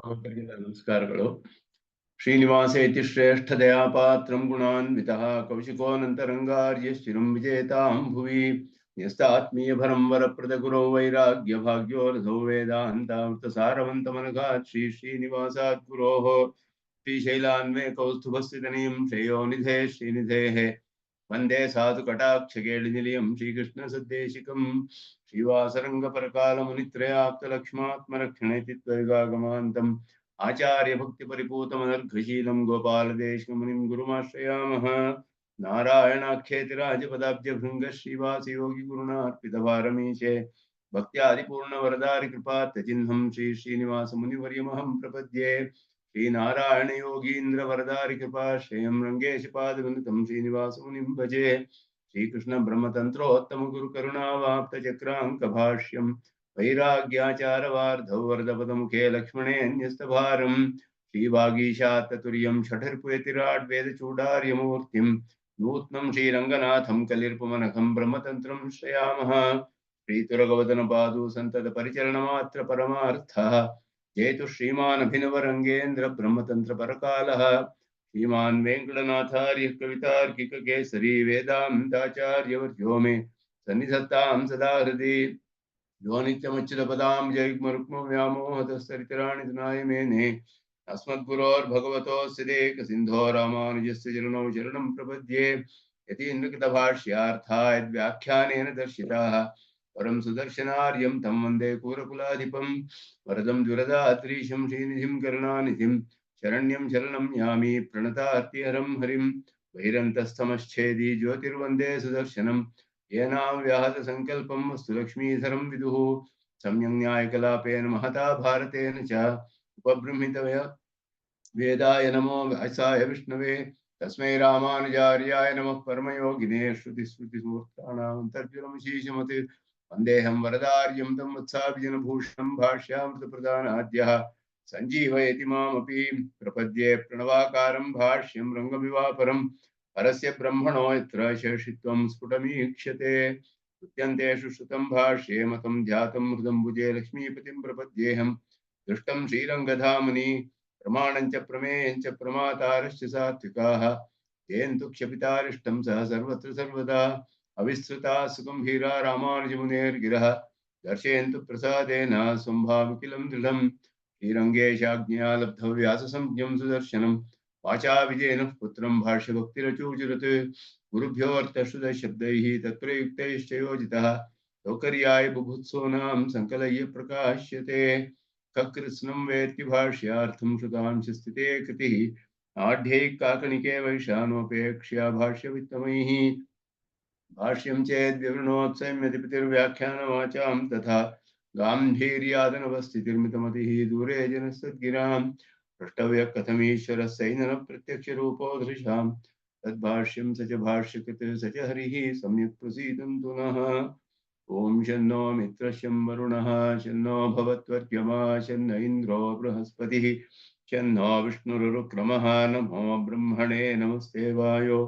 ನಮಸ್ಕಾರಗಳು. ಶ್ರೀನಿವಾಸೇತಿ ಶ್ರೇಷ್ಠದಯಾ ಪಾತ್ರಂ ಗುಣಾನ್ವಿತಃ ಕೌಶಿಕೋನಂತರಂಗಾರ್ಯ ಸ್ಥಿರಂ ವಿಜೇತಾಂ ಭುವಿ ನ್ಯಸ್ತಾತ್ಮೀಯಭರಂ ವರಪ್ರದ ಗುರೋ ವೈರಾಗ್ಯ ಭಾಗ್ಯೋ ರಥೋ ವೇದಾಂತಾಮೃತ ಸಾರವಂತಮನಘಾತ್ ಶ್ರೀ ಶ್ರೀನಿವಾಸಾತ್ ಗುರೋಃ ಶ್ರೀಶೈಲಾನ್ವೇ ಕೌಸ್ತುಭಸ್ಥಿತನಿಯಂ ಶ್ರೇಯೋನಿಧೇ ಶ್ರೀನಿಧೇಃ ವಂದೇ ಸಾಧು ಕಟಾಕ್ಷಗೇಳಿನಿಲಯಂ ಶ್ರೀಕೃಷ್ಣ ಸದ್ದೇಶಿಕಂ ಶ್ರೀವಾಸರಂಗಪರಕಾಲಮುನಿತ್ರಯಾಪ್ತಲಕ್ಷ್ಮಾತ್ಮರಕ್ಷಣೇತಿ ತ್ವರಿಗಾಗಮಾಂತಂ ಆಚಾರ್ಯ ಭಕ್ತಿ ಪರಿಪೂತಮನರ್ಘಶೀಲಂ ಗೋಪಾಲದೇಶಿಕಮುನಿಂ ಗುರುಮಾಶ್ರಯಾಮಃ. ನಾರಾಯಣಾಖ್ಯೇತಿ ರಾಜಪದಾಬ್ಜಭೃಂಗ ಶ್ರೀವಾಸ ಯೋಗಿ ಗುರುಣಾರ್ಪಿತಭಾರಮೀಶೆ ಭಕ್ತ್ಯಾದಿಪೂರ್ಣ ವರದಾರಿ ಕೃಪಾತ್ಯಚಿಹ್ನಂ ಶ್ರೀ ಶ್ರೀನಿವಾಸ ಮುನಿವರ್ಯಮಹಂ ಪ್ರಪದ್ಯೆ. ಶ್ರೀನಾರಾಯಣ ಯೋಗೀಂದ್ರ ವರದಾರಿ ಕೃಪಾಶ್ರಯಂ ರಂಗೇಶ ಪಾದವಂದಿತಂ ಶ್ರೀನಿವಾಸ ಮುನಿಂ ಭಜೆ. ಶ್ರೀಕೃಷ್ಣ ಬ್ರಹ್ಮತಂತ್ರೋತ್ತಮ ಗುರು ಕರುಣಾವಾಪ್ತ ಚಕ್ರಾಂಕ ಭಾಷ್ಯಂ ವೈರಾಗ್ಯಾಚಾರವಾರ್ಧೌ ವರದಪದಮುಖೇ ಲಕ್ಷ್ಮಣೇನ್ಯಸ್ತಭಾರಂ ಶ್ರೀವಾಗೀಶಾತ್ತತುರ್ಯಂ ಷಠರ್ಪುಯತಿರಾಡ್ ವೇದಚೂಡಾರ್ಯಮೂರ್ತಿಂ ನೂತ್ನಂ ಶ್ರೀರಂಗನಾಥಂ ಕಲಿರ್ಪಮನಘಂ ಬ್ರಹ್ಮತಂತ್ರಂ ಶ್ರಯಾಮಃ. ಶ್ರೀತುರಗವದನ ಪಾದು ಸಂತತ ಪರಿಚರಣ ಮಾತ್ರ ಪರಮಾರ್ಥಃ ಜೇತು ಶ್ರೀಮಾನ್ ಅಭಿನವರಂಗೇಂದ್ರ ಬ್ರಹ್ಮತಂತ್ರ ಪರಕಾಲಃ. ಶ್ರೀಮಾನ್ ವೆಂಕಟನಾಥಾರ್ಯ ಕವಿತಾರ್ಕಿಕ ಕೇಸರಿ ವೇದಾಂತಾಚಾರ್ಯವರ್ಯೋ ಮೇ ಸನ್ನಿಧತ್ತಾಂ ಸದಾ ಹೃದಯ ಯೋ ನಿತ್ಯಮಚ್ಯುತಪದಾಂ ಜೈಗ್ಮರುಕ್ಮ ವ್ಯಾಮೋಹತಸ್ತರಿತರಾಣಿ ತನಾಯ ಮೇನೆ ಅಸ್ಮದ್ಗುರೋರ್ಭಗವತೋಸ್ಯ ದೇಕ ಸಿಂಧೋ ರಾಮಾನುಜಸ್ಯ ಚರಣೌ ಶರಣಂ ಪ್ರಪದ್ಯೆ. ಯತೀಂದ್ರಕೃತಭಾಷ್ಯಾರ್ಥಾಯ ವ್ಯಾಖ್ಯಾನೇನ ದರ್ಶಿತಾಃ ಪರಂ ಸುದರ್ಶನಾರ್ಯಂ ತಂ ವಂದೇ ಕೂರಕುಲಾಧಿಪಂ ವರದಂ ದುರದಾದ್ರೀಶಂ ಶ್ರೀನಿಧಿಂ ಕರುಣಾನಿಧಿಂ ಶರಣ್ಯಂ ಶರಣಂ ಯಾಮಿ ಪ್ರಣತಾರ್ತಿಹರಂ ಹರಿಂ ಬಹಿರಂತಸ್ಥಮಶ್ಛೇದಿ ಜ್ಯೋತಿರ್ವಂದೇ ಸುದರ್ಶನಂ येनां व्याहत संकल्पं वस्तु लक्ष्मीधरं विदुः सम्यक् न्यायकलापेन महता भारतेन च उपबृंहित वेदाय नमो व्यासाय विष्णवे तस्मै रामानुजार्याय नमः परमयोगिने श्रुतिस्मृतिस्मूर्तानामन्तर्जुनमशीषमत् वन्देऽहं वरदार्यं तं वत्साभिजनभूषणं भाष्यामृतप्रधानाद्यः सञ्जीवयति मामपि प्रपद्ये प्रणवाकारं भाष्यं रङ्गविवापरं परस्य ब्रह्मणो यत्र शेषित्वं स्फुटमीक्ष्यते. उद्यन्तेषु श्रुतं भाष्ये मतं ध्यातं हृदम्बुजे लक्ष्मीपतिं प्रपद्येऽहं दृष्टं श्रीरङ्गधामनि प्रमाणं च प्रमेयं च प्रमातारश्च सात्विकाः तेन्तु क्षपितारिष्टं सह सर्वत्र सर्वदा अविस्तृता सुगम्भीरा रामानुजमुनेर्गिरः दर्शयन्तु प्रसादेन स्वभावकिलं दृढं श्रीरङ्गेशाज्ञया लब्धौ व्याससंज्ञं सुदर्शनं वाचा विजयन पुत्रं भाष्यभक्तिरचूचरत् गुरुभ्योऽर्थश्रुतशब्दैः तत्प्रयुक्तैश्च योजितः सौकर्याय बुभुत्सोनां संकलय्य प्रकाश्यते. ककृत्स्नं वेत्ति भाष्यार्थं श्रुतांशस्थिते कृतिः आढ्यैः काकणिके वैशानोपेक्ष्या भाष्यवित्तमैः भाष्यं चेद्विवृणोत्सम्यतिपतिर्व्याख्यानवाचां तथा गाम्भीर्यादनवस्थितिर्मितमतिः दूरे जनसद्गिराम् प्रष्टव्य कथमीश्वरः सैनन प्रत्यक्ष रूपो दृशां तद्भाष्यं स च भाष्यकृत् स च हरिः सम्यक् प्रसीदन्तु नः. ओं शन्नो मित्रशं वरुणः शन्नो भवत्वर्यमा शन्न इन्द्रो बृहस्पतिः शन्नो विष्णुरुक्रमः नमो ब्रह्मणे नमस्ते वायो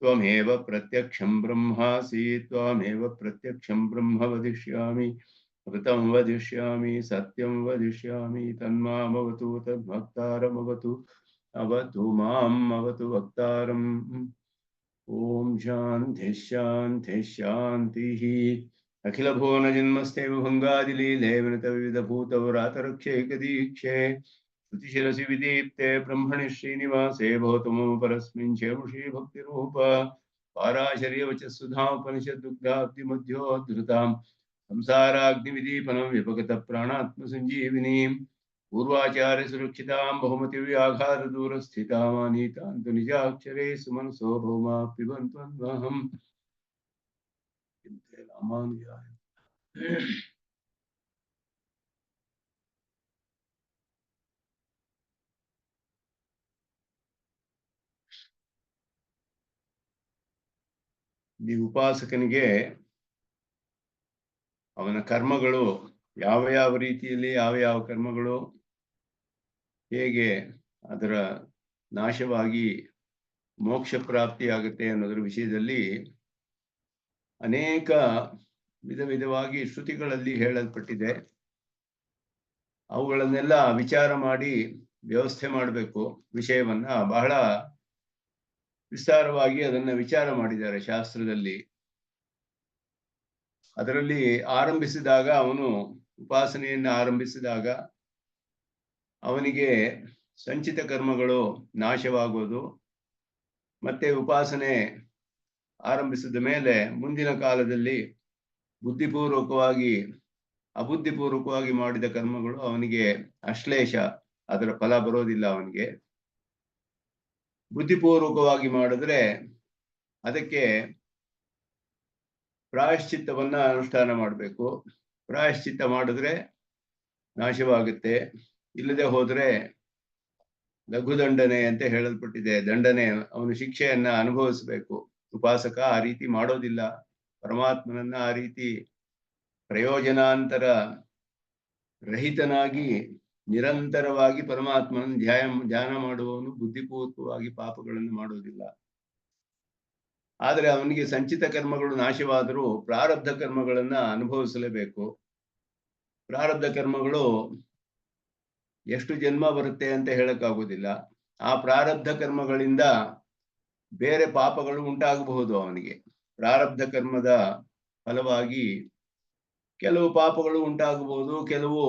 त्वमेव प्रत्यक्षं ब्रह्मासि त्वमेव प्रत्यक्षं ब्रह्म वदिष्यामि ऋतं वदिष्यामि सत्यं वदिष्यामि तन्मामवतु तद्भक्तारमवतु अवतु माम् अवतु वक्तारम्. ओम शान्ति शान्ति शान्तिः. अखिल भुवन जन्मस्थैव भंगादिलीले विनतविविधभूतव्रातरक्षैकदीक्षे श्रुतिशिरसि विदीप्ते ब्रह्मणि श्रीनिवासे भवतु मम परस्मिन् चेमुषी भक्तिरूप पाराशर्यवचः सुधापनिषद्दुग्धाब्धिमध्योद्धृताम् संसाराग्निविदीपनं विपगत प्राणात्म संजीविनीं पूर्वाचार्य सुरक्षितां बहुमति व्याघात दूरस्थितामानीतान्तु निजाक्षरे सुमनसो भौमा पिबन्त्वन्वहम्. रामानुजाय ಈ ಉಪಾಸಕನಿಗೆ ಅವನ ಕರ್ಮಗಳು ಯಾವ ಯಾವ ರೀತಿಯಲ್ಲಿ ಯಾವ ಕರ್ಮಗಳು ಹೇಗೆ ಅದರ ನಾಶವಾಗಿ ಮೋಕ್ಷ ಪ್ರಾಪ್ತಿಯಾಗುತ್ತೆ ಅನ್ನೋದರ ವಿಷಯದಲ್ಲಿ ಅನೇಕ ವಿಧವಾಗಿ ಶ್ರುತಿಗಳಲ್ಲಿ ಹೇಳಲ್ಪಟ್ಟಿದೆ. ಅವುಗಳನ್ನೆಲ್ಲ ವಿಚಾರ ಮಾಡಿ ವ್ಯವಸ್ಥೆ ಮಾಡಬೇಕು. ವಿಷಯವನ್ನ ಬಹಳ ವಿಸ್ತಾರವಾಗಿ ಅದನ್ನ ವಿಚಾರ ಮಾಡಿದ್ದಾರೆ ಶಾಸ್ತ್ರದಲ್ಲಿ. ಅದರಲ್ಲಿ ಆರಂಭಿಸಿದಾಗ ಅವನು ಉಪಾಸನೆಯನ್ನು ಆರಂಭಿಸಿದಾಗ ಅವನಿಗೆ ಸಂಚಿತ ಕರ್ಮಗಳು ನಾಶವಾಗುವುದು, ಮತ್ತೆ ಉಪಾಸನೆ ಆರಂಭಿಸಿದ ಮೇಲೆ ಮುಂದಿನ ಕಾಲದಲ್ಲಿ ಬುದ್ಧಿಪೂರ್ವಕವಾಗಿ ಅಬುದ್ಧಿಪೂರ್ವಕವಾಗಿ ಮಾಡಿದ ಕರ್ಮಗಳು ಅವನಿಗೆ ಅಶ್ಲೇಷ, ಅದರ ಫಲ ಬರೋದಿಲ್ಲ ಅವನಿಗೆ. ಬುದ್ಧಿಪೂರ್ವಕವಾಗಿ ಮಾಡಿದ್ರೆ ಅದಕ್ಕೆ ಪ್ರಾಯಶ್ಚಿತ್ತವನ್ನ ಅನುಷ್ಠಾನ ಮಾಡಬೇಕು. ಪ್ರಾಯಶ್ಚಿತ್ತ ಮಾಡಿದ್ರೆ ನಾಶವಾಗುತ್ತೆ, ಇಲ್ಲದೆ ಹೋದ್ರೆ ಲಘುದಂಡನೆ ಅಂತ ಹೇಳಲ್ಪಟ್ಟಿದೆ. ದಂಡನೆ, ಅವನು ಶಿಕ್ಷೆಯನ್ನ ಅನುಭವಿಸಬೇಕು. ಉಪಾಸಕ ಆ ರೀತಿ ಮಾಡೋದಿಲ್ಲ. ಪರಮಾತ್ಮನನ್ನ ಆ ರೀತಿ ಪ್ರಯೋಜನಾಂತರ ರಹಿತನಾಗಿ ನಿರಂತರವಾಗಿ ಪರಮಾತ್ಮನ ಧ್ಯಾನ ಮಾಡುವವನು ಬುದ್ಧಿಪೂರ್ವಕವಾಗಿ ಪಾಪಗಳನ್ನು ಮಾಡೋದಿಲ್ಲ. ಆದರೆ ಅವನಿಗೆ ಸಂಚಿತ ಕರ್ಮಗಳು ನಾಶವಾದರೂ ಪ್ರಾರಬ್ಧ ಕರ್ಮಗಳನ್ನ ಅನುಭವಿಸಲೇಬೇಕು. ಪ್ರಾರಬ್ಧ ಕರ್ಮಗಳು ಎಷ್ಟು ಜನ್ಮ ಬರುತ್ತೆ ಅಂತ ಹೇಳಕ್ಕಾಗೋದಿಲ್ಲ. ಆ ಪ್ರಾರಬ್ಧ ಕರ್ಮಗಳಿಂದ ಬೇರೆ ಪಾಪಗಳು ಉಂಟಾಗಬಹುದು. ಅವನಿಗೆ ಪ್ರಾರಬ್ಧ ಕರ್ಮದ ಫಲವಾಗಿ ಕೆಲವು ಪಾಪಗಳು ಉಂಟಾಗಬಹುದು, ಕೆಲವು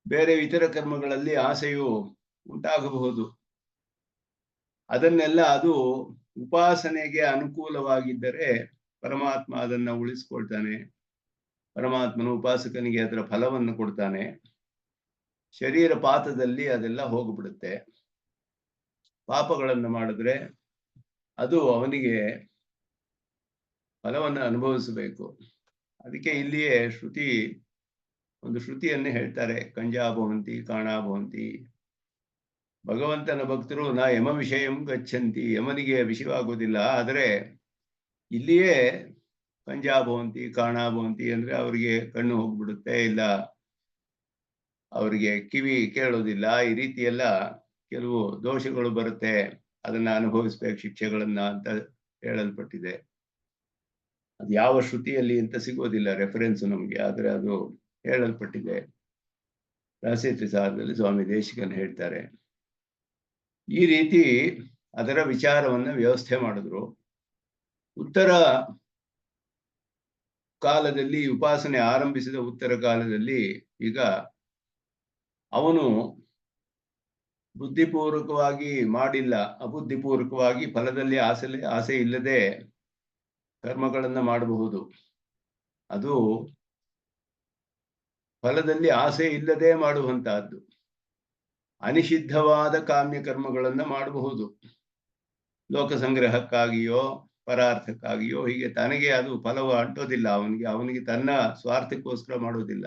ಬೇರೆ ಇತರ ಕರ್ಮಗಳಲ್ಲಿ ಆಸೆಯು ಉಂಟಾಗಬಹುದು. ಅದನ್ನೆಲ್ಲ ಅದು ಉಪಾಸನೆಗೆ ಅನುಕೂಲವಾಗಿದ್ದರೆ ಪರಮಾತ್ಮ ಅದನ್ನ ಉಳಿಸ್ಕೊಳ್ತಾನೆ. ಪರಮಾತ್ಮನು ಉಪಾಸಕನಿಗೆ ಅದರ ಫಲವನ್ನು ಕೊಡ್ತಾನೆ. ಶರೀರ ಪಾತದಲ್ಲಿ ಅದೆಲ್ಲ ಹೋಗ್ಬಿಡುತ್ತೆ. ಪಾಪಗಳನ್ನು ಮಾಡಿದ್ರೆ ಅದು ಅವನಿಗೆ ಫಲವನ್ನು ಅನುಭವಿಸಬೇಕು. ಅದಕ್ಕೆ ಇಲ್ಲಿಯೇ ಒಂದು ಶ್ರುತಿಯನ್ನು ಹೇಳ್ತಾರೆ, ಕಂಜಾಭವಂತಿ ಕಾಣಾಭವಂತಿ. ಭಗವಂತನ ಭಕ್ತರು ನಾ ಯಮ ವಿಷಯಂ ಗಚ್ಚಂತಿ, ಯಮನಿಗೆ ವಿಷಯವಾಗುವುದಿಲ್ಲ. ಆದರೆ ಇಲ್ಲಿಯೇ ಕಂಜಾಭವಂತಿ ಕಾಣಾಭವಂತಿ ಅಂದ್ರೆ ಅವರಿಗೆ ಕಣ್ಣು ಹೋಗ್ಬಿಡುತ್ತೆ, ಇಲ್ಲ ಅವರಿಗೆ ಕಿವಿ ಕೇಳೋದಿಲ್ಲ, ಈ ರೀತಿ ಎಲ್ಲ ಕೆಲವು ದೋಷಗಳು ಬರುತ್ತೆ, ಅದನ್ನ ಅನುಭವಿಸ್ಬೇಕು ಶಿಕ್ಷೆಗಳನ್ನ ಅಂತ ಹೇಳಲ್ಪಟ್ಟಿದೆ. ಅದು ಯಾವ ಶ್ರುತಿಯಲ್ಲಿ ಅಂತ ಸಿಗೋದಿಲ್ಲ ರೆಫರೆನ್ಸ್ ನಮ್ಗೆ, ಆದ್ರೆ ಅದು ಹೇಳಲ್ಪಟ್ಟಿದೆ. ರಹಸ್ಯ ತ್ರಿಸಾರದಲ್ಲಿ ಸ್ವಾಮಿ ದೇಶಿಕನ್ ಹೇಳ್ತಾರೆ. ಈ ರೀತಿ ಅದರ ವಿಚಾರವನ್ನ ವ್ಯವಸ್ಥೆ ಮಾಡಿದ್ರು. ಉತ್ತರ ಕಾಲದಲ್ಲಿ, ಉಪಾಸನೆ ಆರಂಭಿಸಿದ ಉತ್ತರ ಕಾಲದಲ್ಲಿ ಈಗ ಅವನು ಬುದ್ಧಿಪೂರ್ವಕವಾಗಿ ಮಾಡಿಲ್ಲ, ಅಬುದ್ಧಿಪೂರ್ವಕವಾಗಿ ಫಲದಲ್ಲಿ ಆಸೆ ಇಲ್ಲದೆ ಕರ್ಮಗಳನ್ನ ಮಾಡಬಹುದು. ಅದು ಫಲದಲ್ಲಿ ಆಸೆ ಇಲ್ಲದೆ ಮಾಡುವಂತಹದ್ದು. ಅನಿಷಿದ್ಧವಾದ ಕಾಮ್ಯ ಕರ್ಮಗಳನ್ನ ಮಾಡಬಹುದು, ಲೋಕ ಸಂಗ್ರಹಕ್ಕಾಗಿಯೋ ಪರಾರ್ಥಕ್ಕಾಗಿಯೋ. ಹೀಗೆ ತನಗೆ ಅದು ಫಲವ ಅಂಟೋದಿಲ್ಲ, ಅವನಿಗೆ ತನ್ನ ಸ್ವಾರ್ಥಕ್ಕೋಸ್ಕರ ಮಾಡೋದಿಲ್ಲ.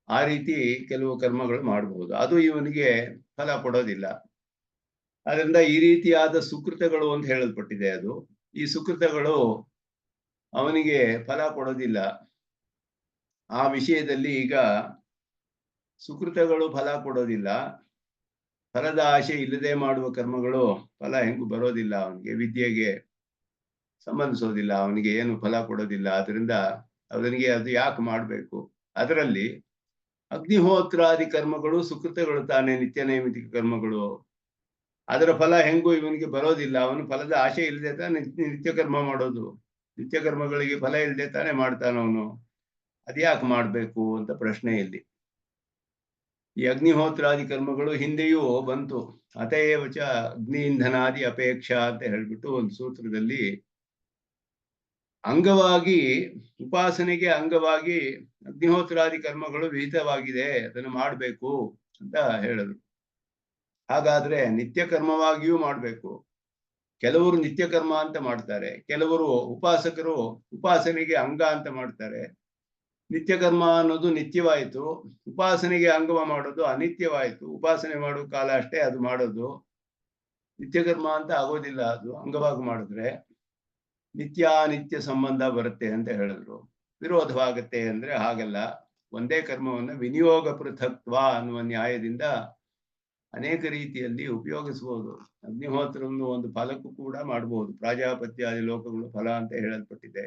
ಆ ರೀತಿ ಕೆಲವು ಕರ್ಮಗಳು ಮಾಡಬಹುದು, ಅದು ಇವನಿಗೆ ಫಲ ಕೊಡೋದಿಲ್ಲ. ಅದರಿಂದ ಈ ರೀತಿಯಾದ ಸುಕೃತಗಳು ಅಂತ ಹೇಳಲ್ಪಟ್ಟಿದೆ. ಅದು ಈ ಸುಕೃತಗಳು ಅವನಿಗೆ ಫಲ ಕೊಡೋದಿಲ್ಲ. ಆ ವಿಷಯದಲ್ಲಿ ಈಗ ಸುಕೃತಗಳು ಫಲ ಕೊಡೋದಿಲ್ಲ. ಫಲದ ಆಶೆ ಇಲ್ಲದೆ ಮಾಡುವ ಕರ್ಮಗಳು ಫಲ ಹೆಂಗೂ ಬರೋದಿಲ್ಲ, ಅವನಿಗೆ ವಿದ್ಯೆಗೆ ಸಂಬಂಧಿಸೋದಿಲ್ಲ, ಅವನಿಗೆ ಏನು ಫಲ ಕೊಡೋದಿಲ್ಲ. ಅದರಿಂದ ಅವನಿಗೆ ಅದು ಯಾಕೆ ಮಾಡಬೇಕು? ಅದರಲ್ಲಿ ಅಗ್ನಿಹೋತ್ರಾದಿ ಕರ್ಮಗಳು ಸುಕೃತಗಳು ತಾನೇ, ನಿತ್ಯ ನೈಮಿತಿಕ ಕರ್ಮಗಳು. ಅದರ ಫಲ ಹೆಂಗೂ ಇವನಿಗೆ ಬರೋದಿಲ್ಲ. ಅವನು ಫಲದ ಆಶೆ ಇಲ್ಲದೆ ತಾನೆ ನಿತ್ಯ ಕರ್ಮ ಮಾಡೋದು. ನಿತ್ಯ ಕರ್ಮಗಳಿಗೆ ಫಲ ಇಲ್ಲದೆ ತಾನೇ ಮಾಡ್ತಾನವನು. ಅದ್ಯಾಕೆ ಮಾಡ್ಬೇಕು ಅಂತ ಪ್ರಶ್ನೆ ಇಲ್ಲಿ. ಈ ಅಗ್ನಿಹೋತ್ರಾದಿ ಕರ್ಮಗಳು ಹಿಂದೆಯೂ ಬಂತು. ಅತಏವಚ ಅಗ್ನಿ ಇಂಧನಾದಿ ಅಪೇಕ್ಷಾ ಅಂತ ಹೇಳ್ಬಿಟ್ಟು ಒಂದು ಸೂತ್ರದಲ್ಲಿ ಅಂಗವಾಗಿ, ಉಪಾಸನೆಗೆ ಅಂಗವಾಗಿ ಅಗ್ನಿಹೋತ್ರಾದಿ ಕರ್ಮಗಳು ವಿಹಿತವಾಗಿದೆ, ಅದನ್ನು ಮಾಡಬೇಕು ಅಂತ ಹೇಳಿದ್ರು. ಹಾಗಾದ್ರೆ ನಿತ್ಯ ಕರ್ಮವಾಗಿಯೂ ಮಾಡಬೇಕು. ಕೆಲವರು ನಿತ್ಯ ಕರ್ಮ ಅಂತ ಮಾಡ್ತಾರೆ, ಕೆಲವರು ಉಪಾಸಕರು ಉಪಾಸನೆಗೆ ಅಂಗ ಅಂತ ಮಾಡ್ತಾರೆ. ನಿತ್ಯ ಕರ್ಮ ಅನ್ನೋದು ನಿತ್ಯವಾಯಿತು, ಉಪಾಸನೆಗೆ ಅಂಗವ ಮಾಡೋದು ಅನಿತ್ಯವಾಯಿತು. ಉಪಾಸನೆ ಮಾಡೋ ಕಾಲ ಅಷ್ಟೇ ಅದು ಮಾಡೋದು, ನಿತ್ಯ ಕರ್ಮ ಅಂತ ಆಗೋದಿಲ್ಲ. ಅದು ಅಂಗವಾಗಿ ಮಾಡಿದ್ರೆ ನಿತ್ಯಾನಿತ್ಯ ಸಂಬಂಧ ಬರುತ್ತೆ ಅಂತ ಹೇಳಿದ್ರು. ವಿರೋಧವಾಗತ್ತೆ ಅಂದ್ರೆ ಹಾಗಲ್ಲ. ಒಂದೇ ಕರ್ಮವನ್ನು ವಿನಿಯೋಗ ಪೃಥಕ್ತ್ವ ಅನ್ನುವ ನ್ಯಾಯದಿಂದ ಅನೇಕ ರೀತಿಯಲ್ಲಿ ಉಪಯೋಗಿಸಬಹುದು. ಅಗ್ನಿಹೋತ್ರವನ್ನು ಒಂದು ಫಲಕ್ಕೂ ಕೂಡ ಮಾಡಬಹುದು. ಪ್ರಾಜಾಪತ್ಯಾದಿ ಲೋಕಗಳು ಫಲ ಅಂತ ಹೇಳಲ್ಪಟ್ಟಿದೆ.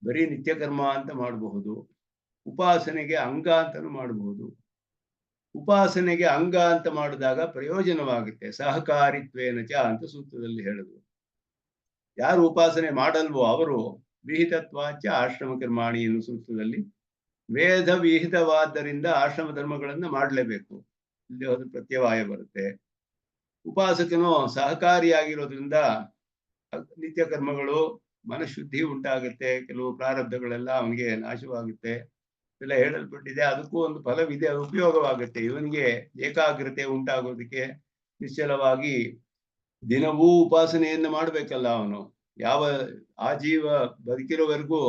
ಬರೀ ನಿತ್ಯ ಕರ್ಮ ಅಂತ ಮಾಡಬಹುದು. ಉಪಾಸನೆಗೆ ಅಂಗ ಅಂತಲೂ ಮಾಡಬಹುದು. ಉಪಾಸನೆಗೆ ಅಂಗ ಅಂತ ಮಾಡಿದಾಗ ಪ್ರಯೋಜನವಾಗುತ್ತೆ. ಸಹಕಾರಿತ್ವೇನ ಚ ಅಂತ ಸೂತ್ರದಲ್ಲಿ ಹೇಳಿದ್ರು. ಯಾರು ಉಪಾಸನೆ ಮಾಡಲ್ವೋ ಅವರು ವಿಹಿತತ್ವಾಚ ಆಶ್ರಮ ಕರ್ಮಾಣಿ ಎನ್ನುವ ಸೂತ್ರದಲ್ಲಿ ವೇದ ವಿಹಿತವಾದ್ದರಿಂದ ಆಶ್ರಮ ಧರ್ಮಗಳನ್ನ ಮಾಡಲೇಬೇಕು. ಇಲ್ಲಿ ಹೋದ್ರೆ ಪ್ರತ್ಯವಾಯ ಬರುತ್ತೆ. ಉಪಾಸಕನು ಸಹಕಾರಿಯಾಗಿರೋದ್ರಿಂದ ನಿತ್ಯ ಕರ್ಮಗಳು ಮನಃಶುದ್ಧಿ ಉಂಟಾಗುತ್ತೆ. ಕೆಲವು ಪ್ರಾರಬ್ಧಗಳೆಲ್ಲ ಅವನಿಗೆ ನಾಶವಾಗುತ್ತೆ ಎಲ್ಲ ಹೇಳಲ್ಪಟ್ಟಿದೆ. ಅದಕ್ಕೂ ಒಂದು ಫಲವಿದೆ, ಉಪಯೋಗವಾಗುತ್ತೆ. ಇವನಿಗೆ ಏಕಾಗ್ರತೆ ಉಂಟಾಗೋದಕ್ಕೆ ನಿಶ್ಚಲವಾಗಿ ದಿನವೂ ಉಪಾಸನೆಯನ್ನು ಮಾಡ್ಬೇಕಲ್ಲ ಅವನು. ಯಾವ ಆಜೀವ ಬದುಕಿರೋವರೆಗೂ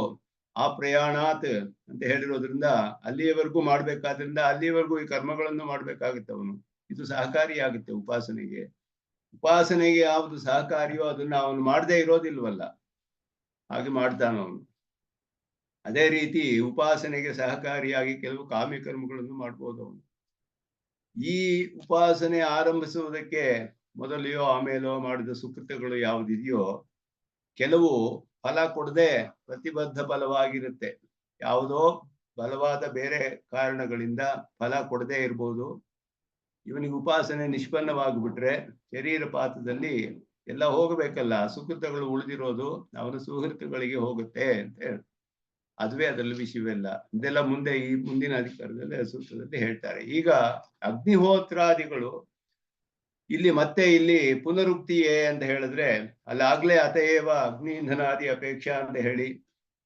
ಆ ಪ್ರಯಾಣಾತ್ ಅಂತ ಹೇಳಿರೋದ್ರಿಂದ ಅಲ್ಲಿಯವರೆಗೂ ಮಾಡ್ಬೇಕಾದ್ರಿಂದ ಅಲ್ಲಿಯವರೆಗೂ ಈ ಕರ್ಮಗಳನ್ನು ಮಾಡ್ಬೇಕಾಗುತ್ತೆ ಅವನು. ಇದು ಸಹಕಾರಿಯಾಗುತ್ತೆ ಉಪಾಸನೆಗೆ. ಉಪಾಸನೆಗೆ ಯಾವುದು ಸಹಕಾರಿಯೋ ಅದನ್ನ ಅವನು ಮಾಡದೇ ಇರೋದಿಲ್ವಲ್ಲ, ಹಾಗೆ ಮಾಡ್ತಾನ ಅವನು. ಅದೇ ರೀತಿ ಉಪಾಸನೆಗೆ ಸಹಕಾರಿಯಾಗಿ ಕೆಲವು ಕಾಮ್ಯ ಕರ್ಮಗಳನ್ನು ಮಾಡ್ಬೋದು ಅವನು. ಈ ಉಪಾಸನೆ ಆರಂಭಿಸುವುದಕ್ಕೆ ಮೊದಲೆಯೋ ಆಮೇಲೋ ಮಾಡಿದ ಸುಕೃತಗಳು ಯಾವುದಿದೆಯೋ ಕೆಲವು ಫಲ ಕೊಡದೆ ಪ್ರತಿಬದ್ಧ ಫಲವಾಗಿರುತ್ತೆ. ಯಾವುದೋ ಬಲವಾದ ಬೇರೆ ಕಾರಣಗಳಿಂದ ಫಲ ಕೊಡದೇ ಇರ್ಬೋದು. ಇವನಿಗೆ ಉಪಾಸನೆ ನಿಷ್ಪನ್ನವಾಗಿಬಿಟ್ರೆ ಶರೀರ ಪಾತದಲ್ಲಿ ಎಲ್ಲ ಹೋಗಬೇಕಲ್ಲ, ಸುಕೃತಗಳು ಉಳಿದಿರೋದು ಅವನ ಸುಹೃತಗಳಿಗೆ ಹೋಗುತ್ತೆ ಅಂತ ಹೇಳಿ. ಅದುವೇ ಅದರಲ್ಲಿ ವಿಷಯವೆಲ್ಲ. ಇದೆಲ್ಲ ಮುಂದೆ ಈ ಮುಂದಿನ ಅಧಿಕಾರದಲ್ಲಿ ಸೂತ್ರದಲ್ಲಿ ಹೇಳ್ತಾರೆ. ಈಗ ಅಗ್ನಿಹೋತ್ರಾದಿಗಳು ಇಲ್ಲಿ ಮತ್ತೆ ಇಲ್ಲಿ ಪುನರುಕ್ತಿಯೇ ಅಂತ ಹೇಳಿದ್ರೆ ಅಲ್ಲಾಗ್ಲೇ ಅತಏವ ಅಗ್ನಿ ಇಂಧನಾದಿ ಅಪೇಕ್ಷಾ ಅಂತ ಹೇಳಿ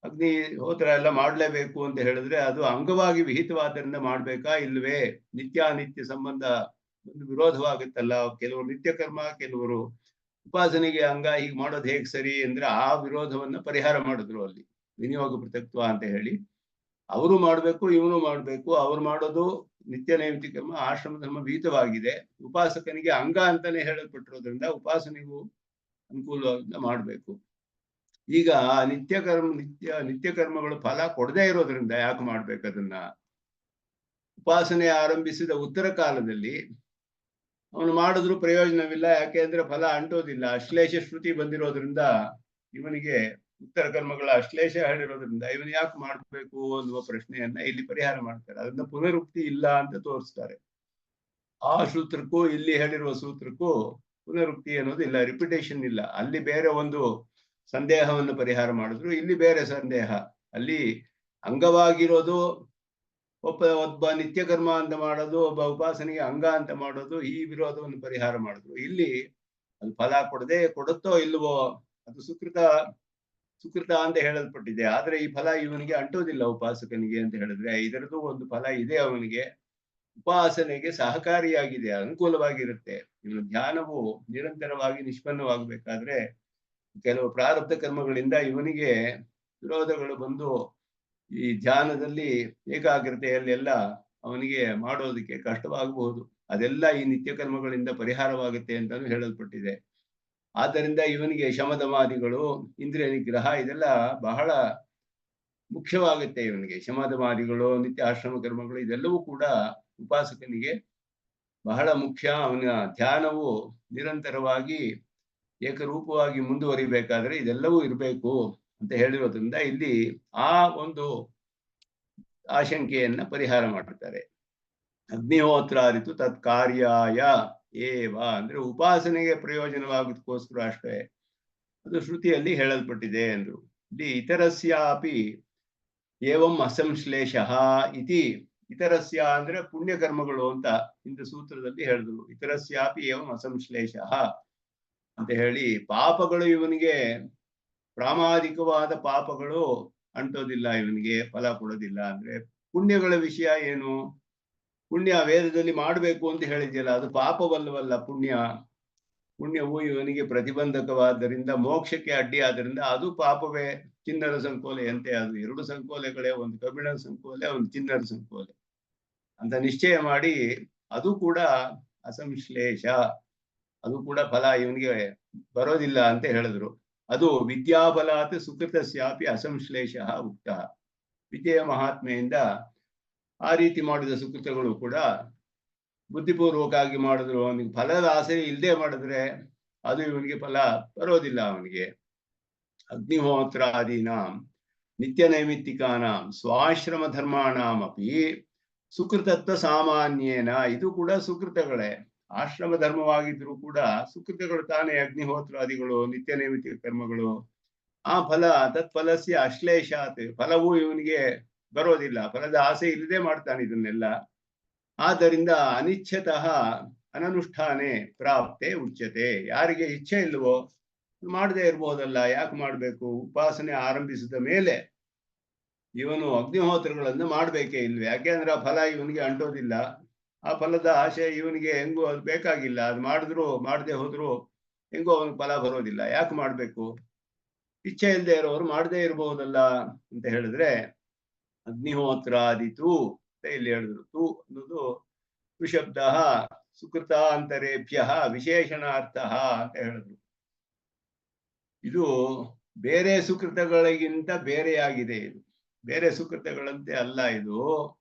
ಅಗ್ನಿಹೋತ್ರ ಎಲ್ಲ ಮಾಡ್ಲೇಬೇಕು ಅಂತ ಹೇಳಿದ್ರೆ ಅದು ಅಂಗವಾಗಿ ವಿಹಿತವಾದ್ದರಿಂದ ಮಾಡ್ಬೇಕಾ ಇಲ್ವೇ? ನಿತ್ಯಾನಿತ್ಯ ಸಂಬಂಧ ಒಂದು ವಿರೋಧವಾಗುತ್ತಲ್ಲ. ಕೆಲವರು ನಿತ್ಯ ಕರ್ಮ, ಕೆಲವರು ಉಪಾಸನೆಗೆ ಅಂಗ, ಹೀಗೆ ಮಾಡೋದು ಹೇಗೆ ಸರಿ ಅಂದ್ರೆ ಆ ವಿರೋಧವನ್ನ ಪರಿಹಾರ ಮಾಡಿದ್ರು ಅಲ್ಲಿ. ವಿನಿಯೋಗ ಪೃಥಕ್ತ್ವ ಅಂತ ಹೇಳಿ ಅವರು ಮಾಡ್ಬೇಕು, ಇವನು ಮಾಡ್ಬೇಕು. ಅವ್ರು ಮಾಡೋದು ನಿತ್ಯ ನೈಮಿತ್ಯ ಕರ್ಮ, ಆಶ್ರಮ ಧರ್ಮ ವಿಹಿತವಾಗಿದೆ. ಉಪಾಸಕನಿಗೆ ಅಂಗ ಅಂತಾನೆ ಹೇಳಲ್ಪಟ್ಟಿರೋದ್ರಿಂದ ಉಪಾಸನೆಗೂ ಅನುಕೂಲದಿಂದ ಮಾಡ್ಬೇಕು. ಈಗ ನಿತ್ಯ ಕರ್ಮಗಳು ಫಲ ಕೊಡದೇ ಇರೋದ್ರಿಂದ ಯಾಕೆ ಮಾಡ್ಬೇಕು ಅದನ್ನ? ಉಪಾಸನೆ ಆರಂಭಿಸಿದ ಉತ್ತರ ಕಾಲದಲ್ಲಿ ಅವನು ಮಾಡಿದ್ರು ಪ್ರಯೋಜನವಿಲ್ಲ. ಯಾಕೆ ಅಂದ್ರೆ ಫಲ ಅಂಟೋದಿಲ್ಲ. ಅಶ್ಲೇಷ ಶ್ರುತಿ ಬಂದಿರೋದ್ರಿಂದ ಇವನಿಗೆ ಉತ್ತರ ಕರ್ಮಗಳ ಅಶ್ಲೇಷ ಹೇಳಿರೋದ್ರಿಂದ ಇವನು ಯಾಕೆ ಮಾಡ್ಬೇಕು ಅನ್ನುವ ಪ್ರಶ್ನೆಯನ್ನ ಇಲ್ಲಿ ಪರಿಹಾರ ಮಾಡ್ತಾರೆ. ಅದನ್ನ ಪುನರುಕ್ತಿ ಇಲ್ಲ ಅಂತ ತೋರಿಸ್ತಾರೆ. ಆ ಸೂತ್ರಕ್ಕೂ ಇಲ್ಲಿ ಹೇಳಿರುವ ಸೂತ್ರಕ್ಕೂ ಪುನರುಕ್ತಿ ಅನ್ನೋದು ಇಲ್ಲ, ರಿಪಿಟೇಷನ್ ಇಲ್ಲ. ಅಲ್ಲಿ ಬೇರೆ ಒಂದು ಸಂದೇಹವನ್ನು ಪರಿಹಾರ ಮಾಡಿದ್ರು, ಇಲ್ಲಿ ಬೇರೆ ಸಂದೇಹ. ಅಲ್ಲಿ ಅಂಗವಾಗಿರೋದು ಒಬ್ಬ ನಿತ್ಯ ಕರ್ಮ ಅಂತ ಮಾಡೋದು, ಒಬ್ಬ ಉಪಾಸನೆಗೆ ಅಂಗ ಅಂತ ಮಾಡೋದು, ಈ ವಿರೋಧವನ್ನು ಪರಿಹಾರ ಮಾಡಿದ್ರು. ಇಲ್ಲಿ ಅದು ಫಲ ಕೊಡುತ್ತೋ ಇಲ್ವೋ ಅದು ಸುಕೃತ ಅಂತ ಹೇಳಲ್ಪಟ್ಟಿದೆ. ಆದ್ರೆ ಈ ಫಲ ಇವನಿಗೆ ಅಂಟೋದಿಲ್ಲ ಉಪಾಸಕನಿಗೆ ಅಂತ ಹೇಳಿದ್ರೆ ಇದರದ್ದು ಒಂದು ಫಲ ಇದೆ. ಅವನಿಗೆ ಉಪಾಸನೆಗೆ ಸಹಕಾರಿಯಾಗಿದೆ, ಅನುಕೂಲವಾಗಿರುತ್ತೆ. ಇವನ ಧ್ಯಾನವು ನಿರಂತರವಾಗಿ ನಿಷ್ಪನ್ನವಾಗಬೇಕಾದ್ರೆ ಕೆಲವು ಪ್ರಾರಬ್ಧ ಕರ್ಮಗಳಿಂದ ಇವನಿಗೆ ವಿರೋಧಗಳು ಬಂದು ಈ ಧ್ಯಾನದಲ್ಲಿ ಏಕಾಗ್ರತೆಯಲ್ಲಿ ಎಲ್ಲ ಅವನಿಗೆ ಮಾಡೋದಕ್ಕೆ ಕಷ್ಟವಾಗಬಹುದು. ಅದೆಲ್ಲ ಈ ನಿತ್ಯ ಕರ್ಮಗಳಿಂದ ಪರಿಹಾರವಾಗುತ್ತೆ ಅಂತಾನು ಹೇಳಲ್ಪಟ್ಟಿದೆ. ಆದ್ದರಿಂದ ಇವನಿಗೆ ಶಮದಮಾದಿಗಳು, ಇಂದ್ರಿಯ ನಿಗ್ರಹ ಇದೆಲ್ಲ ಬಹಳ ಮುಖ್ಯವಾಗುತ್ತೆ. ಇವನಿಗೆ ಶಮದಮಾದಿಗಳು, ನಿತ್ಯ ಆಶ್ರಮ ಕರ್ಮಗಳು ಇದೆಲ್ಲವೂ ಕೂಡ ಉಪಾಸಕನಿಗೆ ಬಹಳ ಮುಖ್ಯ. ಅವನ ಧ್ಯಾನವು ನಿರಂತರವಾಗಿ ಏಕರೂಪವಾಗಿ ಮುಂದುವರಿಬೇಕಾದ್ರೆ ಇದೆಲ್ಲವೂ ಇರಬೇಕು ಅಂತ ಹೇಳಿರೋದ್ರಿಂದ ಇಲ್ಲಿ ಆ ಒಂದು ಆಶಂಕೆಯನ್ನ ಪರಿಹಾರ ಮಾಡಿರ್ತಾರೆ. ಅಗ್ನಿಹೋತ್ರಾದಿತು ತತ್ ಕಾರ್ಯಾಯ ಏವ ಅಂದ್ರೆ ಉಪಾಸನೆಗೆ ಪ್ರಯೋಜನವಾಗೋದಕ್ಕೋಸ್ಕರ ಅಷ್ಟೇ ಅದು ಶ್ರುತಿಯಲ್ಲಿ ಹೇಳಲ್ಪಟ್ಟಿದೆ ಅಂದ್ರು. ಇಲ್ಲಿ ಇತರಸ್ಯಾಪಿ ಏವಂ ಅಸಂಶ್ಲೇಷ ಇತಿ. ಇತರಸ್ಯ ಅಂದ್ರೆ ಪುಣ್ಯ ಕರ್ಮಗಳು ಅಂತ ಇಂದು ಸೂತ್ರದಲ್ಲಿ ಹೇಳಿದ್ರು. ಇತರಸ್ಯಾಪಿ ಏವಂ ಅಸಂಶ್ಲೇಷ ಅಂತ ಹೇಳಿ ಪಾಪಗಳು ಇವನಿಗೆ ಪ್ರಾಮಾದಿಕವಾದ ಪಾಪಗಳು ಅಂಟೋದಿಲ್ಲ, ಇವನಿಗೆ ಫಲ ಕೊಡೋದಿಲ್ಲ. ಅಂದ್ರೆ ಪುಣ್ಯಗಳ ವಿಷಯ ಏನು? ಪುಣ್ಯ ವೇದದಲ್ಲಿ ಮಾಡಬೇಕು ಅಂತ ಹೇಳಿದ್ಯಲ್ಲ, ಅದು ಪಾಪವಲ್ಲವಲ್ಲ. ಪುಣ್ಯವು ಇವನಿಗೆ ಪ್ರತಿಬಂಧಕವಾದ್ದರಿಂದ ಮೋಕ್ಷಕ್ಕೆ ಅಡ್ಡಿ ಆದ್ದರಿಂದ ಅದು ಪಾಪವೇ. ಚಿನ್ನದ ಸಂಕೋಲೆಯಂತೆ ಅದು ಎರಡು ಸಂಕೋಲೆಗಳೇ, ಒಂದು ಕಬ್ಬಿಣದ ಸಂಕೋಲೆ, ಒಂದು ಚಿನ್ನದ ಸಂಕೋಲೆ ಅಂತ ನಿಶ್ಚಯ ಮಾಡಿ ಅದು ಕೂಡ ಅಸಂಶ್ಲೇಷ, ಅದು ಕೂಡ ಫಲ ಇವನಿಗೆ ಬರೋದಿಲ್ಲ ಅಂತ ಹೇಳಿದ್ರು. ಅದು ವಿದ್ಯಾಫಲಾತ್ ಸುಕೃತಸ್ಯಾಪಿ ಅಸಂಶ್ಲೇಷ ಉಕ್ತ. ವಿದ್ಯೆಯ ಮಹಾತ್ಮೆಯಿಂದ ಆ ರೀತಿ ಮಾಡಿದ ಸುಕೃತಗಳು ಕೂಡ ಬುದ್ಧಿಪೂರ್ವಕವಾಗಿ ಮಾಡಿದ್ರು. ಅವನಿಗೆ ಫಲದ ಆಸೆ ಇಲ್ಲದೆ ಮಾಡಿದ್ರೆ ಅದು ಇವನಿಗೆ ಫಲ ಬರೋದಿಲ್ಲ. ಅವನಿಗೆ ಅಗ್ನಿಹೋತ್ರಾದೀನ ನಿತ್ಯ ನೈಮಿತ್ತಿಕಾನಾಂ ಸ್ವಾಶ್ರಮ ಧರ್ಮಾಣಾಮಪಿ ಸುಕೃತತ್ವ ಸಾಮಾನ್ಯೇನ. ಇದು ಕೂಡ ಸುಕೃತಗಳೇ, ಆಶ್ರಮ ಧರ್ಮವಾಗಿದ್ರು ಕೂಡ ಸುಕೃತಗಳು ತಾನೇ, ಅಗ್ನಿಹೋತ್ರಾದಿಗಳು, ನಿತ್ಯ ನೈಮಿತ್ತಿಕ ಕರ್ಮಗಳು. ಆ ಫಲ ತತ್ಫಲಸ್ಯ ಅಶ್ಲೇಷಾತ್, ಫಲವು ಇವನಿಗೆ ಬರೋದಿಲ್ಲ, ಫಲದ ಆಸೆ ಇಲ್ಲದೆ ಮಾಡ್ತಾನೆ ಇದನ್ನೆಲ್ಲ. ಆದ್ದರಿಂದ ಅನಿಚ್ಛತಃ ಅನನುಷ್ಠಾನೆ ಪ್ರಾಪ್ತೆ ಉಚ್ಯತೆ. ಯಾರಿಗೆ ಇಚ್ಛೆ ಇಲ್ವೋ ಮಾಡದೇ ಇರ್ಬೋದಲ್ಲ, ಯಾಕೆ ಮಾಡ್ಬೇಕು? ಉಪಾಸನೆ ಆರಂಭಿಸಿದ ಮೇಲೆ ಇವನು ಅಗ್ನಿಹೋತ್ರಗಳನ್ನು ಮಾಡ್ಬೇಕೇ ಇಲ್ವೇ? ಯಾಕೆಂದ್ರೆ ಆ ಫಲ ಇವನಿಗೆ ಅಂಟೋದಿಲ್ಲ, ಆ ಫಲದ ಆಶೆ ಇವನಿಗೆ ಹೆಂಗೂ ಅದು ಬೇಕಾಗಿಲ್ಲ. ಅದು ಮಾಡಿದ್ರು ಮಾಡದೆ ಹೋದ್ರು ಹೆಂಗೋ ಅವನಿಗೆ ಫಲ ಬರೋದಿಲ್ಲ, ಯಾಕೆ ಮಾಡ್ಬೇಕು? ಇಚ್ಛೆ ಇಲ್ಲದೆ ಇರೋರು ಮಾಡದೇ ಇರಬಹುದಲ್ಲ ಅಂತ ಹೇಳಿದ್ರೆ, ಅಗ್ನಿಹೋತ್ರಾದಿತು ಅಂತ ಇಲ್ಲಿ ಹೇಳಿದ್ರು. ತು ಅನ್ನೋದು ಶಬ್ದ ಸುಕೃತಾಂತರೇಭ್ಯ ವಿಶೇಷಣಾರ್ಥ ಅಂತ ಹೇಳಿದ್ರು. ಇದು ಬೇರೆ ಸುಕೃತಗಳಿಗಿಂತ ಬೇರೆಯಾಗಿದೆ. ಇದು ಬೇರೆ ಸುಕೃತಗಳಂತೆ ಅಲ್ಲ, ಇದು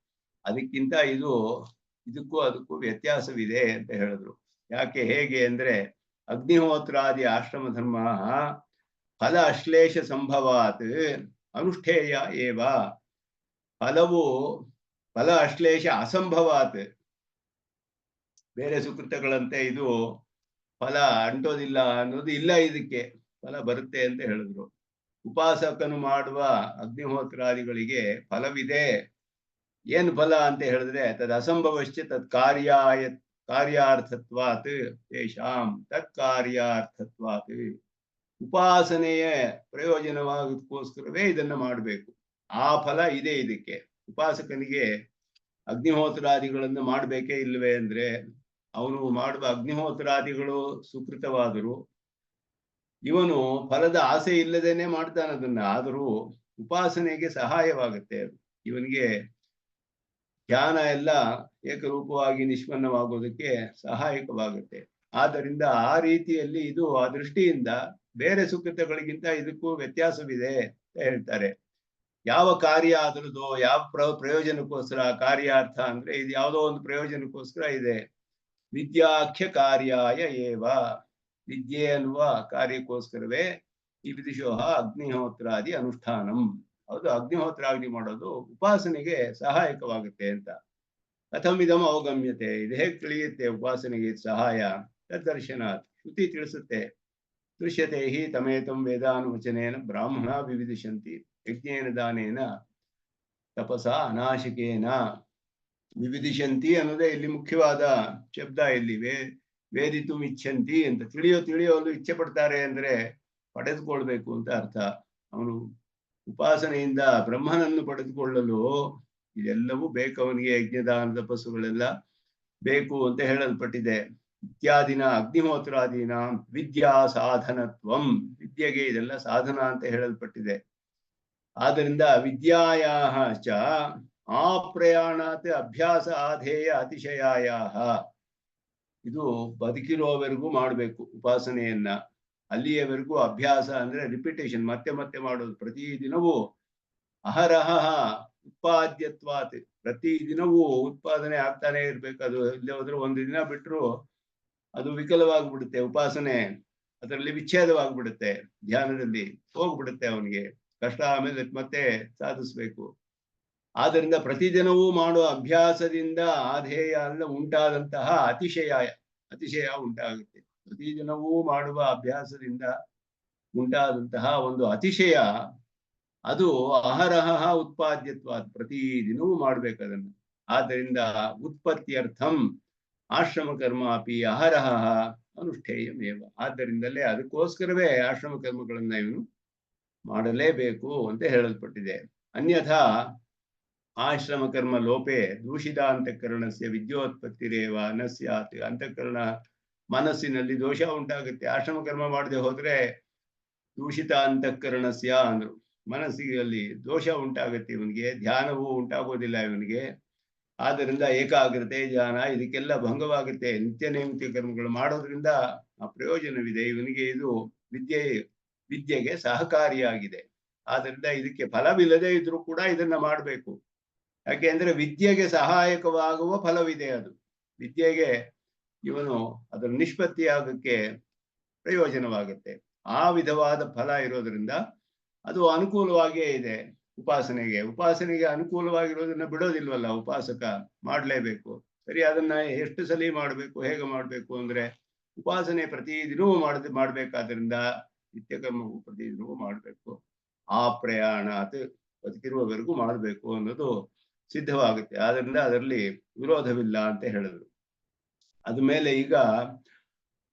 ಅದಕ್ಕಿಂತ ಇದಕ್ಕೂ ಅದಕ್ಕೂ ವ್ಯತ್ಯಾಸವಿದೆ ಅಂತ ಹೇಳಿದ್ರು. ಯಾಕೆ, ಹೇಗೆ ಅಂದ್ರೆ, ಅಗ್ನಿಹೋತ್ರಾದಿ ಆಶ್ರಮ ಧರ್ಮ ಫಲ ಅಶ್ಲೇಷ ಸಂಭವಾತ್ ಅನುಷ್ಠೇಯ ಏವ. ಫಲ ಅಶ್ಲೇಷ ಅಸಂಭವಾತ್. ಬೇರೆ ಸುಕೃತಗಳಂತೆ ಇದು ಫಲ ಅಂಟೋದಿಲ್ಲ ಅನ್ನೋದು ಇಲ್ಲ, ಇದಕ್ಕೆ ಫಲ ಬರುತ್ತೆ ಅಂತ ಹೇಳಿದ್ರು. ಉಪಾಸಕನು ಮಾಡುವ ಅಗ್ನಿಹೋತ್ರಾದಿಗಳಿಗೆ ಫಲವಿದೆ. ಏನು ಫಲ ಅಂತ ಹೇಳಿದ್ರೆ, ತದ್ ಅಸಂಭವಶ್ಚ ತತ್ ಕಾರ್ಯಾರ್ಥತ್ವಾತ್ ತೇಷಾಂ ತತ್ ಕಾರ್ಯಾರ್ಥತ್ವಾತ್. ಉಪಾಸನೆಯ ಪ್ರಯೋಜನವಾಗೋದಕ್ಕೋಸ್ಕರವೇ ಇದನ್ನ ಮಾಡಬೇಕು. ಆ ಫಲ ಇದೆ ಇದಕ್ಕೆ. ಉಪಾಸಕನಿಗೆ ಅಗ್ನಿಹೋತ್ರಾದಿಗಳನ್ನು ಮಾಡಬೇಕೇ ಇಲ್ವೇ ಅಂದ್ರೆ, ಅವನು ಮಾಡುವ ಅಗ್ನಿಹೋತ್ರಾದಿಗಳು ಸುಕೃತವಾದರೂ ಇವನು ಫಲದ ಆಸೆ ಇಲ್ಲದೇನೆ ಮಾಡ್ತಾನೆ ಅದನ್ನ. ಆದರೂ ಉಪಾಸನೆಗೆ ಸಹಾಯವಾಗುತ್ತೆ ಅದು. ಇವನಿಗೆ ಧ್ಯಾನ ಎಲ್ಲ ಏಕರೂಪವಾಗಿ ನಿಷ್ಪನ್ನವಾಗೋದಕ್ಕೆ ಸಹಾಯಕವಾಗುತ್ತೆ. ಆದ್ದರಿಂದ ಆ ರೀತಿಯಲ್ಲಿ ಇದು, ಆ ದೃಷ್ಟಿಯಿಂದ ಬೇರೆ ಸುಕೃತಗಳಿಗಿಂತ ಇದಕ್ಕೂ ವ್ಯತ್ಯಾಸವಿದೆ ಅಂತ ಹೇಳ್ತಾರೆ. ಯಾವ ಕಾರ್ಯ ಆದ್ರದ್ದು ಯಾವ ಪ್ರಯೋಜನಕ್ಕೋಸ್ಕರ ಕಾರ್ಯಾರ್ಥ ಅಂದ್ರೆ, ಇದು ಯಾವುದೋ ಒಂದು ಪ್ರಯೋಜನಕ್ಕೋಸ್ಕರ ಇದೆ. ವಿದ್ಯಾಖ್ಯ ಕಾರ್ಯಾಯ ಏವ. ವಿದ್ಯೆ ಅನ್ನುವ ಕಾರ್ಯಕ್ಕೋಸ್ಕರವೇ ಈ ವಿದಿಶೋಹ ಅಗ್ನಿಹೋತ್ರಾದಿ ಅನುಷ್ಠಾನಂ. ಹೌದು, ಅಗ್ನಿಹೋತ್ರಾದಿ ಮಾಡೋದು ಉಪಾಸನೆಗೆ ಸಹಾಯಕವಾಗುತ್ತೆ ಅಂತ. ಕಥಮಿದಂ ಅವಗಮ್ಯತೆ, ಇದು ಹೇಗೆ ತಿಳಿಯುತ್ತೆ ಉಪಾಸನೆಗೆ ಸಹಾಯ? ತದ್ದರ್ಶನಾತ್, ಶ್ರುತಿ ತಿಳಿಸುತ್ತೆ. ದೃಶ್ಯತೆ ಹಿ ತಮೇತಂ ವೇದಾನುವಚನೇನ ಬ್ರಾಹ್ಮಣ ವಿವಿದಿಶಂತಿ ಯಜ್ಞೇನ ದಾನೇನ ತಪಸ ಅನಾಶಿಕೇನ. ವಿವಿದಿಶಂತಿ ಅನ್ನೋದೇ ಇಲ್ಲಿ ಮುಖ್ಯವಾದ ಶಬ್ದ. ಇಲ್ಲಿ ವೇದಿತು ಇಚ್ಛಂತಿ ಅಂತ, ತಿಳಿಯೋಲು ಇಚ್ಛೆ ಪಡ್ತಾರೆ ಅಂದ್ರೆ ಪಡೆದುಕೊಳ್ಬೇಕು ಅಂತ ಅರ್ಥ. ಅವನು ಉಪಾಸನೆಯಿಂದ ಬ್ರಹ್ಮನನ್ನು ಪಡೆದುಕೊಳ್ಳಲು ಇದೆಲ್ಲವೂ ಬೇಕು ಅವನಿಗೆ. ಯಜ್ಞದಾನ ತಪಸ್ಸುಗಳೆಲ್ಲ ಬೇಕು ಅಂತ ಹೇಳಲ್ಪಟ್ಟಿದೆ. ಇತ್ಯಾದಿನ ಅಗ್ನಿಹೋತ್ರಾದಿನ ವಿದ್ಯಾ ಸಾಧನತ್ವಂ. ವಿದ್ಯೆಗೆ ಇದೆಲ್ಲ ಸಾಧನ ಅಂತ ಹೇಳಲ್ಪಟ್ಟಿದೆ. ಆದ್ದರಿಂದ ವಿದ್ಯಾಯಾಹ ಚ ಆಪ್ರಯಾಣಾತ್ ಅಭ್ಯಾಸ ಆಧೇಯ ಅತಿಶಯಾಯಾಹ. ಇದು ಬದುಕಿರೋವರೆಗೂ ಮಾಡಬೇಕು ಉಪಾಸನೆಯನ್ನ. ಅಲ್ಲಿಯವರೆಗೂ ಅಭ್ಯಾಸ ಅಂದ್ರೆ ರಿಪಿಟೇಷನ್, ಮತ್ತೆ ಮತ್ತೆ ಮಾಡೋದು. ಪ್ರತಿದಿನವೂ ಅಹರಹ ಉತ್ಪಾದ್ಯತ್ವಾತ್, ಪ್ರತಿದಿನವೂ ಉತ್ಪಾದನೆ ಆಗ್ತಾನೆ ಇರ್ಬೇಕು. ಅದು ಇಲ್ಲೇ ಹೋದ್ರೆ ಒಂದು ದಿನ ಬಿಟ್ಟರು ಅದು ವಿಕಲವಾಗ್ಬಿಡುತ್ತೆ ಉಪಾಸನೆ. ಅದರಲ್ಲಿ ವಿಚ್ಛೇದವಾಗ್ಬಿಡುತ್ತೆ, ಧ್ಯಾನದಲ್ಲಿ ಹೋಗ್ಬಿಡುತ್ತೆ ಅವನಿಗೆ ಕಷ್ಟ. ಆಮೇಲೆ ಮತ್ತೆ ಸಾಧಿಸ್ಬೇಕು. ಆದ್ದರಿಂದ ಪ್ರತಿದಿನವೂ ಮಾಡುವ ಅಭ್ಯಾಸದಿಂದ ಆಧೇಯ ಅಲ್ಲ ಉಂಟಾದಂತಹ ಅತಿಶಯ ಉಂಟಾಗುತ್ತೆ. ಪ್ರತಿದಿನವೂ ಮಾಡುವ ಅಭ್ಯಾಸದಿಂದ ಉಂಟಾದಂತಹ ಒಂದು ಅತಿಶಯ, ಅದು ಅಹರಹ ಉತ್ಪಾದ್ಯತ್ವ. ಪ್ರತಿದಿನವೂ ಮಾಡ್ಬೇಕದನ್ನು. ಆದ್ದರಿಂದ ಉತ್ಪತ್ತಿಯರ್ಥಂ ಆಶ್ರಮ ಕರ್ಮ ಅಪಿ ಅಹರಹ ಅನುಷ್ಠೇಯಮೇವ. ಆದ್ದರಿಂದಲೇ ಅದಕ್ಕೋಸ್ಕರವೇ ಆಶ್ರಮ ಕರ್ಮಗಳನ್ನ ಇವನು ಮಾಡಲೇಬೇಕು ಅಂತ ಹೇಳಲ್ಪಟ್ಟಿದೆ. ಅನ್ಯಥಾ ಆಶ್ರಮ ಕರ್ಮ ಲೋಪೆ ದೂಷಿತ ಅಂತಃಕರಣಸ್ಯ ವಿದ್ಯೋತ್ಪತ್ತಿರೇವ ನ ಸ್ಯಾತ್. ಅಂತಃಕರಣ ಮನಸ್ಸಿನಲ್ಲಿ ದೋಷ ಉಂಟಾಗುತ್ತೆ. ಆಶ್ರಮ ಕರ್ಮ ಮಾಡದೆ ಹೋದ್ರೆ ದೂಷಿತ ಅಂತಃಕರಣಸ್ಯ ಅಂದ್ರು, ಮನಸ್ಸಿನಲ್ಲಿ ದೋಷ ಉಂಟಾಗುತ್ತೆ. ಇವನಿಗೆ ಧ್ಯಾನವೂ ಉಂಟಾಗೋದಿಲ್ಲ ಇವನಿಗೆ. ಆದ್ದರಿಂದ ಏಕಾಗ್ರತೆ ಧ್ಯಾನ ಇದಕ್ಕೆಲ್ಲ ಭಂಗವಾಗುತ್ತೆ. ನಿತ್ಯ ನೈಮಿತ್ಯ ಕರ್ಮಗಳು ಮಾಡೋದ್ರಿಂದ ಆ ಪ್ರಯೋಜನವಿದೆ ಇವನಿಗೆ. ಇದು ವಿದ್ಯೆಗೆ ಸಹಕಾರಿಯಾಗಿದೆ. ಆದ್ದರಿಂದ ಇದಕ್ಕೆ ಫಲವಿಲ್ಲದೆ ಇದ್ರೂ ಕೂಡ ಇದನ್ನ ಮಾಡಬೇಕು. ಯಾಕೆಂದ್ರೆ ವಿದ್ಯೆಗೆ ಸಹಾಯಕವಾಗುವ ಫಲವಿದೆ. ಅದು ವಿದ್ಯೆಗೆ ಇವನು ಅದರ ನಿಷ್ಪತ್ತಿಯಾಗಕ್ಕೆ ಪ್ರಯೋಜನವಾಗುತ್ತೆ. ಆ ವಿಧವಾದ ಫಲ ಇರೋದ್ರಿಂದ ಅದು ಅನುಕೂಲವಾಗಿಯೇ ಇದೆ. ಉಪಾಸನೆಗೆ ಅನುಕೂಲವಾಗಿರೋದನ್ನ ಬಿಡೋದಿಲ್ವಲ್ಲ ಉಪಾಸಕ, ಮಾಡ್ಲೇಬೇಕು. ಸರಿ, ಅದನ್ನ ಎಷ್ಟು ಸಲ ಮಾಡ್ಬೇಕು, ಹೇಗೆ ಮಾಡ್ಬೇಕು ಅಂದ್ರೆ ಉಪಾಸನೆ ಪ್ರತಿದಿನವೂ ಮಾಡ್ಬೇಕಾದ್ರಿಂದ ನಿತ್ಯಕರ್ಮವು ಪ್ರತಿದಿನವೂ ಮಾಡ್ಬೇಕು. ಆ ಪ್ರಯಾಣ ಬದುಕಿರುವವರೆಗೂ ಮಾಡಬೇಕು ಅನ್ನೋದು ಸಿದ್ಧವಾಗುತ್ತೆ. ಆದ್ರಿಂದ ಅದರಲ್ಲಿ ವಿರೋಧವಿಲ್ಲ ಅಂತ ಹೇಳಿದ್ರು. ಅದ್ಮೇಲೆ ಈಗ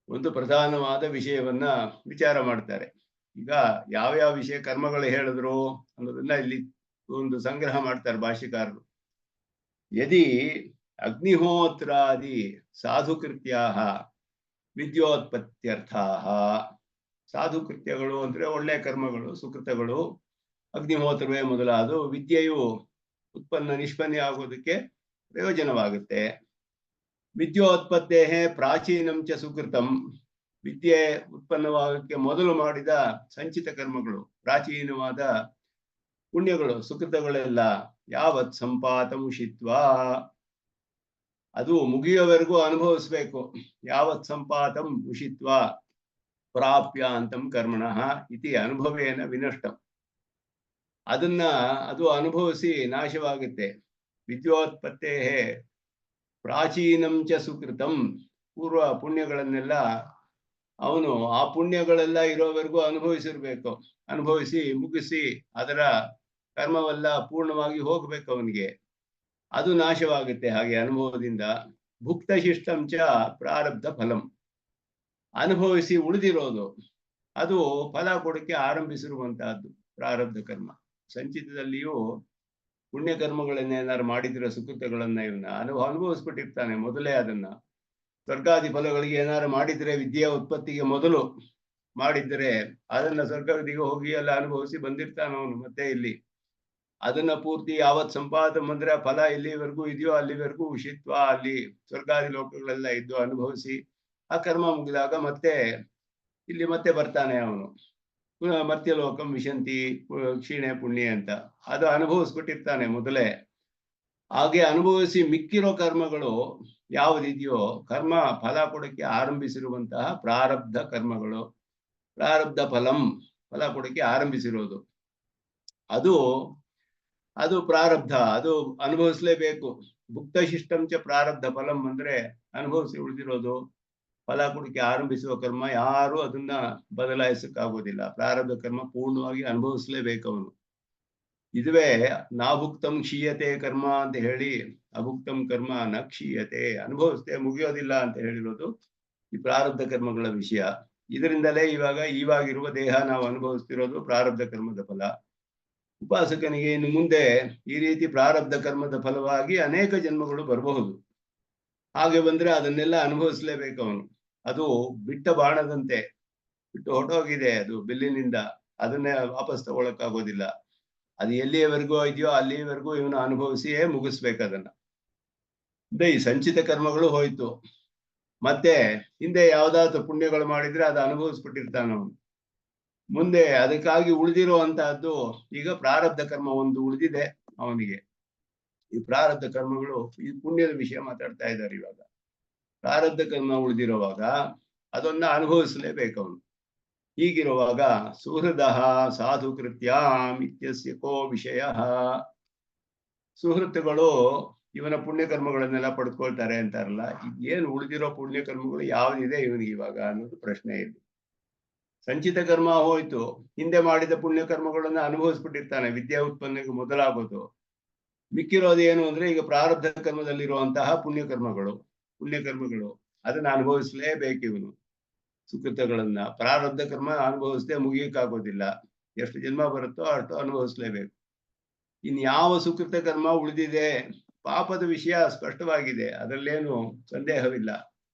ಒಂದು ಪ್ರಧಾನವಾದ ವಿಷಯವನ್ನ ವಿಚಾರ ಮಾಡ್ತಾರೆ. ಈಗ ಯಾವ್ಯಾವ ವಿಷಯ ಕರ್ಮಗಳು ಹೇಳಿದ್ರು ಅನ್ನೋದನ್ನ ಇಲ್ಲಿ ಒಂದು ಸಂಗ್ರಹ ಮಾಡ್ತಾರೆ ಭಾಷ್ಯಕಾರರು. ಯದಿ ಅಗ್ನಿಹೋತ್ರಾದಿ ಸಾಧುಕೃತ್ಯಾಹ ವಿದ್ಯೋತ್ಪತ್ತ್ಯರ್ಥಾಹ. ಸಾಧುಕೃತ್ಯಗಳು ಅಂದ್ರೆ ಒಳ್ಳೆ ಕರ್ಮಗಳು, ಸುಕೃತಗಳು, ಅಗ್ನಿಹೋತ್ರವೇ ಮೊದಲಾದ ವಿದ್ಯೆಯು ನಿಷ್ಪನ್ನ ಆಗೋದಕ್ಕೆ ಪ್ರಯೋಜನವಾಗುತ್ತೆ. ವಿದ್ಯೋತ್ಪತ್ತೇ ಪ್ರಾಚೀನಂ ಚ ಸುಕೃತಂ. ವಿದ್ಯೆ ಉತ್ಪನ್ನವಾಗಕ್ಕೆ ಮೊದಲು ಮಾಡಿದ ಸಂಚಿತ ಕರ್ಮಗಳು, ಪ್ರಾಚೀನವಾದ ಪುಣ್ಯಗಳು, ಸುಕೃತಗಳೆಲ್ಲ ಯಾವತ್ ಸಂಪಾತಂ ಉಷಿತ್ವ, ಅದು ಮುಗಿಯೋವರೆಗೂ ಅನುಭವಿಸ್ಬೇಕು. ಯಾವತ್ ಸಂಪಾತಂ ಉಷಿತ್ವ ಪ್ರಾಪ್ಯ ಅಂತಂ ಕರ್ಮಣಃ ಇತಿ ಅನುಭವೇನ ವಿನಷ್ಟಂ. ಅದು ಅನುಭವಿಸಿ ನಾಶವಾಗುತ್ತೆ. ವಿದ್ಯೋತ್ಪತ್ತೇ ಪ್ರಾಚೀನಂ ಚ ಸುಕೃತಂ. ಪೂರ್ವ ಪುಣ್ಯಗಳನ್ನೆಲ್ಲ ಅವನು ಆ ಪುಣ್ಯಗಳೆಲ್ಲ ಇರೋವರೆಗೂ ಅನುಭವಿಸಿರ್ಬೇಕು. ಅನುಭವಿಸಿ ಮುಗಿಸಿ ಅದರ ಕರ್ಮವೆಲ್ಲ ಪೂರ್ಣವಾಗಿ ಹೋಗ್ಬೇಕು ಅವನಿಗೆ. ಅದು ನಾಶವಾಗುತ್ತೆ ಹಾಗೆ ಅನುಭವದಿಂದ. ಭುಕ್ತ ಶಿಷ್ಟಂ ಚ ಪ್ರಾರಬ್ಧ ಫಲಂ. ಅನುಭವಿಸಿ ಉಳಿದಿರೋದು ಅದು ಫಲ ಕೊಡಕ್ಕೆ ಆರಂಭಿಸಿರುವಂತಹದ್ದು ಪ್ರಾರಬ್ಧ ಕರ್ಮ. ಸಂಚಿತದಲ್ಲಿಯೂ ಪುಣ್ಯ ಕರ್ಮಗಳನ್ನೇನಾರು ಮಾಡಿದ್ರೆ ಸುಕೃತಗಳನ್ನ ಇವನ್ನ ಅನುಭವಿಸ್ಬಿಟ್ಟಿರ್ತಾನೆ ಮೊದಲೇ. ಅದನ್ನ ಸ್ವರ್ಗಾದಿ ಫಲಗಳಿಗೆ ಏನಾರು ಮಾಡಿದ್ರೆ, ವಿದ್ಯೆಯ ಉತ್ಪತ್ತಿಗೆ ಮೊದಲು ಮಾಡಿದ್ರೆ ಅದನ್ನ ಸ್ವರ್ಗದಿಗೆ ಹೋಗಿ ಎಲ್ಲ ಅನುಭವಿಸಿ ಬಂದಿರ್ತಾನ ಅವನು. ಮತ್ತೆ ಇಲ್ಲಿ ಅದನ್ನ ಪೂರ್ತಿ ಯಾವತ್ ಸಂಪಾದನೆ ಅಂದ್ರೆ ಫಲ ಇಲ್ಲಿವರೆಗೂ ಇದೆಯೋ ಅಲ್ಲಿವರೆಗೂ ಉಷಿತ್ವ, ಅಲ್ಲಿ ಸ್ವರ್ಗಾದಿ ಲೋಕಗಳೆಲ್ಲ ಇದ್ದು ಅನುಭವಿಸಿ ಆ ಕರ್ಮ ಮುಗಿದಾಗ ಮತ್ತೆ ಇಲ್ಲಿ ಮತ್ತೆ ಬರ್ತಾನೆ ಅವನು. ಮರ್ತ್ಯಲೋಕಂ ವಿಶಂತಿ ಕ್ಷೀಣೆ ಪುಣ್ಯ ಅಂತ ಅದು ಅನುಭವಿಸ್ಬಿಟ್ಟಿರ್ತಾನೆ ಮೊದಲೇ. ಹಾಗೆ ಅನುಭವಿಸಿ ಮಿಕ್ಕಿರೋ ಕರ್ಮಗಳು ಯಾವುದಿದೆಯೋ, ಕರ್ಮ ಫಲ ಕೊಡಕ್ಕೆ ಆರಂಭಿಸಿರುವಂತಹ ಪ್ರಾರಬ್ಧ ಕರ್ಮಗಳು, ಪ್ರಾರಬ್ಧ ಫಲ ಕೊಡಕ್ಕೆ ಆರಂಭಿಸಿರೋದು, ಅದು ಪ್ರಾರಬ್ಧ, ಅದು ಅನುಭವಿಸ್ಲೇಬೇಕು. ಭುಕ್ತ ಶಿಷ್ಟಂಚ ಪ್ರಾರಬ್ಧ ಫಲಂ ಅಂದ್ರೆ ಅನುಭವಿಸಿ ಉಳಿದಿರೋದು, ಫಲ ಕೊಡಕ್ಕೆ ಆರಂಭಿಸುವ ಕರ್ಮ ಯಾರು ಅದನ್ನ ಬದಲಾಯಿಸಕ್ಕಾಗೋದಿಲ್ಲ. ಪ್ರಾರಬ್ಧ ಕರ್ಮ ಪೂರ್ಣವಾಗಿ ಅನುಭವಿಸ್ಲೇಬೇಕು ಅವನು. ಇದುವೇ ನಾಭುಕ್ತಂ ಕ್ಷೀಯತೆ ಕರ್ಮ ಅಂತ ಹೇಳಿ, ಅಭುಕ್ತಂ ಕರ್ಮ ನ ಕ್ಷೀಯತೆ, ಅನುಭವಿಸ್ತೇ ಮುಗಿಯೋದಿಲ್ಲ ಅಂತ ಹೇಳಿರೋದು ಈ ಪ್ರಾರಬ್ಧ ಕರ್ಮಗಳ ವಿಷಯ. ಇದರಿಂದಲೇ ಇವಾಗಿರುವ ದೇಹ ನಾವು ಅನುಭವಿಸ್ತಿರೋದು ಪ್ರಾರಬ್ಧ ಕರ್ಮದ ಫಲ. ಉಪಾಸಕನಿಗೆ ಇನ್ನು ಮುಂದೆ ಈ ರೀತಿ ಪ್ರಾರಬ್ಧ ಕರ್ಮದ ಫಲವಾಗಿ ಅನೇಕ ಜನ್ಮಗಳು ಬರಬಹುದು. ಹಾಗೆ ಬಂದ್ರೆ ಅದನ್ನೆಲ್ಲ ಅನುಭವಿಸ್ಲೇಬೇಕು ಅವನು. ಅದು ಬಿಟ್ಟ ಬಾಣದಂತೆ, ಬಿಟ್ಟು ಹೊರಟೋಗಿದೆ ಅದು ಬಿಲ್ಲಿನಿಂದ, ಅದನ್ನೇ ವಾಪಸ್ ತಗೊಳಕ್ಕಾಗೋದಿಲ್ಲ. ಅದು ಎಲ್ಲಿಯವರೆಗೂ ಇದೆಯೋ ಅಲ್ಲಿವರೆಗೂ ಇವನು ಅನುಭವಿಸಿಯೇ ಮುಗಿಸ್ಬೇಕು ಅದನ್ನ. ಈ ಸಂಚಿತ ಕರ್ಮಗಳು ಹೋಯ್ತು. ಮತ್ತೆ ಹಿಂದೆ ಯಾವ್ದಾದ್ರು ಪುಣ್ಯಗಳು ಮಾಡಿದ್ರೆ ಅದು ಅನುಭವಿಸ್ಬಿಟ್ಟಿರ್ತಾನ ಅವನು. ಮುಂದೆ ಅದಕ್ಕಾಗಿ ಉಳಿದಿರುವಂತಹದ್ದು ಈಗ ಪ್ರಾರಬ್ಧ ಕರ್ಮ ಒಂದು ಉಳಿದಿದೆ ಅವನಿಗೆ. ಈ ಪ್ರಾರಬ್ಧ ಕರ್ಮಗಳು, ಈ ಪುಣ್ಯದ ವಿಷಯ ಮಾತಾಡ್ತಾ ಇದ್ದಾರೆ ಇವಾಗ. ಪ್ರಾರಬ್ಧ ಕರ್ಮ ಉಳಿದಿರುವಾಗ ಅದನ್ನ ಅನುಭವಿಸಲೇಬೇಕು ಅವನು. ಹೀಗಿರುವಾಗ ಸುಹೃದಃ ಸಾಧು ಕೃತ್ಯಾಂ ಇತ್ಯಸ್ಯ ಕೋ ವಿಷಯ. ಸುಹೃತ್ತುಗಳು ಇವನ ಪುಣ್ಯಕರ್ಮಗಳನ್ನೆಲ್ಲ ಪಡ್ಕೊಳ್ತಾರೆ ಅಂತಾರಲ್ಲ, ಏನು ಉಳಿದಿರೋ ಪುಣ್ಯಕರ್ಮಗಳು ಯಾವ್ದಿದೆ ಇವನಿಗೆ ಇವಾಗ ಅನ್ನೋದು ಪ್ರಶ್ನೆ ಇದೆ. ಸಂಚಿತ ಕರ್ಮ ಹೋಯ್ತು, ಹಿಂದೆ ಮಾಡಿದ ಪುಣ್ಯಕರ್ಮಗಳನ್ನ ಅನುಭವಿಸ್ಬಿಟ್ಟಿರ್ತಾನೆ, ವಿದ್ಯಾ ಉತ್ಪನ್ನಕ್ಕೆ ಮೊದಲಾಗೋದು. ಮಿಕ್ಕಿರೋದು ಏನು ಅಂದ್ರೆ ಈಗ ಪ್ರಾರಬ್ಧ ಕರ್ಮದಲ್ಲಿರುವಂತಹ ಪುಣ್ಯಕರ್ಮಗಳು ಅದನ್ನ ಅನುಭವಿಸ್ಲೇಬೇಕು ಇವನು. ಸುಕೃತಗಳನ್ನ ಪ್ರಾರಬ್ಧ ಕರ್ಮ ಅನುಭವಿಸದೆ ಮುಗಿಯಕ್ಕಾಗೋದಿಲ್ಲ. ಎಷ್ಟು ಜನ್ಮ ಬರುತ್ತೋ ಅಷ್ಟು ಅನುಭವಿಸ್ಲೇಬೇಕು. ಇನ್ಯಾವ ಸುಕೃತ ಕರ್ಮ ಉಳಿದಿದೆ? ಪಾಪದ ವಿಷಯ ಸ್ಪಷ್ಟವಾಗಿದೆ, ಅದರಲ್ಲೇನು ಸಂದೇಹವಿಲ್ಲ.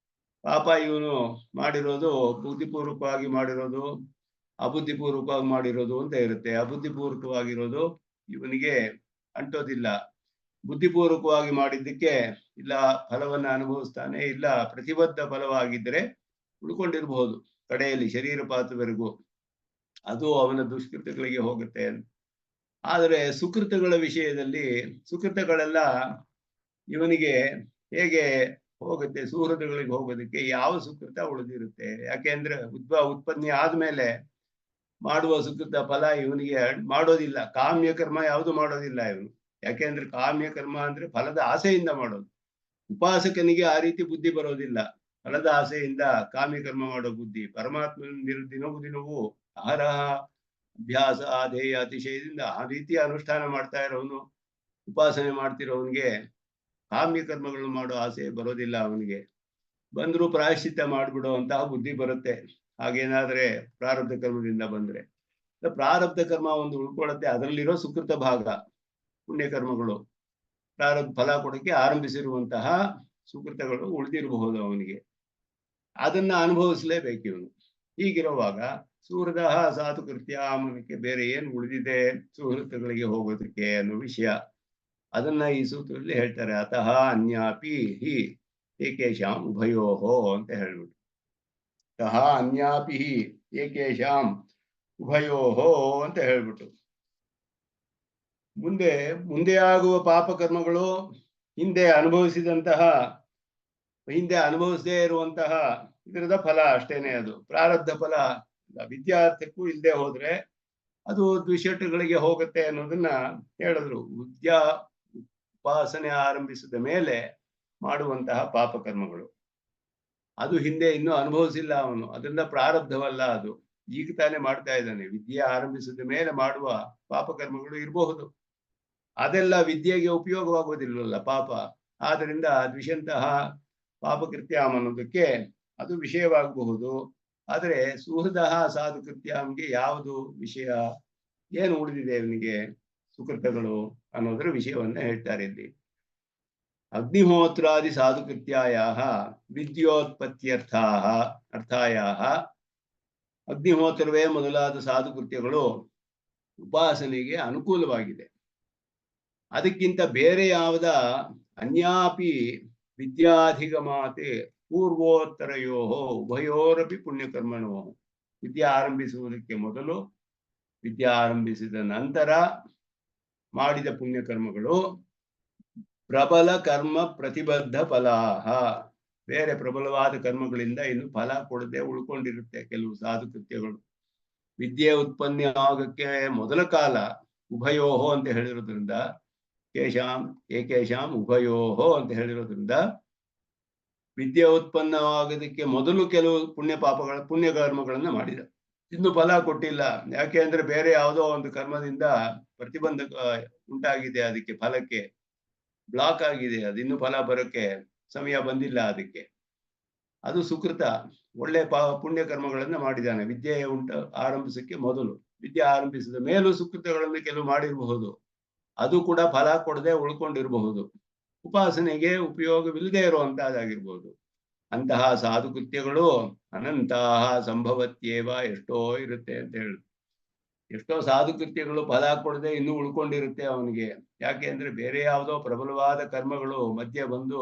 ಪಾಪ ಇವನು ಮಾಡಿರೋದು ಬುದ್ಧಿಪೂರ್ವಕವಾಗಿ ಮಾಡಿರೋದು, ಅಬುದ್ಧಿಪೂರ್ವಕವಾಗಿ ಮಾಡಿರೋದು ಅಂತ ಇರುತ್ತೆ. ಅಬುದ್ಧಿಪೂರ್ವಕವಾಗಿರೋದು ಇವನಿಗೆ ಅಂಟೋದಿಲ್ಲ. ಬುದ್ಧಿಪೂರ್ವಕವಾಗಿ ಮಾಡಿದ್ದಕ್ಕೆ ಇಲ್ಲ ಫಲವನ್ನ ಅನುಭವಿಸ್ತಾನೆ, ಇಲ್ಲ ಪ್ರತಿಬದ್ಧ ಫಲವಾಗಿದ್ದರೆ ಉಳ್ಕೊಂಡಿರಬಹುದು ಕಡೆಯಲ್ಲಿ ಶರೀರಪಾತವರೆಗೂ, ಅದು ಅವನ ದುಷ್ಕೃತ್ಯಗಳಿಗೆ ಹೋಗುತ್ತೆ. ಆದರೆ ಸುಕೃತಗಳ ವಿಷಯದಲ್ಲಿ ಸುಕೃತಗಳೆಲ್ಲ ಇವನಿಗೆ ಹೇಗೆ ಹೋಗುತ್ತೆ? ಸುಹೃದಗಳಿಗೆ ಹೋಗೋದಕ್ಕೆ ಯಾವ ಸುಕೃತ ಉಳಿದಿರುತ್ತೆ? ಯಾಕೆಂದ್ರೆ ಉತ್ಪತ್ತಿ ಆದ್ಮೇಲೆ ಮಾಡುವ ಸುಕೃತ ಫಲ ಇವನಿಗೆ ಮಾಡೋದಿಲ್ಲ. ಕಾಮ್ಯ ಕರ್ಮ ಯಾವುದು ಮಾಡೋದಿಲ್ಲ ಇವನು. ಯಾಕೆಂದ್ರೆ ಕಾಮ್ಯ ಕರ್ಮ ಅಂದ್ರೆ ಫಲದ ಆಸೆಯಿಂದ ಮಾಡೋದು. ಉಪಾಸಕನಿಗೆ ಆ ರೀತಿ ಬುದ್ಧಿ ಬರೋದಿಲ್ಲ. ಫಲದ ಆಸೆಯಿಂದ ಕಾಮ್ಯ ಕರ್ಮ ಮಾಡೋ ಬುದ್ಧಿ. ಪರಮಾತ್ಮನ ದಿನವೂ ದಿನವೂ ಆಹಾರ ಅಭ್ಯಾಸ ಆಧೇಯ ಅತಿಶಯದಿಂದ ಆ ರೀತಿ ಅನುಷ್ಠಾನ ಮಾಡ್ತಾ ಇರೋನು, ಉಪಾಸನೆ ಮಾಡ್ತಿರೋವನಿಗೆ ಕಾಮ್ಯ ಕರ್ಮಗಳು ಮಾಡೋ ಆಸೆ ಬರೋದಿಲ್ಲ. ಅವನಿಗೆ ಬಂದ್ರು ಪ್ರಾಯಶ್ಚಿತ್ತ ಮಾಡ್ಬಿಡೋ ಅಂತಹ ಬುದ್ಧಿ ಬರುತ್ತೆ. ಹಾಗೇನಾದ್ರೆ ಪ್ರಾರಬ್ಧ ಕರ್ಮದಿಂದ ಬಂದ್ರೆ ಪ್ರಾರಬ್ಧ ಕರ್ಮ ಒಂದು ಉಳ್ಕೊಳ್ಳುತ್ತೆ. ಅದರಲ್ಲಿರೋ ಸುಕೃತ ಭಾಗ ಪುಣ್ಯ ಕರ್ಮಗಳು ಪ್ರಾರಬ್ಧ ಫಲ ಕೊಡಕ್ಕೆ ಆರಂಭಿಸಿರುವಂತಹ ಸುಕೃತಗಳು ಉಳಿದಿರಬಹುದು ಅವನಿಗೆ. ಅದನ್ನ ಅನುಭವಿಸಲೇಬೇಕು ಇವನು. ಹೀಗಿರುವಾಗ ಸುಹೃದ ಸಾಧು ಕೃತ್ಯ ಮನಕ್ಕೆ ಬೇರೆ ಏನ್ ಉಳಿದಿದೆ ಸುಹೃತಗಳಿಗೆ ಹೋಗೋದಕ್ಕೆ ಅನ್ನೋ ವಿಷಯ, ಅದನ್ನ ಈ ಸೂತ್ರದಲ್ಲಿ ಹೇಳ್ತಾರೆ. ಅತಃ ಅನ್ಯಾಪಿ ಹಿ ಏಕೇಶಾಂ ಉಭಯೋಹೋ ಅಂತ ಹೇಳ್ಬಿಟ್ಟು, ಅತಃ ಅನ್ಯಾಪಿ ಹಿ ಏಕೇಶಾಂ ಉಭಯೋಹೋ ಅಂತ ಹೇಳ್ಬಿಟ್ಟು, ಮುಂದೆ ಆಗುವ ಪಾಪಕರ್ಮಗಳು ಹಿಂದೆ ಅನುಭವಿಸದೇ ಇರುವಂತಹ ಇದರದ ಫಲ ಅಷ್ಟೇನೆ. ಅದು ಪ್ರಾರಬ್ಧ ಫಲ ವಿದ್ಯಾರ್ಥಕ್ಕೂ ಇಲ್ಲದೆ ಹೋದ್ರೆ ಅದು ದ್ವಿಷಟಗಳಿಗೆ ಹೋಗುತ್ತೆ ಅನ್ನೋದನ್ನ ಹೇಳಿದ್ರು. ಉಪಾಸನೆ ಆರಂಭಿಸಿದ ಮೇಲೆ ಮಾಡುವಂತಹ ಪಾಪಕರ್ಮಗಳು ಅದು ಹಿಂದೆ ಇನ್ನೂ ಅನುಭವಿಸಿಲ್ಲ ಅವನು, ಅದರಿಂದ ಪ್ರಾರಬ್ಧವಲ್ಲ, ಅದು ಈಗ ತಾನೇ ಮಾಡ್ತಾ ಇದ್ದಾನೆ. ವಿದ್ಯೆ ಆರಂಭಿಸಿದ ಮೇಲೆ ಮಾಡುವ ಪಾಪಕರ್ಮಗಳು ಇರಬಹುದು. ಅದೆಲ್ಲ ವಿದ್ಯೆಗೆ ಉಪಯೋಗವಾಗುವುದಿಲ್ಲವಲ್ಲ ಪಾಪ. ಆದ್ದರಿಂದ ದ್ವಿಷಂತಹ ಪಾಪಕೃತ್ಯ ಅನ್ನೋದಕ್ಕೆ ಅದು ವಿಷಯವಾಗಬಹುದು. ಆದರೆ ಸುಹೃದ ಸಾಧು ಕೃತ್ಯಂಗೆ ಯಾವುದು ವಿಷಯ, ಏನು ಉಳಿದಿದೆ ಇವನಿಗೆ ಸುಕೃತಗಳು ಅನ್ನೋದರ ವಿಷಯವನ್ನ ಹೇಳ್ತಾರೆ ಇಲ್ಲಿ. ಅಗ್ನಿಹೋತ್ರಾದಿ ಸಾಧುಕೃತ್ಯಾಯಾಹ ಅರ್ಥಾಯಾಹ ಅಗ್ನಿಹೋತ್ರವೇ ಮೊದಲಾದ ಸಾಧುಕೃತ್ಯಗಳು ಉಪಾಸನೆಗೆ ಅನುಕೂಲವಾಗಿದೆ. ಅದಕ್ಕಿಂತ ಬೇರೆ ಯಾವುದ ಅನ್ಯಾಪಿ ವಿದ್ಯಾಧಿಗಮಾತೆ ಪೂರ್ವೋತ್ತರಯೋ ಉಭಯೋರಪಿ ಪುಣ್ಯಕರ್ಮಣೋ, ವಿದ್ಯೆ ಆರಂಭಿಸುವುದಕ್ಕೆ ಮೊದಲು ವಿದ್ಯೆ ಆರಂಭಿಸಿದ ನಂತರ ಮಾಡಿದ ಪುಣ್ಯಕರ್ಮಗಳು ಪ್ರಬಲ ಕರ್ಮ ಪ್ರತಿಬದ್ಧ ಫಲಾಹ, ಬೇರೆ ಪ್ರಬಲವಾದ ಕರ್ಮಗಳಿಂದ ಇನ್ನು ಫಲ ಕೊಡದೆ ಉಳ್ಕೊಂಡಿರುತ್ತೆ ಕೆಲವು ಸಾಧುಕೃತ್ಯಗಳು. ವಿದ್ಯೆ ಉತ್ಪನ್ನ ಆಗಕ್ಕೆ ಮೊದಲ ಕಾಲ ಉಭಯೋಹೋ ಅಂತ ಹೇಳಿರೋದ್ರಿಂದ, ಏಕೇಶಾಂ ಉಭಯೋಹೋ ಅಂತ ಹೇಳಿರೋದ್ರಿಂದ ವಿದ್ಯೆ ಉತ್ಪನ್ನವಾಗೋದಕ್ಕೆ ಮೊದಲು ಕೆಲವು ಪುಣ್ಯ ಕರ್ಮಗಳನ್ನ ಮಾಡಿದ, ಇನ್ನು ಫಲ ಕೊಟ್ಟಿಲ್ಲ. ಯಾಕೆ ಅಂದ್ರೆ ಬೇರೆ ಯಾವುದೋ ಒಂದು ಕರ್ಮದಿಂದ ಪ್ರತಿಬಂಧಕ ಉಂಟಾಗಿದೆ, ಅದಕ್ಕೆ ಫಲಕ್ಕೆ ಬ್ಲಾಕ್ ಆಗಿದೆ, ಅದಿನ್ನು ಫಲ ಬರೋಕ್ಕೆ ಸಮಯ ಬಂದಿಲ್ಲ ಅದಕ್ಕೆ. ಅದು ಸುಕೃತ, ಒಳ್ಳೆ ಪುಣ್ಯ ಕರ್ಮಗಳನ್ನ ಮಾಡಿದ್ದಾನೆ ವಿದ್ಯೆ ಆರಂಭಿಸಕ್ಕೆ ಮೊದಲು. ವಿದ್ಯೆ ಆರಂಭಿಸಿದ ಮೇಲೂ ಸುಕೃತಗಳನ್ನು ಕೆಲವು ಮಾಡಿರಬಹುದು, ಅದು ಕೂಡ ಫಲ ಕೊಡದೆ ಉಳ್ಕೊಂಡಿರಬಹುದು, ಉಪಾಸನೆಗೆ ಉಪಯೋಗವಿಲ್ಲದೆ ಇರುವಂತಹದ್ದಾಗಿರ್ಬೋದು. ಅಂತಹ ಸಾಧುಕೃತ್ಯಗಳು ಅನಂತಹ ಸಂಭವತ್ಯೇವ, ಎಷ್ಟೋ ಇರುತ್ತೆ ಅಂತ ಹೇಳಿ. ಎಷ್ಟೋ ಸಾಧುಕೃತ್ಯಗಳು ಫಲ ಕೊಡದೆ ಇನ್ನೂ ಉಳ್ಕೊಂಡಿರುತ್ತೆ ಅವನಿಗೆ. ಯಾಕೆ ಅಂದ್ರೆ ಬೇರೆ ಯಾವುದೋ ಪ್ರಬಲವಾದ ಕರ್ಮಗಳು ಮಧ್ಯೆ ಬಂದು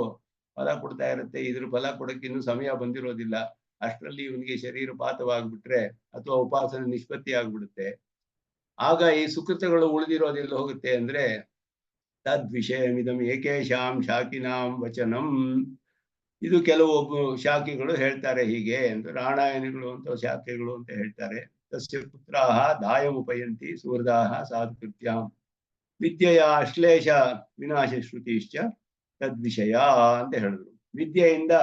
ಫಲ ಕೊಡ್ತಾ ಇರುತ್ತೆ, ಇದ್ರ ಫಲ ಕೊಡಕ್ಕೆ ಇನ್ನೂ ಸಮಯ ಬಂದಿರೋದಿಲ್ಲ. ಅಷ್ಟರಲ್ಲಿ ಇವನಿಗೆ ಶರೀರಪಾತವಾಗ್ಬಿಟ್ರೆ ಅಥವಾ ಉಪಾಸನೆ ನಿಷ್ಪತ್ತಿ ಆಗ್ಬಿಡುತ್ತೆ. ಆಗ ಈ ಸುಕೃತಗಳು ಉಳಿದಿರೋದಿಲ್ಲ ಹೋಗುತ್ತೆ ಅಂದ್ರೆ, ತದ್ವಿಷಯಮಿದಂ ಏಕೇಶಾಂ ಶಾಕಿನಾಂ ವಚನಂ, ಇದು ಕೆಲವು ಶಾಖೆಗಳು ಹೇಳ್ತಾರೆ ಹೀಗೆ ಅಂತ, ರಾಣಾಯಣಿಗಳು ಅಂತ ಶಾಖೆಗಳು ಅಂತ ಹೇಳ್ತಾರೆ. ತಸ್ಯ ಪುತ್ರಾಹ ದಾಯಮುಪಯಂತಿ ಸುಹೃದಾಹ ಸಾಧುಕೃತ್ಯಾಂ ವಿದ್ಯೆಯ ಅಶ್ಲೇಷ ವಿನಾಶ ಶ್ರುತಿಶ್ಚ ತದ್ವಿಷಯ ಅಂತ ಹೇಳಿದ್ರು. ವಿದ್ಯೆಯಿಂದ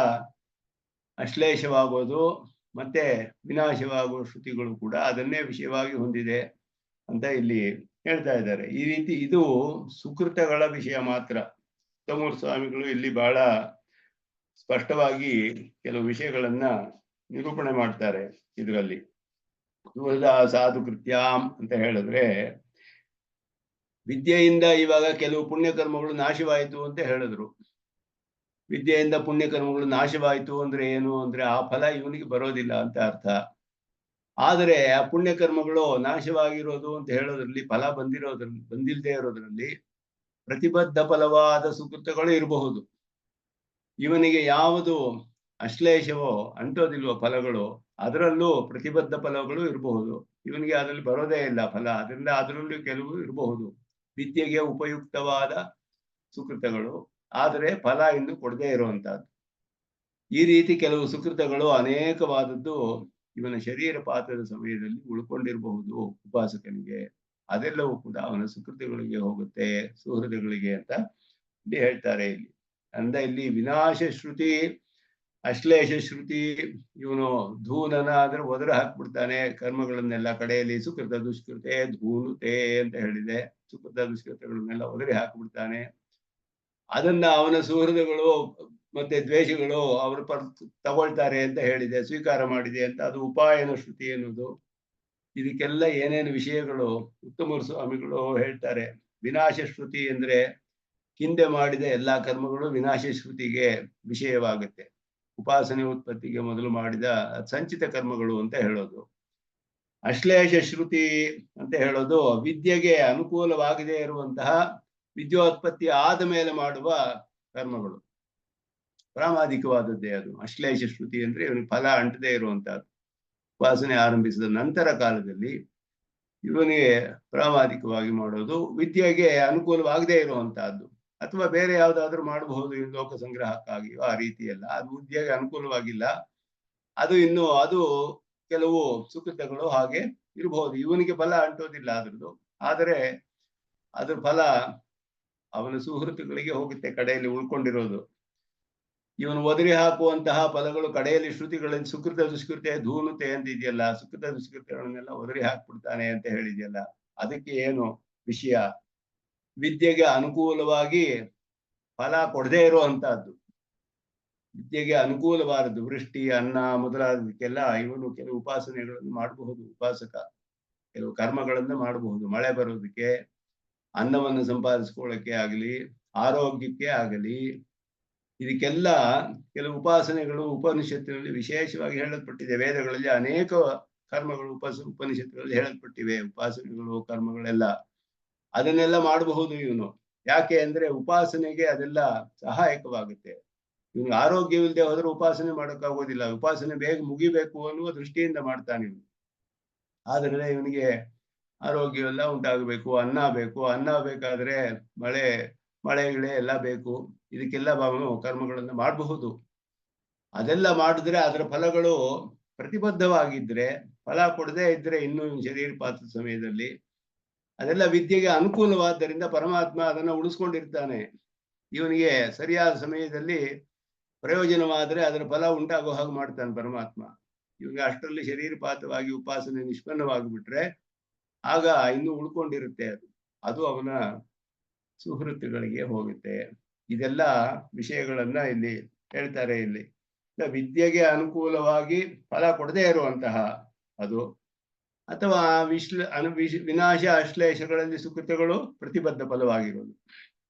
ಅಶ್ಲೇಷವಾಗೋದು ಮತ್ತೆ ವಿನಾಶವಾಗುವ ಶ್ರುತಿಗಳು ಕೂಡ ಅದನ್ನೇ ವಿಷಯವಾಗಿ ಹೊಂದಿದೆ ಅಂತ ಇಲ್ಲಿ ಹೇಳ್ತಾ ಇದ್ದಾರೆ. ಈ ರೀತಿ ಇದು ಸುಕೃತಗಳ ವಿಷಯ ಮಾತ್ರ. ತಮೂರ್ ಸ್ವಾಮಿಗಳು ಇಲ್ಲಿ ಬಹಳ ಸ್ಪಷ್ಟವಾಗಿ ಕೆಲವು ವಿಷಯಗಳನ್ನ ನಿರೂಪಣೆ ಮಾಡ್ತಾರೆ ಇದರಲ್ಲಿ. ಸಾಧು ಕೃತ್ಯಾಂ ಅಂತ ಹೇಳಿದ್ರೆ, ವಿದ್ಯೆಯಿಂದ ಇವಾಗ ಕೆಲವು ಪುಣ್ಯಕರ್ಮಗಳು ನಾಶವಾಯಿತು ಅಂತ ಹೇಳಿದ್ರು. ವಿದ್ಯೆಯಿಂದ ಪುಣ್ಯಕರ್ಮಗಳು ನಾಶವಾಯಿತು ಅಂದ್ರೆ ಏನು ಅಂದ್ರೆ, ಆ ಫಲ ಇವನಿಗೆ ಬರೋದಿಲ್ಲ ಅಂತ ಅರ್ಥ. ಆದರೆ ಆ ಪುಣ್ಯಕರ್ಮಗಳು ನಾಶವಾಗಿರೋದು ಅಂತ ಹೇಳೋದ್ರಲ್ಲಿ, ಫಲ ಬಂದಿಲ್ಲದೆ ಇರೋದ್ರಲ್ಲಿ ಪ್ರತಿಬದ್ಧ ಫಲವಾದ ಸುಕೃತಗಳು ಇರಬಹುದು. ಇವನಿಗೆ ಯಾವುದು ಅಶ್ಲೇಷವೋ ಅಂಟೋದಿಲ್ವೋ ಫಲಗಳು, ಅದರಲ್ಲೂ ಪ್ರತಿಬದ್ಧ ಫಲಗಳು ಇರಬಹುದು. ಇವನಿಗೆ ಅದರಲ್ಲಿ ಬರೋದೇ ಇಲ್ಲ ಫಲ, ಅದರಿಂದ ಅದರಲ್ಲೂ ಕೆಲವು ಇರಬಹುದು ವಿದ್ಯೆಗೆ ಉಪಯುಕ್ತವಾದ ಸುಕೃತಗಳು, ಆದರೆ ಫಲ ಇನ್ನು ಕೊಡದೇ ಇರುವಂತಹದ್ದು. ಈ ರೀತಿ ಕೆಲವು ಸುಕೃತಗಳು ಅನೇಕವಾದದ್ದು ಇವನ ಶರೀರ ಪಾತದ ಸಮಯದಲ್ಲಿ ಉಳ್ಕೊಂಡಿರಬಹುದು ಉಪಾಸಕನಿಗೆ. ಅದೆಲ್ಲವೂ ಕೂಡ ಅವನ ಸುಕೃತಿಗಳಿಗೆ ಹೋಗುತ್ತೆ, ಸುಹೃದಗಳಿಗೆ ಅಂತ ಇಲ್ಲಿ ಹೇಳ್ತಾರೆ. ಇಲ್ಲಿ ಅಂದ್ರೆ ಇಲ್ಲಿ ವಿನಾಶ ಶ್ರುತಿ, ಅಶ್ಲೇಷ ಶ್ರುತಿ, ಇವನು ಧೂನನ ಅಂದ್ರೆ ಒದರ ಹಾಕ್ಬಿಡ್ತಾನೆ ಕರ್ಮಗಳನ್ನೆಲ್ಲ. ಕಡೆಯಲ್ಲಿ ಸುಕೃತ ದುಷ್ಕೃತೆ ಧೂನುತೆ ಅಂತ ಹೇಳಿದೆ. ಸುಕೃತ ದುಷ್ಕೃತಗಳನ್ನೆಲ್ಲ ಒದರಿ ಹಾಕ್ಬಿಡ್ತಾನೆ. ಅದನ್ನ ಅವನ ಸುಹೃದಗಳು ಮತ್ತೆ ದ್ವೇಷಗಳು ಅವರು ತಗೊಳ್ತಾರೆ ಅಂತ ಹೇಳಿದೆ, ಸ್ವೀಕಾರ ಮಾಡಿದೆ ಅಂತ. ಅದು ಉಪಾಯನ ಶ್ರುತಿ ಎನ್ನುವುದು. ಇದಕ್ಕೆಲ್ಲ ಏನೇನು ವಿಷಯಗಳು ಉತ್ತಮ ಸ್ವಾಮಿಗಳು ಹೇಳ್ತಾರೆ. ವಿನಾಶ ಶ್ರುತಿ ಅಂದ್ರೆ ಹಿಂದೆ ಮಾಡಿದ ಎಲ್ಲಾ ಕರ್ಮಗಳು ವಿನಾಶ ಶ್ರುತಿಗೆ ವಿಷಯವಾಗುತ್ತೆ. ಉಪಾಸನೆ ಉತ್ಪತ್ತಿಗೆ ಮೊದಲು ಮಾಡಿದ ಸಂಚಿತ ಕರ್ಮಗಳು ಅಂತ ಹೇಳೋದು. ಅಶ್ಲೇಷ ಶ್ರುತಿ ಅಂತ ಹೇಳೋದು ವಿದ್ಯೆಗೆ ಅನುಕೂಲವಾಗದೇ ಇರುವಂತಹ, ವಿದ್ಯೋತ್ಪತ್ತಿ ಆದ ಮೇಲೆ ಮಾಡುವ ಕರ್ಮಗಳು. ಪ್ರಾಮಾದಿಕವಾದದ್ದೇ ಅದು. ಅಶ್ಲೇಷ ಶ್ರುತಿ ಅಂದ್ರೆ ಇವನಿಗೆ ಫಲ ಅಂಟದೇ ಇರುವಂತಹದ್ದು. ಉಪಾಸನೆ ಆರಂಭಿಸಿದ ನಂತರ ಕಾಲದಲ್ಲಿ ಇವನಿಗೆ ಪ್ರಾಮಾದಿಕವಾಗಿ ಮಾಡೋದು, ವಿದ್ಯೆಗೆ ಅನುಕೂಲವಾಗದೇ ಇರುವಂತಹದ್ದು. ಅಥವಾ ಬೇರೆ ಯಾವ್ದಾದ್ರು ಮಾಡಬಹುದು ಲೋಕ ಸಂಗ್ರಹಕ್ಕಾಗಿಯೋ, ಆ ರೀತಿಯಲ್ಲ. ಅದು ವಿದ್ಯೆಗೆ ಅನುಕೂಲವಾಗಿಲ್ಲ. ಅದು ಇನ್ನು ಅದು ಕೆಲವು ಸುಕೃತಗಳು ಹಾಗೆ ಇರಬಹುದು. ಇವನಿಗೆ ಫಲ ಅಂಟೋದಿಲ್ಲ ಅದ್ರದ್ದು, ಆದರೆ ಅದ್ರ ಫಲ ಅವನ ಸುಹೃತುಗಳಿಗೆ ಹೋಗುತ್ತೆ ಕಡೆಯಲ್ಲಿ ಉಳ್ಕೊಂಡಿರೋದು. ಇವನು ಒದರಿ ಹಾಕುವಂತಹ ಫಲಗಳು ಕಡೆಯಲ್ಲಿ ಶ್ರುತಿಗಳಲ್ಲಿ ಸುಕೃತ ದುಷ್ಕೃತೆ ಧೂನುತೆ ಅಂತ ಇದೆಯಲ್ಲ, ಸುಕೃತ ದುಷ್ಕೃತಗಳನ್ನೆಲ್ಲ ಒದರಿ ಹಾಕ್ಬಿಡ್ತಾನೆ ಅಂತ ಹೇಳಿದೆಯಲ್ಲ. ಅದಕ್ಕೆ ಏನು ವಿಷಯ? ವಿದ್ಯೆಗೆ ಅನುಕೂಲವಾಗಿ ಫಲ ಕೊಡದೇ ಇರುವಂತಹದ್ದು, ವಿದ್ಯೆಗೆ ಅನುಕೂಲವಾದದ್ದು, ವೃಷ್ಟಿ ಅನ್ನ ಮೊದಲಾದಕ್ಕೆಲ್ಲ ಇವನು ಕೆಲವು ಉಪಾಸನೆಗಳನ್ನು ಮಾಡಬಹುದು. ಉಪಾಸಕ ಕೆಲವು ಕರ್ಮಗಳನ್ನು ಮಾಡಬಹುದು. ಮಳೆ ಬರೋದಕ್ಕೆ, ಅನ್ನವನ್ನು ಸಂಪಾದಿಸ್ಕೊಳ್ಳಕ್ಕೆ ಆಗಲಿ, ಆರೋಗ್ಯಕ್ಕೆ ಆಗಲಿ, ಇದಕ್ಕೆಲ್ಲ ಕೆಲವು ಉಪಾಸನೆಗಳು ಉಪನಿಷತ್ತಿನಲ್ಲಿ ವಿಶೇಷವಾಗಿ ಹೇಳಲ್ಪಟ್ಟಿದೆ. ವೇದಗಳಲ್ಲಿ ಅನೇಕ ಕರ್ಮಗಳು ಉಪನಿಷತ್ತುಗಳಲ್ಲಿ ಹೇಳಲ್ಪಟ್ಟಿವೆ. ಉಪಾಸನೆಗಳು, ಕರ್ಮಗಳೆಲ್ಲ ಅದನ್ನೆಲ್ಲ ಮಾಡಬಹುದು ಇವನು. ಯಾಕೆ ಅಂದ್ರೆ ಉಪಾಸನೆಗೆ ಅದೆಲ್ಲ ಸಹಾಯಕವಾಗುತ್ತೆ. ಇವನು ಆರೋಗ್ಯವಿಲ್ಲದೆ ಹೋದ್ರೆ ಉಪಾಸನೆ ಮಾಡೋಕ್ಕಾಗೋದಿಲ್ಲ. ಉಪಾಸನೆ ಬೇಗ ಮುಗಿಬೇಕು ಅನ್ನುವ ದೃಷ್ಟಿಯಿಂದ ಮಾಡ್ತಾನೆ ಇವನು. ಆದ್ರೆ ಇವನಿಗೆ ಆರೋಗ್ಯವೆಲ್ಲ ಉಂಟಾಗಬೇಕು, ಅನ್ನ ಬೇಕು. ಅನ್ನ ಬೇಕಾದ್ರೆ ಮಳೆಗಳೇ ಎಲ್ಲ ಬೇಕು. ಇದಕ್ಕೆಲ್ಲ ಅವನು ಕರ್ಮಗಳನ್ನು ಮಾಡಬಹುದು. ಅದೆಲ್ಲ ಮಾಡಿದ್ರೆ ಅದರ ಫಲಗಳು ಪ್ರತಿಬದ್ಧವಾಗಿದ್ರೆ, ಫಲ ಕೊಡದೇ ಇದ್ರೆ ಇನ್ನು ಶರೀರ ಪಾತ್ರದ ಸಮಯದಲ್ಲಿ ಅದೆಲ್ಲ ವಿದ್ಯೆಗೆ ಅನುಕೂಲವಾದ್ದರಿಂದ ಪರಮಾತ್ಮ ಅದನ್ನ ಉಳಿಸ್ಕೊಂಡಿರ್ತಾನೆ. ಇವನಿಗೆ ಸರಿಯಾದ ಸಮಯದಲ್ಲಿ ಪ್ರಯೋಜನವಾದ್ರೆ ಅದರ ಫಲ ಉಂಟಾಗೋ ಹಾಗೆ ಮಾಡ್ತಾನೆ ಪರಮಾತ್ಮ. ಇವನಿಗೆ ಅಷ್ಟರಲ್ಲಿ ಶರೀರಪಾತವಾಗಿ ಉಪಾಸನೆ ನಿಷ್ಪನ್ನವಾಗಿಬಿಟ್ರೆ ಆಗ ಇನ್ನು ಉಳ್ಕೊಂಡಿರುತ್ತೆ. ಅದು ಅವನ ಸುಹೃತ್ತುಗಳಿಗೆ ಹೋಗುತ್ತೆ. ಇದೆಲ್ಲ ವಿಷಯಗಳನ್ನ ಇಲ್ಲಿ ಹೇಳ್ತಾರೆ. ಇಲ್ಲಿ ವಿದ್ಯೆಗೆ ಅನುಕೂಲವಾಗಿ ಫಲ ಕೊಡದೇ ಇರುವಂತಹ ಅದು, ಅಥವಾ ವಿನಾಶ ಅಶ್ಲೇಷಗಳಲ್ಲಿ ಸುಕೃತಗಳು ಪ್ರತಿಬದ್ಧ ಫಲವಾಗಿರೋದು,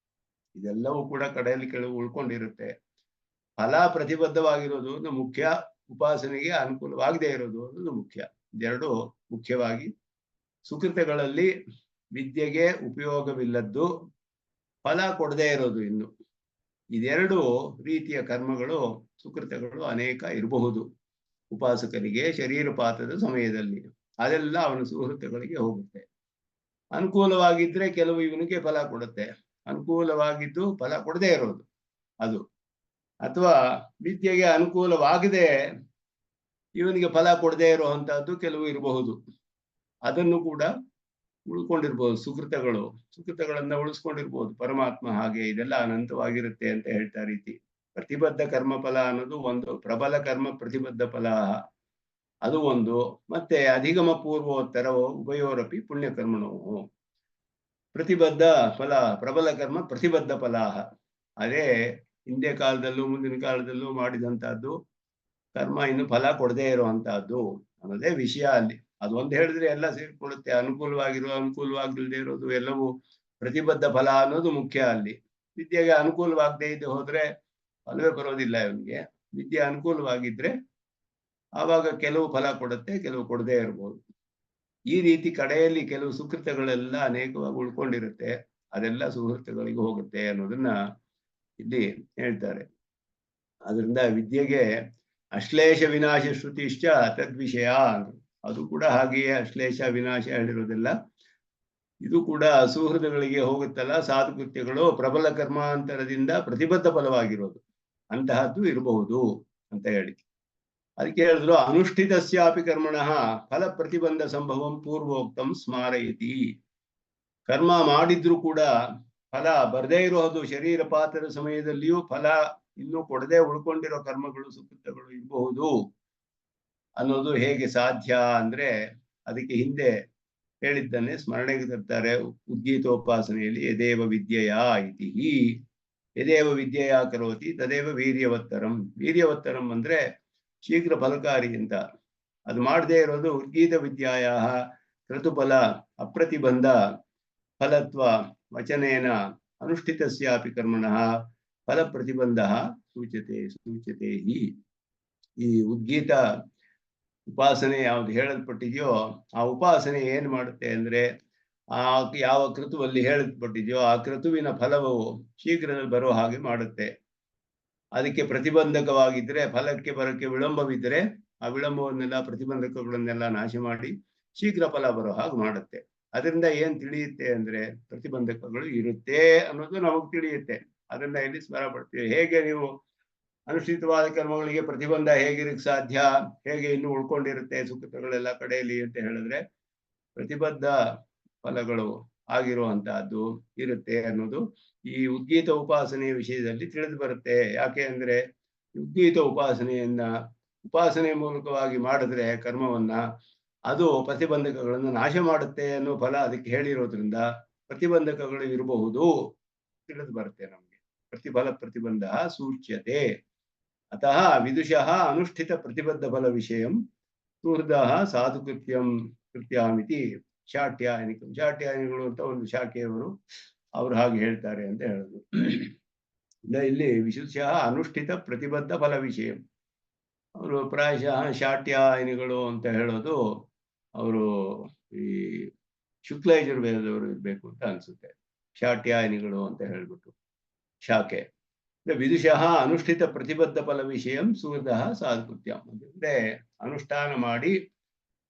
ಇದೆಲ್ಲವೂ ಕೂಡ ಕಡೆಯಲ್ಲಿ ಕೆಲವು ಉಳ್ಕೊಂಡಿರುತ್ತೆ. ಫಲ ಪ್ರತಿಬದ್ಧವಾಗಿರೋದು ಮುಖ್ಯ, ಉಪಾಸನೆಗೆ ಅನುಕೂಲವಾಗದೇ ಇರೋದು ಅನ್ನೋದು ಮುಖ್ಯ. ಇದೆರಡು ಮುಖ್ಯವಾಗಿ ಸುಕೃತಗಳಲ್ಲಿ ವಿದ್ಯೆಗೆ ಉಪಯೋಗವಿಲ್ಲದ್ದು, ಫಲ ಕೊಡದೇ ಇರೋದು. ಇನ್ನು ಇದೆರಡು ರೀತಿಯ ಕರ್ಮಗಳು, ಸುಕೃತಗಳು ಅನೇಕ ಇರಬಹುದು ಉಪಾಸಕರಿಗೆ ಶರೀರಪಾತದ ಸಮಯದಲ್ಲಿ. ಅದೆಲ್ಲ ಅವನ ಸುಹೃತಗಳಿಗೆ ಹೋಗುತ್ತೆ. ಅನುಕೂಲವಾಗಿದ್ರೆ ಕೆಲವು ಇವನಿಗೆ ಫಲ ಕೊಡುತ್ತೆ, ಅನುಕೂಲವಾಗಿದ್ದು ಫಲ ಕೊಡದೇ ಇರೋದು ಅದು. ಅಥವಾ ವಿದ್ಯೆಗೆ ಅನುಕೂಲವಾಗದೆ ಇವನಿಗೆ ಫಲ ಕೊಡದೇ ಇರುವಂತಹದ್ದು ಕೆಲವು ಇರಬಹುದು. ಅದನ್ನು ಕೂಡ ಉಳ್ಕೊಂಡಿರ್ಬೋದು ಸುಕೃತಗಳು. ಸುಕೃತಗಳನ್ನ ಉಳಿಸ್ಕೊಂಡಿರ್ಬೋದು ಪರಮಾತ್ಮ. ಹಾಗೆ ಇದೆಲ್ಲ ಅನಂತವಾಗಿರುತ್ತೆ ಅಂತ ಹೇಳ್ತಾ ರೀತಿ. ಪ್ರತಿಬದ್ಧ ಕರ್ಮಫಲ ಅನ್ನೋದು ಒಂದು, ಪ್ರಬಲ ಕರ್ಮ ಪ್ರತಿಬದ್ಧ ಫಲ ಅದು ಒಂದು, ಮತ್ತೆ ಅಧಿಗಮ ಪೂರ್ವೋತ್ತರ ಉಭಯೋರಪಿ ಪುಣ್ಯಕರ್ಮಣೋ. ಪ್ರತಿಬದ್ಧ ಫಲ, ಪ್ರಬಲ ಕರ್ಮ ಪ್ರತಿಬದ್ಧ ಫಲ. ಅದೇ ಹಿಂದೆ ಕಾಲದಲ್ಲೂ ಮುಂದಿನ ಕಾಲದಲ್ಲೂ ಮಾಡಿದಂತಹದ್ದು ಕರ್ಮ ಇನ್ನು ಫಲ ಕೊಡದೇ ಇರುವಂತಹದ್ದು ಅನ್ನೋದೇ ವಿಷಯ ಅಲ್ಲಿ. ಅದು ಒಂದು ಹೇಳಿದ್ರೆ ಎಲ್ಲ ಸೇರ್ಕೊಳ್ಳುತ್ತೆ. ಅನುಕೂಲವಾಗಿಲ್ಲದೆ ಇರೋದು ಎಲ್ಲವೂ ಪ್ರತಿಬದ್ಧ ಫಲ ಅನ್ನೋದು ಮುಖ್ಯ ಅಲ್ಲಿ. ವಿದ್ಯೆಗೆ ಅನುಕೂಲವಾಗದೇ ಇದ್ದು ಹೋದ್ರೆ ಫಲವೇ ಬರೋದಿಲ್ಲ ಇವನಿಗೆ. ವಿದ್ಯೆ ಅನುಕೂಲವಾಗಿದ್ರೆ ಆವಾಗ ಕೆಲವು ಫಲ ಕೊಡುತ್ತೆ, ಕೆಲವು ಕೊಡದೇ ಇರ್ಬೋದು. ಈ ರೀತಿ ಕಡೆಯಲ್ಲಿ ಕೆಲವು ಸುಕೃತಗಳೆಲ್ಲ ಅನೇಕವಾಗಿ ಉಳ್ಕೊಂಡಿರುತ್ತೆ, ಅದೆಲ್ಲ ಸುಹೃತಗಳಿಗೆ ಹೋಗುತ್ತೆ ಅನ್ನೋದನ್ನ ಇಲ್ಲಿ ಹೇಳ್ತಾರೆ. ಅದರಿಂದ ವಿದ್ಯೆಗೆ ಅಶ್ಲೇಷ ವಿನಾಶ ಶ್ರುತಿಶ್ಚ ತದ್ವಿಷಯ, ಅದು ಕೂಡ ಹಾಗೆಯೇ ಅಶ್ಲೇಷ ವಿನಾಶ ಹೇಳಿರೋದೆಲ್ಲ ಇದು ಕೂಡ ಸುಹೃದಗಳಿಗೆ ಹೋಗುತ್ತಲ್ಲ. ಸಾಧುಕೃತ್ಯಗಳು ಪ್ರಬಲ ಕರ್ಮಾಂತರದಿಂದ ಪ್ರತಿಬದ್ಧ ಫಲವಾಗಿರೋದು ಅಂತಹದ್ದು ಇರಬಹುದು ಅಂತ ಹೇಳಿ. ಅದಕ್ಕೆ ಹೇಳಿದ್ರು ಅನುಷ್ಠಿತಸ್ಯಾಪಿ ಕರ್ಮಣಃ ಫಲ ಪ್ರತಿಬಂಧ ಸಂಭವಂ ಪೂರ್ವೋಕ್ತಂ ಸ್ಮಾರಯತಿ. ಕರ್ಮ ಮಾಡಿದ್ರು ಕೂಡ ಫಲ ಬರದೇ ಇರೋದು, ಶರೀರ ಪಾತದ ಸಮಯದಲ್ಲಿಯೂ ಫಲ ಇನ್ನೂ ಕೊಡದೆ ಉಳ್ಕೊಂಡಿರೋ ಕರ್ಮಗಳು ಸುಕೃತಗಳು ಇರಬಹುದು ಅನ್ನೋದು ಹೇಗೆ ಸಾಧ್ಯ ಅಂದ್ರೆ ಅದಕ್ಕೆ ಹಿಂದೆ ಹೇಳಿದ್ದನ್ನೇ ಸ್ಮರಣೆಗೆ ತರ್ತಾರೆ ಉದ್ಗೀತೋಪಾಸನೆಯಲ್ಲಿ. ಯದೇವ ವಿದ್ಯೆಯ ಇತಿ ಯದೇವ ವಿದ್ಯೆಯ ಕರೋತಿ ತದೇವ ವೀರ್ಯವತ್ತರಂ. ವೀರ್ಯವತ್ತರಂ ಅಂದ್ರೆ ಶೀಘ್ರ ಫಲಕಾರಿ ಅಂತ. ಅದು ಮಾಡದೇ ಇರೋದು ಉದ್ಗೀತ ವಿದ್ಯಾಯ ಕ್ರತುಫಲ ಅಪ್ರತಿಬಂಧ ಫಲತ್ವ ವಚನೇನ ಅನುಷ್ಠಿತಸ್ಯಾಪಿ ಕರ್ಮಣಃ ಫಲ ಪ್ರತಿಬಂಧ ಸೂಚ್ಯತೆ ಈ ಉದ್ಗೀತ ಉಪಾಸನೆ ಯಾವ್ದು ಹೇಳಲ್ಪಟ್ಟಿದೆಯೋ ಆ ಉಪಾಸನೆ ಏನ್ ಮಾಡುತ್ತೆ ಅಂದ್ರೆ ಆ ಯಾವ ಕೃತುವಲ್ಲಿ ಹೇಳಲ್ಪಟ್ಟಿದೆಯೋ ಆ ಕೃತುವಿನ ಫಲವು ಶೀಘ್ರದಲ್ಲಿ ಬರೋ ಹಾಗೆ ಮಾಡುತ್ತೆ. ಅದಕ್ಕೆ ಪ್ರತಿಬಂಧಕವಾಗಿದ್ರೆ, ಫಲಕ್ಕೆ ಬರೋಕ್ಕೆ ವಿಳಂಬವಿದ್ರೆ ಆ ವಿಳಂಬವನ್ನೆಲ್ಲ ಪ್ರತಿಬಂಧಕಗಳನ್ನೆಲ್ಲ ನಾಶ ಮಾಡಿ ಶೀಘ್ರ ಫಲ ಬರೋ ಹಾಗೆ ಮಾಡುತ್ತೆ. ಅದರಿಂದ ಏನ್ ತಿಳಿಯುತ್ತೆ ಅಂದ್ರೆ ಪ್ರತಿಬಂಧಕಗಳು ಇರುತ್ತೆ ಅನ್ನೋದು ನಮಗೆ ತಿಳಿಯುತ್ತೆ. ಅದನ್ನ ಇಲ್ಲಿ ಸ್ಮರ ಪಡ್ತೀವಿ. ಹೇಗೆ ನೀವು ಅನುಷ್ಠಿತವಾದ ಕರ್ಮಗಳಿಗೆ ಪ್ರತಿಬಂಧ ಹೇಗಿರಕ್ಕೆ ಸಾಧ್ಯ, ಹೇಗೆ ಇನ್ನು ಉಳ್ಕೊಂಡಿರುತ್ತೆ ಸುಕೃತಗಳೆಲ್ಲ ಕಡೆಯಲ್ಲಿ ಅಂತ ಹೇಳಿದ್ರೆ ಪ್ರತಿಬದ್ಧ ಫಲಗಳು ಆಗಿರುವಂತಹದ್ದು ಇರುತ್ತೆ ಅನ್ನೋದು ಈ ಉದ್ಗೀತ ಉಪಾಸನೆಯ ವಿಷಯದಲ್ಲಿ ತಿಳಿದು ಬರುತ್ತೆ. ಯಾಕೆ ಅಂದ್ರೆ ಉದ್ಗೀತ ಉಪಾಸನೆ ಮೂಲಕವಾಗಿ ಮಾಡಿದ್ರೆ ಕರ್ಮವನ್ನ ಅದು ಪ್ರತಿಬಂಧಕಗಳನ್ನು ನಾಶ ಮಾಡುತ್ತೆ ಅನ್ನೋ ಫಲ ಅದಕ್ಕೆ ಹೇಳಿರೋದ್ರಿಂದ ಪ್ರತಿಬಂಧಕಗಳು ಇರಬಹುದು ತಿಳಿದು ಬರುತ್ತೆ ನಮ್ಗೆ. ಪ್ರತಿಬಂಧ ಸೂಚ್ಯತೆ. ಅತಃ ವಿದುಷಃ ಅನುಷ್ಠಿತ ಪ್ರತಿಬದ್ಧ ಫಲ ವಿಷಯಂ ಸುಹೃದಃ ಸಾಧು ಕೃತ್ಯಾಮಿತಿ ಶಾಟ್ಯಾಯನಿಗಳು ಅಂತ ಒಂದು ಶಾಖೆಯವರು ಅವ್ರು ಹಾಗೆ ಹೇಳ್ತಾರೆ ಅಂತ ಹೇಳಿದ್ರು. ಇಲ್ಲಿ ವಿಶುಷಃ ಅನುಷ್ಠಿತ ಪ್ರತಿಬದ್ಧ ಫಲ ವಿಷಯ. ಅವರು ಪ್ರಾಯಶಃ ಶಾಟ್ಯಾಯನಿಗಳು ಅಂತ ಹೇಳೋದು ಅವರು ಈ ಶುಕ್ಲಯಜುರ್ವೇದದವರು ಇರ್ಬೇಕು ಅಂತ ಅನ್ಸುತ್ತೆ. ಶಾಟ್ಯಾಯನಿಗಳು ಅಂತ ಹೇಳ್ಬಿಟ್ಟು ಶಾಖೆ. ವಿದುಷಃ ಅನುಷ್ಠಿತ ಪ್ರತಿಬದ್ಧ ಫಲ ವಿಷಯಂ ಸುಹೃದಃ ಸಾಧುಕೃತ್ಯಂ ಅಂದ್ರೆ ಅನುಷ್ಠಾನ ಮಾಡಿ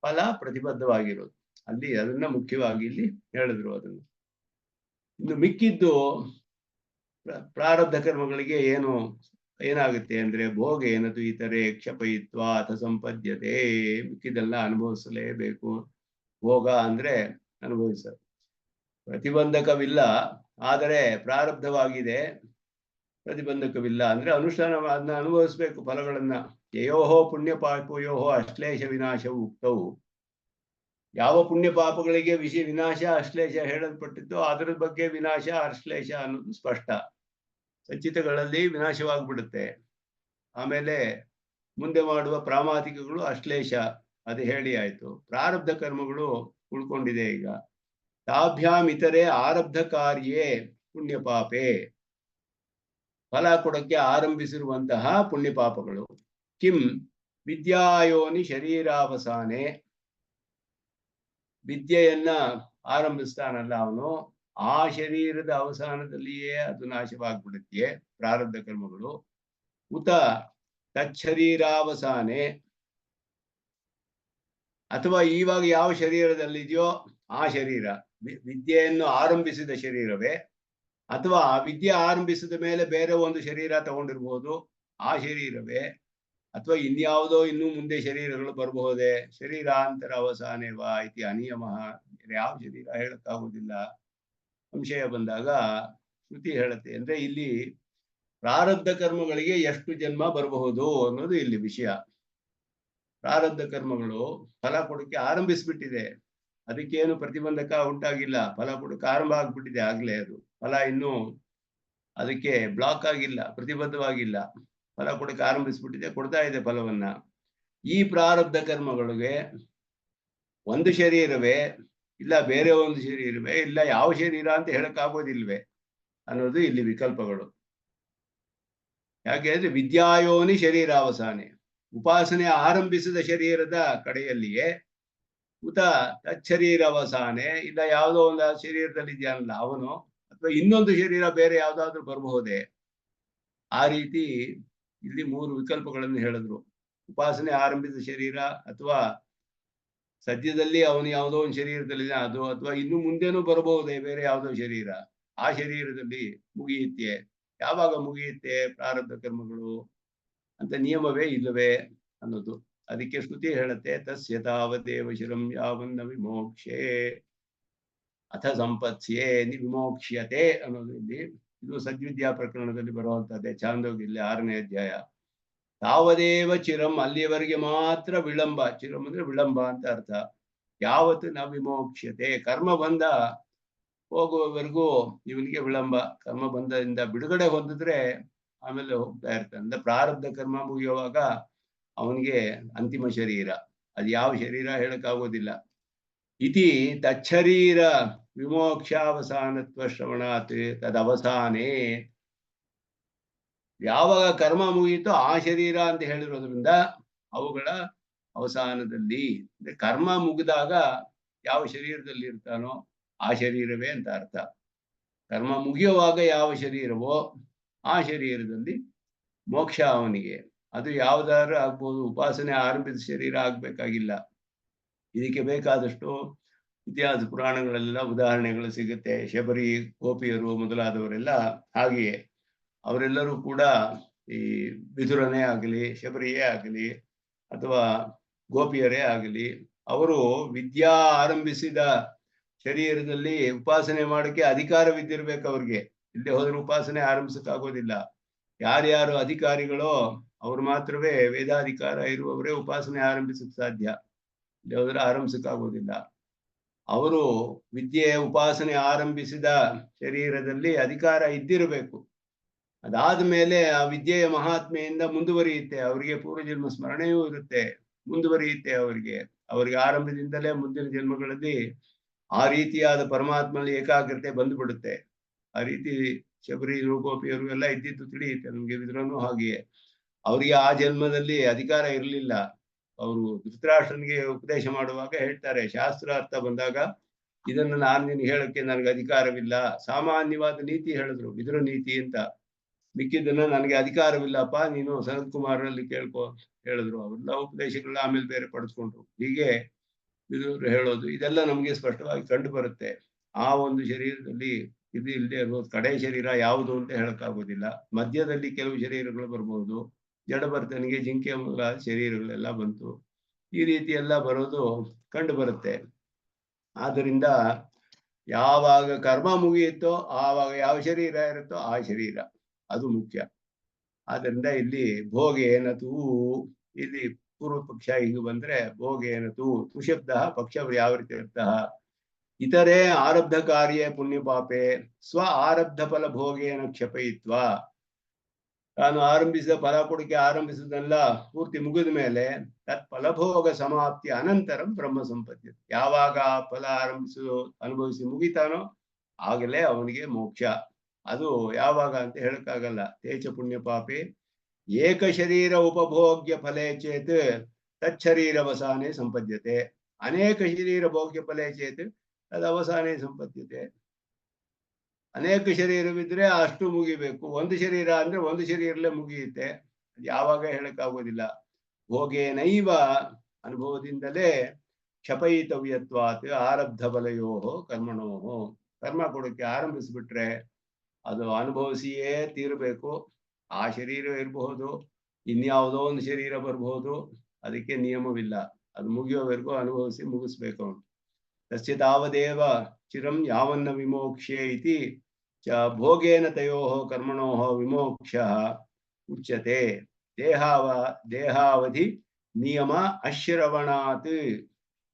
ಫಲ ಪ್ರತಿಬದ್ಧವಾಗಿರೋದು ಅಲ್ಲಿ ಅದನ್ನ ಮುಖ್ಯವಾಗಿ ಇಲ್ಲಿ ಹೇಳಿದ್ರು. ಅದನ್ನು ಇನ್ನು ಮಿಕ್ಕಿದ್ದು ಪ್ರಾರಬ್ಧ ಕರ್ಮಗಳಿಗೆ ಏನಾಗುತ್ತೆ ಅಂದ್ರೆ ಭೋಗ ಏನದು ಇತರೆ ಕ್ಷಪಯಿತ್ವ ಅಥ ಸಂಪದ್ಯತೆ. ಮಿಕ್ಕಿದೆಲ್ಲ ಅನುಭವಿಸಲೇಬೇಕು. ಭೋಗ ಅಂದ್ರೆ ಅನುಭವಿಸೋದು. ಪ್ರತಿಬಂಧಕವಿಲ್ಲ ಆದರೆ ಪ್ರಾರಬ್ಧವಾಗಿದೆ, ಪ್ರತಿಬಂಧಕವಿಲ್ಲ ಅಂದ್ರೆ ಅನುಷ್ಠಾನ ಅದನ್ನ ಅನುಭವಿಸ್ಬೇಕು ಫಲಗಳನ್ನ. ಯಯೋಹೋ ಪುಣ್ಯ ಪಾಪಯೋಹೋ ಅಶ್ಲೇಷ ವಿನಾಶವು ಉಕ್ತವು. ಯಾವ ಪುಣ್ಯ ಪಾಪಗಳಿಗೆ ವಿನಾಶ ಅಶ್ಲೇಷ ಹೇಳಲ್ಪಟ್ಟಿದ್ದು ಅದರ ಬಗ್ಗೆ ವಿನಾಶ ಅಶ್ಲೇಷ ಅನ್ನೋದು ಸ್ಪಷ್ಟ. ಸಂಚಿತಗಳಲ್ಲಿ ವಿನಾಶವಾಗ್ಬಿಡುತ್ತೆ. ಆಮೇಲೆ ಮುಂದೆ ಮಾಡುವ ಪ್ರಾಮಾತಿಕಗಳು ಅಶ್ಲೇಷ ಅದು ಹೇಳಿ ಆಯ್ತು. ಪ್ರಾರಬ್ಧ ಕರ್ಮಗಳು ಉಳ್ಕೊಂಡಿದೆ ಈಗ. ತಾಭ್ಯಾಮ್ ಇತರೆ ಆರಬ್ಧ ಕಾರ್ಯೇ ಪುಣ್ಯ ಪಾಪೆ. ಫಲ ಕೊಡಕ್ಕೆ ಆರಂಭಿಸಿರುವಂತಹ ಪುಣ್ಯ ಪಾಪಗಳು. ಕಿಂ ವಿದ್ಯಾಯೋನಿ ಶರೀರಾವಸಾನೆ. ವಿದ್ಯೆಯನ್ನ ಆರಂಭಿಸ್ತಾನಲ್ಲ ಅವನು, ಆ ಶರೀರದ ಅವಸಾನದಲ್ಲಿಯೇ ಅದು ನಾಶವಾಗ್ಬಿಡುತ್ತೆ ಪ್ರಾರಬ್ಧ ಕರ್ಮಗಳು. ಉತ ತಚ್ಛರೀರಾವಸಾನೆ, ಅಥವಾ ಇವಾಗ ಯಾವ ಶರೀರದಲ್ಲಿದೆಯೋ ಆ ಶರೀರ, ವಿದ್ಯೆಯನ್ನು ಆರಂಭಿಸಿದ ಶರೀರವೇ, ಅಥವಾ ವಿದ್ಯೆ ಆರಂಭಿಸಿದ ಮೇಲೆ ಬೇರೆ ಒಂದು ಶರೀರ ತಗೊಂಡಿರ್ಬೋದು ಆ ಶರೀರವೇ, ಅಥವಾ ಇನ್ಯಾವುದೋ ಇನ್ನೂ ಮುಂದೆ ಶರೀರಗಳು ಬರಬಹುದೇ. ಶರೀರಾಂತರ ಅವಸಾನೆ ವಾ ಇತಿ ಅನಿಯಮ. ಯಾವ ಶರೀರ ಹೇಳಕ್ಕಾಗುವುದಿಲ್ಲ. ಸಂಶಯ ಬಂದಾಗ ಶ್ರುತಿ ಹೇಳುತ್ತೆ. ಅಂದ್ರೆ ಇಲ್ಲಿ ಪ್ರಾರಬ್ಧ ಕರ್ಮಗಳಿಗೆ ಎಷ್ಟು ಜನ್ಮ ಬರಬಹುದು ಅನ್ನೋದು ಇಲ್ಲಿ ವಿಷಯ. ಪ್ರಾರಬ್ಧ ಕರ್ಮಗಳು ಫಲ ಕೊಡಕ್ಕೆ ಆರಂಭಿಸ್ಬಿಟ್ಟಿದೆ, ಅದಕ್ಕೇನು ಪ್ರತಿಬಂಧಕ ಉಂಟಾಗಿಲ್ಲ. ಫಲ ಕೊಡಕ್ಕೆ ಆರಂಭ ಆಗ್ಬಿಟ್ಟಿದೆ ಆಗ್ಲೇ. ಅದು ಫಲ ಇನ್ನೂ ಅದಕ್ಕೆ ಬ್ಲಾಕ್ ಆಗಿಲ್ಲ, ಪ್ರತಿಬದ್ಧವಾಗಿಲ್ಲ. ಫಲ ಕೊಡಕ್ಕೆ ಆರಂಭಿಸ್ಬಿಟ್ಟಿದೆ, ಕೊಡ್ತಾ ಇದೆ ಫಲವನ್ನ. ಈ ಪ್ರಾರಬ್ಧ ಕರ್ಮಗಳಿಗೆ ಒಂದು ಶರೀರವೇ, ಇಲ್ಲ ಬೇರೆ ಒಂದು ಶರೀರವೇ, ಇಲ್ಲ ಯಾವ ಶರೀರ ಅಂತ ಹೇಳಕ್ಕಾಗೋದಿಲ್ವೇ ಅನ್ನೋದು ಇಲ್ಲಿ ವಿಕಲ್ಪಗಳು. ಯಾಕೆ ಅಂದ್ರೆ ವಿದ್ಯಾಯೋನಿ ಶರೀರಾವಸಾನೆ, ಉಪಾಸನೆ ಆರಂಭಿಸಿದ ಶರೀರದ ಕಡೆಯಲ್ಲಿಯೇ. ಉತ ತಚ್ಛರೀರಾವಸಾನೆ, ಇಲ್ಲ ಯಾವುದೋ ಒಂದು ಶರೀರದಲ್ಲಿ ಇದೆಯಲ್ಲ ಅವನು, ಅಥವಾ ಇನ್ನೊಂದು ಶರೀರ ಬೇರೆ ಯಾವ್ದಾದ್ರು ಬರಬಹುದೇ. ಆ ರೀತಿ ಇಲ್ಲಿ ಮೂರು ವಿಕಲ್ಪಗಳನ್ನು ಹೇಳಿದ್ರು. ಉಪಾಸನೆ ಆರಂಭಿಸಿದ ಶರೀರ, ಅಥವಾ ಸದ್ಯದಲ್ಲಿ ಅವನು ಯಾವುದೋ ಒಂದು ಶರೀರದಲ್ಲಿ ಅದು, ಅಥವಾ ಇನ್ನು ಮುಂದೇನೂ ಬರಬಹುದೇ ಬೇರೆ ಯಾವುದೋ ಶರೀರ, ಆ ಶರೀರದಲ್ಲಿ ಮುಗಿಯುತ್ತೆ. ಯಾವಾಗ ಮುಗಿಯುತ್ತೆ ಪ್ರಾರಬ್ಧ ಕರ್ಮಗಳು ಅಂತ ನಿಯಮವೇ ಇಲ್ಲವೇ. ಅನ್ನೋದು. ಅದಕ್ಕೆ ಶ್ರುತಿ ಹೇಳುತ್ತೆ, ತಸ್ಯ ತಾವದೇವ ಶಿರಂ ಯಾವನ್ನ ವಿಮೋಕ್ಷೆ ಅಥ ಸಂಪತ್ಸ್ಯೆ ವಿಮೋಕ್ಷ್ಯತೆ ಅನ್ನೋದು ಇಲ್ಲಿ. ಇದು ಸದ್ವಿದ್ಯಾ ಪ್ರಕರಣದಲ್ಲಿ ಬರುವಂತದ್ದೇ, ಚಾಂದೋಗ್ಯಲ್ಲಿ 6ನೇ ಅಧ್ಯಾಯ. ತಾವದೇವ ಚಿರಂ, ಅಲ್ಲಿಯವರೆಗೆ ಮಾತ್ರ ವಿಳಂಬ. ಚಿರಂ ಅಂದ್ರೆ ವಿಳಂಬ ಅಂತ ಅರ್ಥ. ಯಾವತ್ತು ನ ವಿಮೋಕ್ಷ್ಯತೆ, ಕರ್ಮ ಬಂಧ ಹೋಗುವವರೆಗೂ ಇವನಿಗೆ ವಿಳಂಬ. ಕರ್ಮ ಬಂಧದಿಂದ ಬಿಡುಗಡೆ ಹೊಂದಿದ್ರೆ ಆಮೇಲೆ ಹೋಗ್ತಾ ಇರ್ತಾನೆ. ಅಂದ್ರೆ ಪ್ರಾರಬ್ಧ ಕರ್ಮ ಮುಗಿಯುವಾಗ ಅವನಿಗೆ ಅಂತಿಮ ಶರೀರ. ಅದು ಯಾವ ಶರೀರ ಹೇಳಕ್ಕಾಗೋದಿಲ್ಲ. ಇತಿ ತಚ್ಛರೀರ ವಿಮೋಕ್ಷಾವಸಾನತ್ವ ಶ್ರವಣಾತ್ ತದವಸಾನೇ. ಯಾವಾಗ ಕರ್ಮ ಮುಗಿಯಿತೋ ಆ ಶರೀರ ಅಂತ ಹೇಳಿರೋದ್ರಿಂದ ಅವುಗಳ ಅವಸಾನದಲ್ಲಿ, ಅಂದ್ರೆ ಕರ್ಮ ಮುಗಿದಾಗ ಯಾವ ಶರೀರದಲ್ಲಿ ಇರ್ತಾನೋ ಆ ಶರೀರವೇ ಅಂತ ಅರ್ಥ. ಕರ್ಮ ಮುಗಿಯುವಾಗ ಯಾವ ಶರೀರವೋ ಆ ಶರೀರದಲ್ಲಿ ಮೋಕ್ಷ ಅವನಿಗೆ. ಅದು ಯಾವ್ದಾದ್ರು ಆಗ್ಬೋದು, ಉಪಾಸನೆ ಆರಂಭಿಸಿದ ಶರೀರ ಆಗ್ಬೇಕಾಗಿಲ್ಲ. ಇದಕ್ಕೆ ಬೇಕಾದಷ್ಟು ಇತಿಹಾಸ ಪುರಾಣಗಳೆಲ್ಲ ಉದಾಹರಣೆಗಳು ಸಿಗುತ್ತೆ. ಶಬರಿ, ಗೋಪಿಯರು ಮೊದಲಾದವರೆಲ್ಲ ಹಾಗೆಯೇ. ಅವರೆಲ್ಲರೂ ಕೂಡ ಈ ವಿದುರನೇ ಆಗಲಿ, ಶಬರಿಯೇ ಆಗಲಿ, ಅಥವಾ ಗೋಪಿಯರೇ ಆಗಲಿ, ಅವರು ವಿದ್ಯಾ ಆರಂಭಿಸಿದ ಶರೀರದಲ್ಲಿ ಉಪಾಸನೆ ಮಾಡೋಕ್ಕೆ ಅಧಿಕಾರವಿದ್ದಿರ್ಬೇಕು ಅವ್ರಿಗೆ. ಇಲ್ಲದೆ ಹೋದ್ರೆ ಉಪಾಸನೆ ಆರಂಭಿಸಕ್ಕಾಗೋದಿಲ್ಲ. ಯಾರ್ಯಾರು ಅಧಿಕಾರಿಗಳೋ ಅವ್ರು ಮಾತ್ರವೇ, ವೇದಾಧಿಕಾರ ಇರುವವರೇ ಉಪಾಸನೆ ಆರಂಭಿಸಕ್ ಸಾಧ್ಯ. ಇಲ್ಲದೆ ಹೋದ್ರೆ ಆರಂಭಿಸಕ್ಕಾಗೋದಿಲ್ಲ. ಅವರು ವಿದ್ಯೆ ಉಪಾಸನೆ ಆರಂಭಿಸಿದ ಶರೀರದಲ್ಲಿ ಅಧಿಕಾರ ಇದ್ದಿರಬೇಕು. ಅದಾದ ಮೇಲೆ ಆ ವಿದ್ಯೆಯ ಮಹಾತ್ಮೆಯಿಂದ ಮುಂದುವರಿಯುತ್ತೆ. ಅವರಿಗೆ ಪೂರ್ವಜನ್ಮ ಸ್ಮರಣೆಯೂ ಇರುತ್ತೆ, ಮುಂದುವರಿಯುತ್ತೆ. ಅವರಿಗೆ ಆರಂಭದಿಂದಲೇ ಮುಂದಿನ ಜನ್ಮಗಳಲ್ಲಿ ಆ ರೀತಿಯಾದ ಪರಮಾತ್ಮನಲ್ಲಿ ಏಕಾಗ್ರತೆ ಬಂದುಬಿಡುತ್ತೆ. ಆ ರೀತಿ ಶಬರಿ, ಗೋಪಿಯರು ಎಲ್ಲ ಇದ್ದಿದ್ದು ತಿಳಿಯುತ್ತೆ ನಮ್ಗೆ. ವಿದುರನು ಹಾಗೆಯೇ. ಅವರಿಗೆ ಆ ಜನ್ಮದಲ್ಲಿ ಅಧಿಕಾರ ಇರಲಿಲ್ಲ. ಅವರು ಧೃತರಾಷ್ಟ್ರನಿಗೆ ಉಪದೇಶ ಮಾಡುವಾಗ ಹೇಳ್ತಾರೆ, ಶಾಸ್ತ್ರ ಅರ್ಥ ಬಂದಾಗ ಇದನ್ನು ನಾನು ನಿನಗೆ ಹೇಳಕ್ಕೆ ನನಗೆ ಅಧಿಕಾರವಿಲ್ಲ. ಸಾಮಾನ್ಯವಾದ ನೀತಿ ಹೇಳಿದ್ರು, ವಿದುರ ನೀತಿ ಅಂತ. ಮಿಕ್ಕಿದ್ದನ್ನ ನನಗೆ ಅಧಿಕಾರವಿಲ್ಲಪ್ಪ, ನೀನು ಸನತ್ ಕುಮಾರರಲ್ಲಿ ಕೇಳ್ಕೊ ಹೇಳಿದ್ರು. ಅವರೆಲ್ಲ ಉಪದೇಶಗಳನ್ನ ಆಮೇಲೆ ಬೇರೆ ಪಡೆದುಕೊಂಡ್ರು. ಹೀಗೆ ವಿದುರರು ಹೇಳೋದು ಇದೆಲ್ಲ ನಮಗೆ ಸ್ಪಷ್ಟವಾಗಿ ಕಂಡು ಬರುತ್ತೆ. ಆ ಒಂದು ಶರೀರದಲ್ಲಿ ಇದು ಇಲ್ಲದೆ ಇರ್ಬೋದು. ಕಡೆ ಶರೀರ ಯಾವುದು ಅಂತ ಹೇಳಕ್ಕಾಗೋದಿಲ್ಲ. ಮಧ್ಯದಲ್ಲಿ ಕೆಲವು ಶರೀರಗಳು ಬರ್ಬೋದು. ಜಡಭರ್ತನಿಗೆ ಜಿಂಕೆ ಮೊದಲಾದ ಶರೀರಗಳೆಲ್ಲ ಬಂತು. ಈ ರೀತಿ ಎಲ್ಲ ಬರೋದು ಕಂಡು ಬರುತ್ತೆ. ಆದ್ದರಿಂದ ಯಾವಾಗ ಕರ್ಮ ಮುಗಿಯುತ್ತೋ ಆವಾಗ ಯಾವ ಶರೀರ ಇರುತ್ತೋ ಆ ಶರೀರ, ಅದು ಮುಖ್ಯ. ಆದ್ದರಿಂದ ಇಲ್ಲಿ ಭೋಗೇನತೂ, ಇಲ್ಲಿ ಪೂರ್ವ ಪಕ್ಷ ಹೀಗೆ ಬಂದ್ರೆ ಭೋಗೇನತು ತುಶಬ್ದ ಪಕ್ಷ ವ್ಯಾವೃತ್ಯರ್ಥ. ಇತರೆ ಆರಬ್ಧ ಕಾರ್ಯ ಪುಣ್ಯ ಪಾಪೆ ಸ್ವ ಆರಬ್ಧ ಫಲ ಭೋಗೇನ ಕ್ಷಪಯಿತ್ವ. ತಾನು ಆರಂಭಿಸಿದ ಫಲ ಕೊಡಕ್ಕೆ ಆರಂಭಿಸಿದೆಲ್ಲ ಪೂರ್ತಿ ಮುಗಿದ ಮೇಲೆ ತತ್ ಫಲಭೋಗ ಸಮಾಪ್ತಿ ಅನಂತರಂ ಬ್ರಹ್ಮ ಸಂಪತ್ತಿ. ಯಾವಾಗ ಆ ಫಲ ಅನುಭವಿಸಿ ಮುಗಿತಾನೋ ಆಗಲೇ ಅವನಿಗೆ ಮೋಕ್ಷ. ಅದು ಯಾವಾಗ ಅಂತ ಹೇಳಕ್ಕಾಗಲ್ಲ. ತೇಚ ಪುಣ್ಯ ಪಾಪೆ ಏಕ ಶರೀರ ಉಪಭೋಗ್ಯ ಫಲೇ ಚೇತ್ ತಚ್ಚರೀರವಸಾನೆ ಸಂಪದ್ಯತೆ. ಅನೇಕ ಶರೀರ ಭೋಗ್ಯ ಫಲೇ ಚೇತ್ ತದವಸಾನೆ ಸಂಪದ್ಯತೆ. ಅನೇಕ ಶರೀರವಿದ್ರೆ ಅಷ್ಟು ಮುಗಿಬೇಕು. ಒಂದು ಶರೀರ ಅಂದ್ರೆ ಒಂದು ಶರೀರಲ್ಲೇ ಮುಗಿಯುತ್ತೆ. ಅದು ಯಾವಾಗ ಹೇಳಕ್ಕಾಗೋದಿಲ್ಲ. ಭೋಗೇನೈವ, ಅನುಭವದಿಂದಲೇ ಕ್ಷಪಯಿತವ್ಯತ್ವಾತ್ ಆರಬ್ಧ ಬಲಯೋ ಕರ್ಮಣೋ. ಕರ್ಮ ಕೊಡಕ್ಕೆ ಆರಂಭಿಸ್ಬಿಟ್ರೆ ಅದು ಅನುಭವಿಸಿಯೇ ತೀರಬೇಕು. ಆ ಶರೀರ ಇರಬಹುದು, ಇನ್ಯಾವುದೋ ಒಂದು ಶರೀರ ಬರಬಹುದು, ಅದಕ್ಕೆ ನಿಯಮವಿಲ್ಲ. ಅದು ಮುಗಿಯೋವರೆಗೂ ಅನುಭವಿಸಿ ಮುಗಿಸ್ಬೇಕು ಅವನು. ತಸ್ಯ ತಾವದೇವ ಚಿರಂ ಯಾವನ್ನ ವಿಮೋಕ್ಷ್ಯೆ ಇತಿ ಚ ಭೋಗೇನ ತಯೋ ಕರ್ಮಣೋ ವಿಮೋಕ್ಷ ಉಚ್ಯತೆ. ದೇಹಾವಧಿ ನಿಯಮ ಅಶ್ರವಣಾತ್.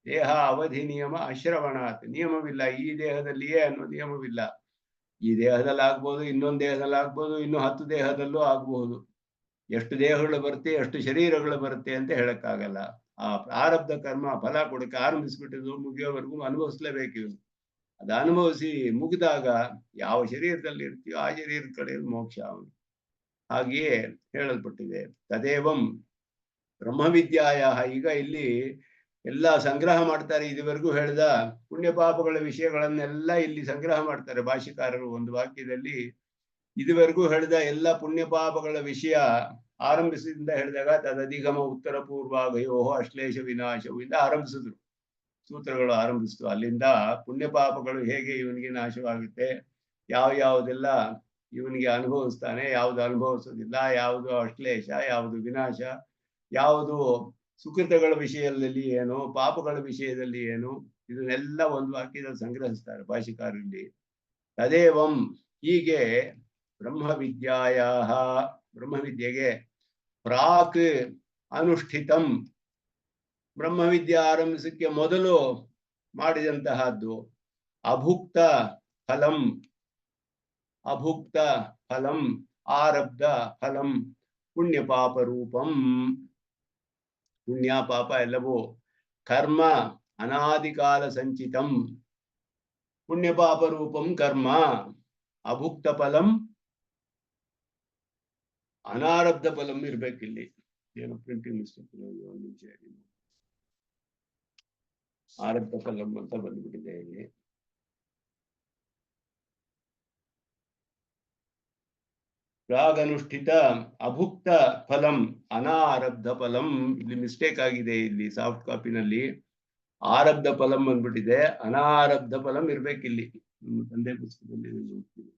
ದೇಹ ಅವಧಿ ನಿಯಮ ಅಶ್ರವಣಾತ್. ನಿಯಮವಿಲ್ಲ ಈ ದೇಹದಲ್ಲಿಯೇ ಅನ್ನೋ ನಿಯಮವಿಲ್ಲ. ಈ ದೇಹದಲ್ಲಿ ಆಗ್ಬೋದು, ಇನ್ನೊಂದು ದೇಹದಲ್ಲಿ ಆಗ್ಬೋದು, ಇನ್ನು 10 ದೇಹದಲ್ಲೂ ಆಗಬಹುದು. ಎಷ್ಟು ದೇಹಗಳು ಬರುತ್ತೆ, ಎಷ್ಟು ಶರೀರಗಳು ಬರುತ್ತೆ ಅಂತ ಹೇಳಕ್ಕಾಗಲ್ಲ. ಆ ಪ್ರಾರಬ್ಧ ಕರ್ಮ ಫಲ ಕೊಡಕ್ಕೆ ಆರಂಭಿಸ್ಬಿಟ್ಟಿದ್ದು ಮುಗಿಯೋವರೆಗೂ ಅನುಭವಿಸ್ಲೇಬೇಕು ಇವನು. ಅದು ಅನುಭವಿಸಿ ಮುಗಿದಾಗ ಯಾವ ಶರೀರದಲ್ಲಿ ಇರ್ತೀಯೋ ಆ ಶರೀರದ ಕಡೆ ಮೋಕ್ಷ ಅವನು. ಹಾಗೆಯೇ ಹೇಳಲ್ಪಟ್ಟಿದೆ. ತದೇವಂ ಬ್ರಹ್ಮವಿದ್ಯಾಯ. ಈಗ ಇಲ್ಲಿ ಎಲ್ಲ ಸಂಗ್ರಹ ಮಾಡ್ತಾರೆ. ಇದುವರೆಗೂ ಹೇಳಿದ ಪುಣ್ಯ ಪಾಪಗಳ ವಿಷಯಗಳನ್ನೆಲ್ಲ ಇಲ್ಲಿ ಸಂಗ್ರಹ ಮಾಡ್ತಾರೆ ಭಾಷ್ಯಕಾರರು ಒಂದು ವಾಕ್ಯದಲ್ಲಿ. ಇದುವರೆಗೂ ಹೇಳಿದ ಎಲ್ಲ ಪುಣ್ಯ ಪಾಪಗಳ ವಿಷಯ ಆರಂಭಿಸಿದಿಂದ ಹೇಳಿದಾಗ ತದಧಿಗಮ ಉತ್ತರ ಪೂರ್ವಾಗಯೋ ಅಶ್ಲೇಷ ವಿನಾಶವು ಇಂದ ಆರಂಭಿಸಿದ್ರು. ಸೂತ್ರಗಳು ಆರಂಭಿಸಿತು. ಅಲ್ಲಿಂದ ಪುಣ್ಯ ಪಾಪಗಳು ಹೇಗೆ ಇವನಿಗೆ ನಾಶವಾಗುತ್ತೆ, ಯಾವುದೆಲ್ಲ ಇವನಿಗೆ ಅನುಭವಿಸ್ತಾನೆ, ಯಾವುದು ಅನುಭವಿಸೋದಿಲ್ಲ, ಯಾವುದು ಅಶ್ಲೇಷ, ಯಾವುದು ವಿನಾಶ, ಯಾವುದು ಸುಕೃತಗಳ ವಿಷಯದಲ್ಲಿ ಏನು, ಪಾಪಗಳ ವಿಷಯದಲ್ಲಿ ಏನು, ಇದನ್ನೆಲ್ಲ ಒಂದು ವಾಕ್ಯದಲ್ಲಿ ಸಂಗ್ರಹಿಸ್ತಾರೆ ಭಾಷಿಕಾರರಲ್ಲಿ. ತದೇವಂ, ಹೀಗೆ ಬ್ರಹ್ಮವಿದ್ಯಾಯ, ಬ್ರಹ್ಮವಿದ್ಯೆಗೆ ಪ್ರಾಕ್ ಅನುಷ್ಠಿತಂ, ಬ್ರಹ್ಮವಿದ್ಯೆ ಆರಂಭಿಸಕ್ಕೆ ಮೊದಲು ಮಾಡಿದಂತಹದ್ದು ಅಭುಕ್ತ ಫಲಂ, ಅಭುಕ್ತ ಫಲಂ, ಆರಬ್ಧ ಫಲಂ, ಪುಣ್ಯ ಪಾಪ ರೂಪಂ. ಪುಣ್ಯ ಪಾಪ ಎಲ್ಲವೂ ಕರ್ಮ ಅನಾದಿಕಾಲ ಸಂಚಿತಂ, ಪುಣ್ಯ ಪಾಪ ರೂಪಂ ಕರ್ಮ, ಅಭುಕ್ತ ಫಲಂ ಅನಾರಬ್ಧ ಫಲಂ ಇರ್ಬೇಕಿಲ್ಲಿ. ಏನು ಪ್ರಿಂಟಿಂಗ್ ಮಿಸ್ಟೇಕ್, ಒಂದು ನಿಮಿಷ. ಆರಬ್ಧ ಫಲಂ ಅಂತ ಬಂದ್ಬಿಟ್ಟಿದೆ ಇಲ್ಲಿ. ಪ್ರಾಗನುಷ್ಠಿತ ಅಭುಕ್ತ ಫಲಂ ಅನಾರಬ್ಧ ಫಲಂ, ಇಲ್ಲಿ ಮಿಸ್ಟೇಕ್ ಆಗಿದೆ. ಇಲ್ಲಿ ಸಾಫ್ಟ್ ಕಾಪಿನಲ್ಲಿ ಆರಬ್ಧ ಫಲಂ ಬಂದ್ಬಿಟ್ಟಿದೆ, ಅನಾರಬ್ಧ ಫಲಂ ಇರ್ಬೇಕಿಲ್ಲಿ. ನಮ್ಮ ತಂದೆ ಪುಸ್ತಕದಲ್ಲಿ ನೋಡ್ತೀನಿ.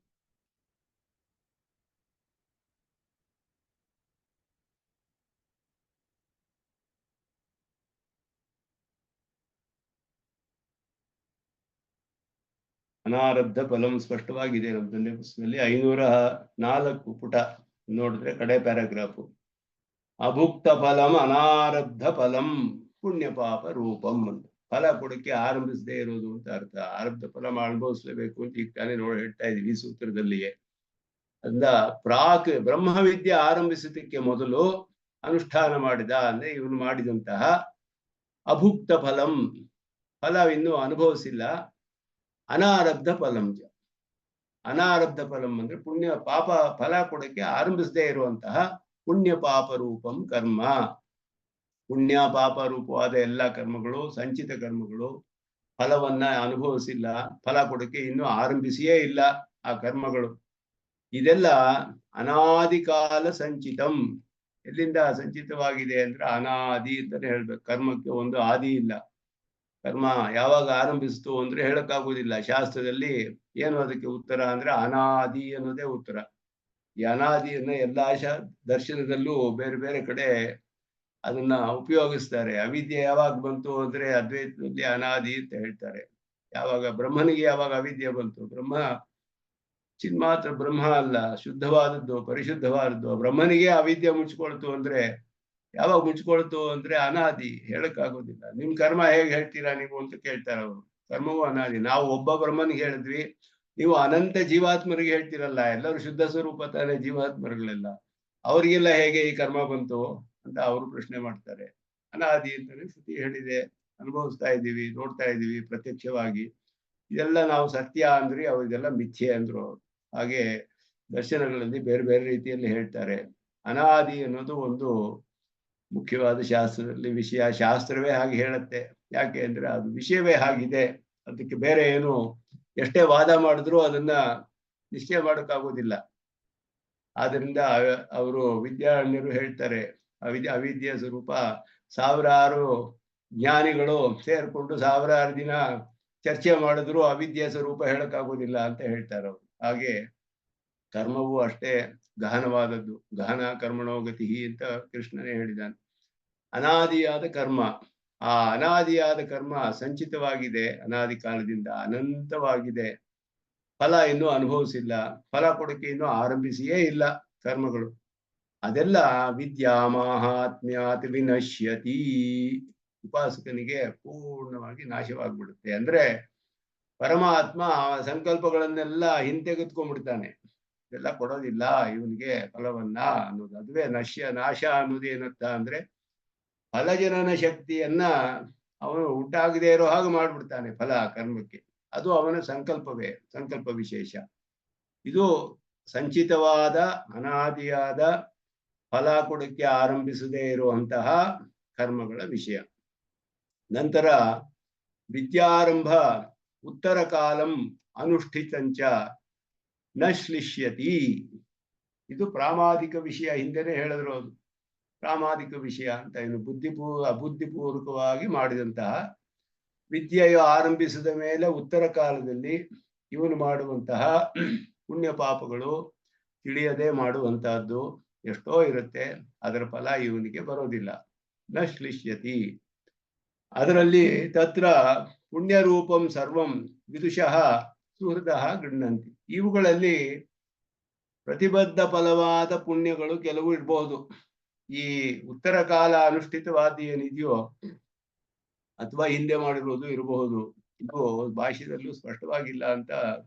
ಅನಾರಬ್ಧ ಫಲಂ ಸ್ಪಷ್ಟವಾಗಿದೆ ನಮ್ಮ ತಂದೆ ಪುಸ್ತಕದಲ್ಲಿ, 504 ಪುಟ ನೋಡಿದ್ರೆ ಕಡೆ ಪ್ಯಾರಾಗ್ರಾಫ್. ಅಭುಕ್ತ ಫಲಂ ಅನಾರಬ್ಧ ಫಲಂ ಪುಣ್ಯ ಪಾಪ ರೂಪಂ ಅಂತ. ಫಲ ಕೊಡಕ್ಕೆ ಆರಂಭಿಸದೇ ಇರೋದು ಅಂತ ಅರ್ಥ. ಆರಬ್ಧ ಫಲ ಅನುಭವಿಸ್ಲೇಬೇಕು ಅಂತ ಈಗ ತಾನೇ ಹೇಳ್ತಾ ಇದೀವಿ ಈ ಸೂತ್ರದಲ್ಲಿಯೇ. ಅಂದ ಪ್ರಾಕ್ ಬ್ರಹ್ಮವಿದ್ಯೆ ಆರಂಭಿಸೋದಕ್ಕೆ ಮೊದಲು ಅನುಷ್ಠಾನ ಮಾಡಿದ ಅಂದ್ರೆ ಇವನು ಮಾಡಿದಂತಹ ಅಭುಕ್ತ ಫಲಂ, ಫಲವಿನ್ನೂ ಅನುಭವಿಸಿಲ್ಲ. ಅನಾರಬ್ಧ ಫಲಂ, ಅನಾರಬ್ಧ ಫಲಂ ಅಂದ್ರೆ ಪುಣ್ಯ ಪಾಪ ಫಲ ಕೊಡಕ್ಕೆ ಆರಂಭಿಸದೇ ಇರುವಂತಹ ಪುಣ್ಯ ಪಾಪ ರೂಪಂ ಕರ್ಮ. ಪುಣ್ಯ ಪಾಪ ರೂಪವಾದ ಎಲ್ಲ ಕರ್ಮಗಳು ಸಂಚಿತ ಕರ್ಮಗಳು ಫಲವನ್ನ ಅನುಭವಿಸಿಲ್ಲ, ಫಲ ಕೊಡಕ್ಕೆ ಇನ್ನೂ ಆರಂಭಿಸಿಯೇ ಇಲ್ಲ ಆ ಕರ್ಮಗಳು. ಇದೆಲ್ಲ ಅನಾದಿಕಾಲ ಸಂಚಿತಂ. ಎಲ್ಲಿಂದ ಸಂಚಿತವಾಗಿದೆ ಅಂದ್ರೆ ಅನಾದಿ ಅಂತಾನೆ ಹೇಳ್ಬೇಕು. ಕರ್ಮಕ್ಕೆ ಒಂದು ಆದಿ ಇಲ್ಲ. ಕರ್ಮ ಯಾವಾಗ ಆರಂಭಿಸ್ತು ಅಂದ್ರೆ ಹೇಳಕ್ಕಾಗುವುದಿಲ್ಲ. ಶಾಸ್ತ್ರದಲ್ಲಿ ಏನು ಅದಕ್ಕೆ ಉತ್ತರ ಅಂದ್ರೆ ಅನಾದಿ ಅನ್ನೋದೇ ಉತ್ತರ. ಈ ಅನಾದಿಯನ್ನ ಎಲ್ಲಾ ದರ್ಶನದಲ್ಲೂ ಬೇರೆ ಬೇರೆ ಕಡೆ ಅದನ್ನ ಉಪಯೋಗಿಸ್ತಾರೆ. ಅವಿದ್ಯೆ ಯಾವಾಗ ಬಂತು ಅಂದ್ರೆ ಅದ್ವೈತದಲ್ಲಿ ಅನಾದಿ ಅಂತ ಹೇಳ್ತಾರೆ. ಯಾವಾಗ ಬ್ರಹ್ಮನಿಗೆ ಯಾವಾಗ ಅವಿದ್ಯೆ ಬಂತು, ಬ್ರಹ್ಮ ಚಿನ್ಮಾತ್ರ ಬ್ರಹ್ಮ ಅಲ್ಲ, ಶುದ್ಧವಾದದ್ದು ಪರಿಶುದ್ಧವಾದದ್ದು. ಬ್ರಹ್ಮನಿಗೆ ಅವಿದ್ಯೆ ಮುಚ್ಕೊಳ್ತು ಅಂದ್ರೆ ಯಾವಾಗ ಮುಚ್ಕೊಳ್ತು ಅಂದ್ರೆ ಅನಾದಿ, ಹೇಳಕ್ಕಾಗೋದಿಲ್ಲ. ನಿಮ್ ಕರ್ಮ ಹೇಗೆ ಹೇಳ್ತೀರಾ ನೀವು ಅಂತ ಕೇಳ್ತಾರ ಅವರು. ಕರ್ಮವೂ ಅನಾದಿ. ನಾವು ಒಬ್ಬ ಬ್ರಹ್ಮನಿಗೆ ಹೇಳಿದ್ವಿ, ನೀವು ಅನಂತ ಜೀವಾತ್ಮರಿಗೆ ಹೇಳ್ತೀರಲ್ಲ, ಎಲ್ಲರೂ ಶುದ್ಧ ಸ್ವರೂಪ ತಾನೇ ಜೀವಾತ್ಮರುಗಳೆಲ್ಲ, ಅವರಿಗೆಲ್ಲ ಹೇಗೆ ಈ ಕರ್ಮ ಬಂತು ಅಂತ ಅವರು ಪ್ರಶ್ನೆ ಮಾಡ್ತಾರೆ. ಅನಾದಿ ಅಂತಾನೆ ಶ್ರುತಿ ಹೇಳಿದೆ, ಅನುಭವಿಸ್ತಾ ಇದ್ದೀವಿ, ನೋಡ್ತಾ ಇದ್ದೀವಿ ಪ್ರತ್ಯಕ್ಷವಾಗಿ. ಇದೆಲ್ಲ ನಾವು ಸತ್ಯ ಅಂದ್ರಿ, ಅವರಿಗೆಲ್ಲ ಮಿಥ್ಯೆ ಅಂದ್ರು. ಹಾಗೆ ದರ್ಶನಗಳಲ್ಲಿ ಬೇರೆ ಬೇರೆ ರೀತಿಯಲ್ಲಿ ಹೇಳ್ತಾರೆ. ಅನಾದಿ ಅನ್ನೋದು ಒಂದು ಮುಖ್ಯವಾದ ಶಾಸ್ತ್ರದಲ್ಲಿ ವಿಷಯ. ಶಾಸ್ತ್ರವೇ ಹಾಗೆ ಹೇಳುತ್ತೆ. ಯಾಕೆ ಅಂದ್ರೆ ಅದು ವಿಷಯವೇ ಹಾಗಿದೆ. ಅದಕ್ಕೆ ಬೇರೆ ಏನು ಎಷ್ಟೇ ವಾದ ಮಾಡಿದ್ರು ಅದನ್ನ ನಿಶ್ಚಯ ಮಾಡೋಕ್ಕಾಗೋದಿಲ್ಲ. ಆದ್ರಿಂದ ಅವರು ವಿದ್ಯಾರಣ್ಯರು ಹೇಳ್ತಾರೆ, ಅವಿದ್ಯೆಯ ಸ್ವರೂಪ ಸಾವಿರಾರು ಜ್ಞಾನಿಗಳು ಸೇರ್ಕೊಂಡು ಸಾವಿರಾರು ದಿನ ಚರ್ಚೆ ಮಾಡಿದ್ರು ಅವಿದ್ಯೆಯ ಸ್ವರೂಪ ಹೇಳಕ್ಕಾಗೋದಿಲ್ಲ ಅಂತ ಹೇಳ್ತಾರೆ ಅವರು. ಹಾಗೆ ಕರ್ಮವು ಅಷ್ಟೇ ಗಹನವಾದದ್ದು. ಗಹನ ಕರ್ಮಣೋ ಗತಿ ಅಂತ ಕೃಷ್ಣನೇ ಹೇಳಿದಾನೆ. ಅನಾದಿಯಾದ ಕರ್ಮ, ಆ ಅನಾದಿಯಾದ ಕರ್ಮ ಸಂಚಿತವಾಗಿದೆ, ಅನಾದಿ ಕಾಲದಿಂದ ಅನಂತವಾಗಿದೆ. ಫಲ ಇನ್ನೂ ಅನುಭವಿಸಿಲ್ಲ, ಫಲ ಕೊಡಕ್ಕೆ ಇನ್ನೂ ಆರಂಭಿಸಿಯೇ ಇಲ್ಲ ಕರ್ಮಗಳು. ಅದೆಲ್ಲ ವಿದ್ಯಾ ಮಾಹಾತ್ಮ್ಯಾತ್ ವಿನಶ್ಯತಿ, ಉಪಾಸಕನಿಗೆ ಪೂರ್ಣವಾಗಿ ನಾಶವಾಗ್ಬಿಡುತ್ತೆ. ಅಂದ್ರೆ ಪರಮಾತ್ಮ ಸಂಕಲ್ಪಗಳನ್ನೆಲ್ಲ ಹಿಂತೆಗೆದುಕೊಂಡ್ಬಿಡ್ತಾನೆ. ಇದೆಲ್ಲ ಕೊಡೋದಿಲ್ಲ ಇವನಿಗೆ ಫಲವನ್ನ ಅನ್ನೋದು. ಅದುವೇ ನಾಶ ಅನ್ನೋದು ಏನಂತ ಅಂದ್ರೆ ಫಲಜನನ ಶಕ್ತಿಯನ್ನ ಅವನು ಉಂಟಾಗದೇ ಇರೋ ಹಾಗೆ ಮಾಡ್ಬಿಡ್ತಾನೆ ಫಲ ಕರ್ಮಕ್ಕೆ. ಅದು ಅವನ ಸಂಕಲ್ಪವೇ, ಸಂಕಲ್ಪ ವಿಶೇಷ. ಇದು ಸಂಚಿತವಾದ ಅನಾದಿಯಾದ ಫಲ ಕೊಡಕ್ಕೆ ಆರಂಭಿಸದೇ ಇರುವಂತಹ ಕರ್ಮಗಳ ವಿಷಯ. ನಂತರ ವಿದ್ಯಾರಂಭ ಉತ್ತರ ಕಾಲಂ ಅನುಷ್ಠಿತಂಚ ನ ಶ್ಲಿಷ್ಯತಿ. ಇದು ಪ್ರಾಮಾದಿಕ ವಿಷಯ. ಹಿಂದೆನೆ ಹೇಳಿದ್ರು ಅದು ಪ್ರಾಮಾದಿಕ ವಿಷಯ ಅಂತ. ಇನ್ನು ಅಬುದ್ಧಿಪೂರ್ವಕವಾಗಿ ಮಾಡಿದಂತಹ ವಿದ್ಯೆಯು ಆರಂಭಿಸಿದ ಮೇಲೆ ಉತ್ತರ ಕಾಲದಲ್ಲಿ ಇವನು ಮಾಡುವಂತಹ ಪುಣ್ಯ ಪಾಪಗಳು ತಿಳಿಯದೆ ಮಾಡುವಂತಹದ್ದು ಎಷ್ಟೋ ಇರುತ್ತೆ, ಅದರ ಫಲ ಇವನಿಗೆ ಬರೋದಿಲ್ಲ. ನ ಶ್ಲಿಷ್ಯತಿ. ಅದರಲ್ಲಿ ತತ್ರ ಪುಣ್ಯರೂಪಂ ಸರ್ವಂ ವಿದುಷಃ ಸುಹೃದಃ ಗೃಹಂತಿ. ಇವುಗಳಲ್ಲಿ ಪ್ರತಿಬದ್ಧ ಫಲವಾದ ಪುಣ್ಯಗಳು ಕೆಲವು ಇರಬಹುದು. ಈ ಉತ್ತರ ಕಾಲ ಅನುಷ್ಠಿತವಾದ ಏನಿದೆಯೋ ಅಥವಾ ಹಿಂದೆ ಮಾಡಿರುವುದು ಇರಬಹುದು. ಇದು ಭಾಷ್ಯದಲ್ಲೂ ಸ್ಪಷ್ಟವಾಗಿಲ್ಲ ಅಂತ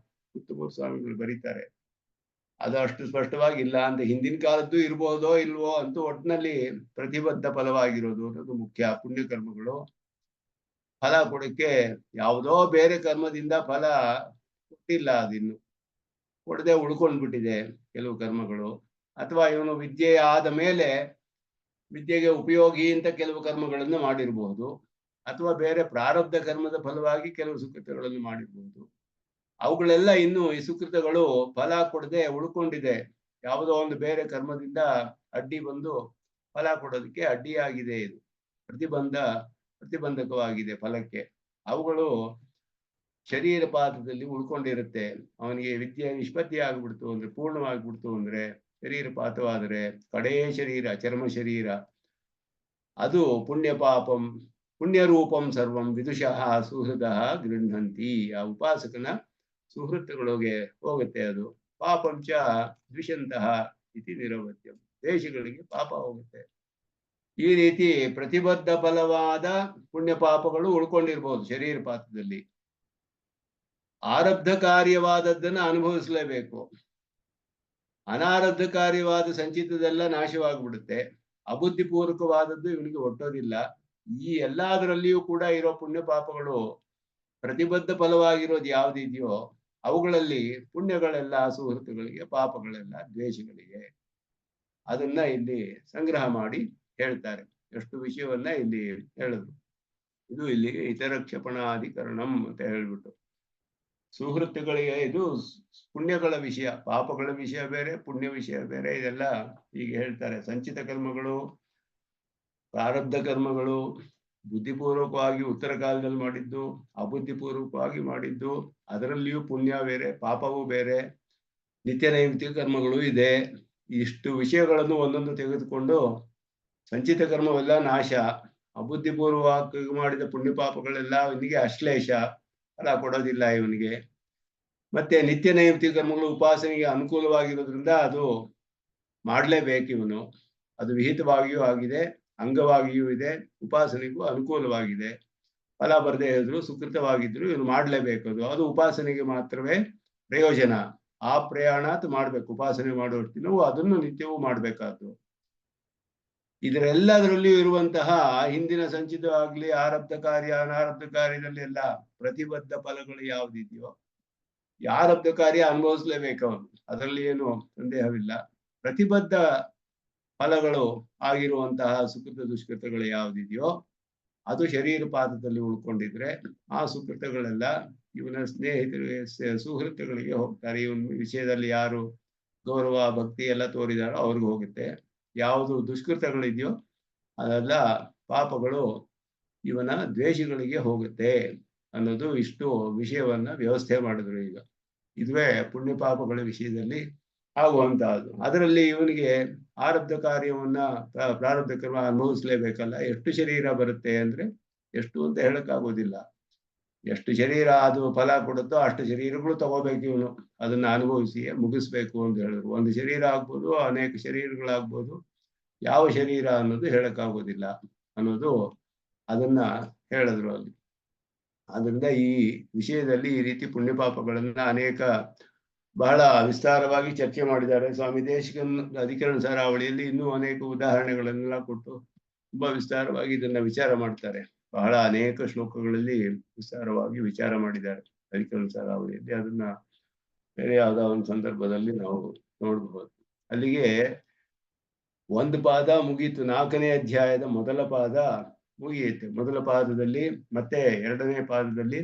ಕುತ್ತೂರು ಸ್ವಾಮಿಗಳು ಬರೀತಾರೆ. ಅದು ಅಷ್ಟು ಸ್ಪಷ್ಟವಾಗಿಲ್ಲ ಅಂತ. ಹಿಂದಿನ ಕಾಲದ್ದು ಇರಬಹುದೋ ಇಲ್ವೋ ಅಂತೂ ಒಟ್ಟಿನಲ್ಲಿ ಪ್ರತಿಬದ್ಧ ಫಲವಾಗಿರೋದು ಅನ್ನೋದು ಮುಖ್ಯ. ಪುಣ್ಯ ಕರ್ಮಗಳು ಫಲ ಕೊಡಕ್ಕೆ ಯಾವುದೋ ಬೇರೆ ಕರ್ಮದಿಂದ ಫಲ ಕೊಟ್ಟಿಲ್ಲ, ಅದಿನ್ನು ಕೊಡದೆ ಉಳ್ಕೊಂಡ್ಬಿಟ್ಟಿದೆ ಕೆಲವು ಕರ್ಮಗಳು. ಅಥವಾ ಇವನು ವಿದ್ಯೆ ಆದ ಮೇಲೆ ವಿದ್ಯೆಗೆ ಉಪಯೋಗಿ ಅಂತ ಕೆಲವು ಕರ್ಮಗಳನ್ನು ಮಾಡಿರಬಹುದು, ಅಥವಾ ಬೇರೆ ಪ್ರಾರಬ್ಧ ಕರ್ಮದ ಫಲವಾಗಿ ಕೆಲವು ಸುಕೃತಗಳನ್ನು ಮಾಡಿರಬಹುದು. ಅವುಗಳೆಲ್ಲ ಇನ್ನು ಈ ಸುಕೃತಗಳು ಫಲ ಕೊಡದೆ ಉಳ್ಕೊಂಡಿದೆ. ಯಾವುದೋ ಒಂದು ಬೇರೆ ಕರ್ಮದಿಂದ ಅಡ್ಡಿ ಬಂದು ಫಲ ಕೊಡೋದಕ್ಕೆ ಅಡ್ಡಿಯಾಗಿದೆ. ಇದು ಪ್ರತಿಬಂಧಕವಾಗಿದೆ ಫಲಕ್ಕೆ. ಅವುಗಳು ಶರೀರ ಪಾದದಲ್ಲಿ ಉಳ್ಕೊಂಡಿರುತ್ತೆ. ಅವನಿಗೆ ವಿದ್ಯೆ ನಿಷ್ಪತ್ತಿ ಆಗ್ಬಿಡ್ತು ಅಂದ್ರೆ, ಪೂರ್ಣವಾಗ್ಬಿಡ್ತು ಅಂದ್ರೆ, ಶರೀರ ಪಾತವಾದರೆ ಕಡೆಯ ಶರೀರ, ಚರ್ಮ ಶರೀರ, ಅದು ಪುಣ್ಯರೂಪಂ ಸರ್ವಂ ವಿದುಷಃ ಸುಹೃದಃ ಗೃಹಂತಿ. ಆ ಉಪಾಸಕನ ಸುಹೃತ್ತಗಳಿಗೆ ಹೋಗುತ್ತೆ ಅದು. ಪಾಪಂಚ ದ್ವಿಷಂತಹ ಇತಿ ನಿರವತ್ಯಂ. ದೇಶಗಳಿಗೆ ಪಾಪ ಹೋಗುತ್ತೆ. ಈ ರೀತಿ ಪ್ರತಿಬದ್ಧ ಫಲವಾದ ಪುಣ್ಯ ಪಾಪಗಳು ಉಳ್ಕೊಂಡಿರ್ಬೋದು ಶರೀರ ಪಾತ್ರದಲ್ಲಿ. ಆರಬ್ಧ ಕಾರ್ಯವಾದದ್ದನ್ನ ಅನುಭವಿಸಲೇಬೇಕು. ಅನಾರಬ್ಧ ಕಾರ್ಯವಾದ ಸಂಚಿತದೆಲ್ಲ ನಾಶವಾಗ್ಬಿಡುತ್ತೆ. ಅಬುದ್ಧಿಪೂರ್ವಕವಾದದ್ದು ಇವನಿಗೆ ಒಟ್ಟೋದಿಲ್ಲ. ಈ ಎಲ್ಲದರಲ್ಲಿಯೂ ಕೂಡ ಇರೋ ಪುಣ್ಯ ಪಾಪಗಳು ಪ್ರತಿಬದ್ಧ ಫಲವಾಗಿರೋದು ಯಾವುದಿದೆಯೋ ಅವುಗಳಲ್ಲಿ ಪುಣ್ಯಗಳೆಲ್ಲ ಸುಹೃತ್ತುಗಳಿಗೆ, ಪಾಪಗಳೆಲ್ಲ ದ್ವೇಷಗಳಿಗೆ. ಅದನ್ನ ಇಲ್ಲಿ ಸಂಗ್ರಹ ಮಾಡಿ ಹೇಳ್ತಾರೆ. ಎಷ್ಟು ವಿಷಯವನ್ನ ಇಲ್ಲಿ ಹೇಳಿದ್ರು. ಇದು ಇಲ್ಲಿ ಇತರ ಕ್ಷಪಣಾಧಿಕರಣಂ ಅಂತ ಹೇಳ್ಬಿಟ್ಟು ಸುಹೃತ್ತುಗಳಿಗೆ ಇದು ಪುಣ್ಯಗಳ ವಿಷಯ, ಪಾಪಗಳ ವಿಷಯ ಬೇರೆ, ಪುಣ್ಯ ವಿಷಯ ಬೇರೆ. ಇದೆಲ್ಲ ಹೀಗೆ ಹೇಳ್ತಾರೆ. ಸಂಚಿತ ಕರ್ಮಗಳು, ಪ್ರಾರಬ್ಧ ಕರ್ಮಗಳು, ಬುದ್ಧಿಪೂರ್ವಕವಾಗಿ ಉತ್ತರ ಕಾಲದಲ್ಲಿ ಮಾಡಿದ್ದು, ಅಬುದ್ಧಿಪೂರ್ವಕವಾಗಿ ಮಾಡಿದ್ದು, ಅದರಲ್ಲಿಯೂ ಪುಣ್ಯ ಬೇರೆ, ಪಾಪವೂ ಬೇರೆ, ನಿತ್ಯ ನೈಮಿತ್ತಿಕ ಕರ್ಮಗಳು ಇದೆ. ಇಷ್ಟು ವಿಷಯಗಳನ್ನು ಒಂದೊಂದು ತೆಗೆದುಕೊಂಡು ಸಂಚಿತ ಕರ್ಮವೆಲ್ಲ ನಾಶ, ಅಬುದ್ಧಿಪೂರ್ವಕ ಮಾಡಿದ ಪುಣ್ಯ ಪಾಪಗಳೆಲ್ಲ ಇವನಿಗೆ ಅಶ್ಲೇಷ, ಫಲ ಕೊಡೋದಿಲ್ಲ ಇವನಿಗೆ. ಮತ್ತೆ ನಿತ್ಯ ನೈಮಿತ್ತಿಕ ಕರ್ಮಗಳು ಉಪಾಸನೆಗೆ ಅನುಕೂಲವಾಗಿರೋದ್ರಿಂದ ಅದು ಮಾಡ್ಲೇಬೇಕು ಇವನು. ಅದು ವಿಹಿತವಾಗಿಯೂ ಆಗಿದೆ, ಅಂಗವಾಗಿಯೂ ಇದೆ, ಉಪಾಸನೆಗೂ ಅನುಕೂಲವಾಗಿದೆ. ಫಲ ಬರದೇ ಇದ್ರು, ಸುಕೃತವಾಗಿದ್ರು ಇವನು ಮಾಡ್ಲೇಬೇಕು. ಅದು ಉಪಾಸನೆಗೆ ಮಾತ್ರವೇ ಪ್ರಯೋಜನ. ಆ ಪ್ರಯಾಣಾತ್ ಮಾಡ್ಬೇಕು. ಉಪಾಸನೆ ಮಾಡುವಷ್ಟು ಅದನ್ನು ನಿತ್ಯವೂ ಮಾಡ್ಬೇಕಾದ್ದು. ಇದರೆಲ್ಲದರಲ್ಲಿಯೂ ಇರುವಂತಹ ಹಿಂದಿನ ಸಂಚಿತವಾಗ್ಲಿ, ಆರಬ್ಧ ಕಾರ್ಯ, ಅನಾರಬ್ಧ ಕಾರ್ಯದಲ್ಲಿ ಎಲ್ಲ ಪ್ರತಿಬದ್ಧ ಫಲಗಳು ಯಾವುದಿದೆಯೋ, ಆರಬ್ಧ ಕಾರ್ಯ ಅನುಭವಿಸ್ಲೇಬೇಕು ಅವನು, ಅದರಲ್ಲಿ ಏನು ಸಂದೇಹವಿಲ್ಲ. ಪ್ರತಿಬದ್ಧ ಫಲಗಳು ಆಗಿರುವಂತಹ ಸುಕೃತ ದುಷ್ಕೃತಗಳು ಯಾವುದಿದೆಯೋ ಅದು ಶರೀರ ಪಾದದಲ್ಲಿ ಉಳ್ಕೊಂಡಿದ್ರೆ ಆ ಸುಕೃತಗಳೆಲ್ಲ ಇವನ ಸ್ನೇಹಿತರಿಗೆ, ಸುಹೃತ್ತಗಳಿಗೆ ಹೋಗ್ತಾರೆ. ಇವನ ವಿಷಯದಲ್ಲಿ ಯಾರು ಗೌರವ ಭಕ್ತಿ ಎಲ್ಲ ತೋರಿದಾರೋ ಅವ್ರಿಗೆ ಹೋಗುತ್ತೆ. ಯಾವುದು ದುಷ್ಕೃತಗಳಿದೆಯೋ ಅದೆಲ್ಲ ಪಾಪಗಳು ಇವನ ದ್ವೇಷಗಳಿಗೆ ಹೋಗುತ್ತೆ ಅನ್ನೋದು ಇಷ್ಟು ವಿಷಯವನ್ನ ವ್ಯವಸ್ಥೆ ಮಾಡಿದ್ರು. ಈಗ ಇದುವೇ ಪುಣ್ಯ ಪಾಪಗಳ ವಿಷಯದಲ್ಲಿ ಆಗುವಂತಹದ್ದು. ಅದರಲ್ಲಿ ಇವನಿಗೆ ಆರಬ್ಧ ಕಾರ್ಯವನ್ನ, ಪ್ರಾರಬ್ಧ ಕರ್ಮ ಅನುಭವಿಸ್ಲೇಬೇಕಲ್ಲ. ಎಷ್ಟು ಶರೀರ ಬರುತ್ತೆ ಅಂದ್ರೆ ಎಷ್ಟು ಅಂತ ಹೇಳಕ್ಕಾಗೋದಿಲ್ಲ. ಎಷ್ಟು ಶರೀರ ಅದು ಫಲ ಕೊಡುತ್ತೋ ಅಷ್ಟು ಶರೀರಗಳು ತಗೋಬೇಕು ಇವನು. ಅದನ್ನ ಅನುಭವಿಸಿ ಮುಗಿಸ್ಬೇಕು ಅಂತ ಹೇಳಿದ್ರು. ಒಂದು ಶರೀರ ಆಗ್ಬೋದು, ಅನೇಕ ಶರೀರಗಳಾಗ್ಬೋದು. ಯಾವ ಶರೀರ ಅನ್ನೋದು ಹೇಳಕ್ಕಾಗೋದಿಲ್ಲ ಅನ್ನೋದು ಅದನ್ನ ಹೇಳಿದ್ರು ಅಲ್ಲಿ. ಆದ್ರಿಂದ ಈ ವಿಷಯದಲ್ಲಿ ಈ ರೀತಿ ಪುಣ್ಯ ಪಾಪಗಳನ್ನ ಅನೇಕ ಬಹಳ ವಿಸ್ತಾರವಾಗಿ ಚರ್ಚೆ ಮಾಡಿದ್ದಾರೆ ಸ್ವಾಮಿ ದೇಶಿಕನ್. ಅಧಿಕರಣ ಸಾರಾವಳಿಯಲ್ಲಿ ಇನ್ನೂ ಅನೇಕ ಉದಾಹರಣೆಗಳನ್ನೆಲ್ಲ ಕೊಟ್ಟು ತುಂಬಾ ವಿಸ್ತಾರವಾಗಿ ಇದನ್ನ ವಿಚಾರ ಮಾಡ್ತಾರೆ. ಬಹಳ ಅನೇಕ ಶ್ಲೋಕಗಳಲ್ಲಿ ವಿಸ್ತಾರವಾಗಿ ವಿಚಾರ ಮಾಡಿದ್ದಾರೆ ಅಧಿಕರಣ ಸಾರಾವಳಿಯಲ್ಲಿ. ಅದನ್ನ ಬೇರೆ ಯಾವುದೋ ಒಂದು ಸಂದರ್ಭದಲ್ಲಿ ನಾವು ನೋಡಬಹುದು. ಅಲ್ಲಿಗೆ ಒಂದು ಪಾದ ಮುಗೀತು. 4ನೇ ಅಧ್ಯಾಯದ ಮೊದಲ ಪಾದ ಮುಗಿಯುತ್ತೆ. ಮೊದಲ ಪಾದದಲ್ಲಿ ಮತ್ತೆ 2ನೇ ಪಾದದಲ್ಲಿ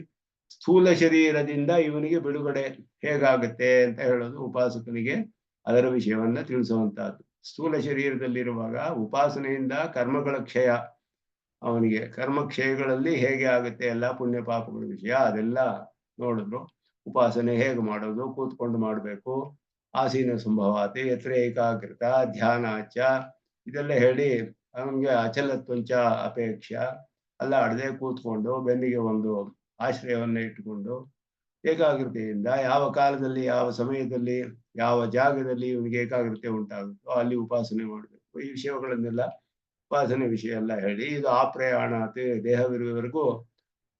ಸ್ಥೂಲ ಶರೀರದಿಂದ ಇವನಿಗೆ ಬಿಡುಗಡೆ ಹೇಗಾಗುತ್ತೆ ಅಂತ ಹೇಳೋದು ಉಪಾಸಕನಿಗೆ ಅದರ ವಿಷಯವನ್ನ ತಿಳಿಸುವಂತಹದ್ದು. ಸ್ಥೂಲ ಶರೀರದಲ್ಲಿರುವಾಗ ಉಪಾಸನೆಯಿಂದ ಕರ್ಮಗಳ ಕ್ಷಯ, ಅವನಿಗೆ ಕರ್ಮಕ್ಷಯಗಳಲ್ಲಿ ಹೇಗೆ ಆಗುತ್ತೆ ಎಲ್ಲ ಪುಣ್ಯ ಪಾಪಗಳ ವಿಷಯ ಅದೆಲ್ಲ ನೋಡಿದ್ರು. ಉಪಾಸನೆ ಹೇಗೆ ಮಾಡೋದು, ಕೂತ್ಕೊಂಡು ಮಾಡಬೇಕು, ಆಸೀನ ಸಂಭವಾತೆ ಯತ್ರ ಏಕಾಗ್ರತ ಧ್ಯಾನಾಚ ಇದೆಲ್ಲ ಹೇಳಿ ಅವನಿಗೆ ಅಚಲತ್ವಂಚ ಅಪೇಕ್ಷ ಅಲ್ಲಾಡದೆ ಕೂತ್ಕೊಂಡು ಬೆನ್ನಿಗೆ ಒಂದು ಆಶ್ರಯವನ್ನು ಇಟ್ಟುಕೊಂಡು ಏಕಾಗ್ರತೆಯಿಂದ ಯಾವ ಕಾಲದಲ್ಲಿ ಯಾವ ಸಮಯದಲ್ಲಿ ಯಾವ ಜಾಗದಲ್ಲಿ ಇವನಿಗೆ ಏಕಾಗ್ರತೆ ಉಂಟಾಗುತ್ತೋ ಅಲ್ಲಿ ಉಪಾಸನೆ ಮಾಡಬೇಕು. ಈ ವಿಷಯಗಳನ್ನೆಲ್ಲ ಉಪಾಸನೆ ವಿಷಯ ಎಲ್ಲ ಹೇಳಿ ಇದು ಆಪ್ರಯಾಣಾತ್ ದೇಹವಿರುವವರೆಗೂ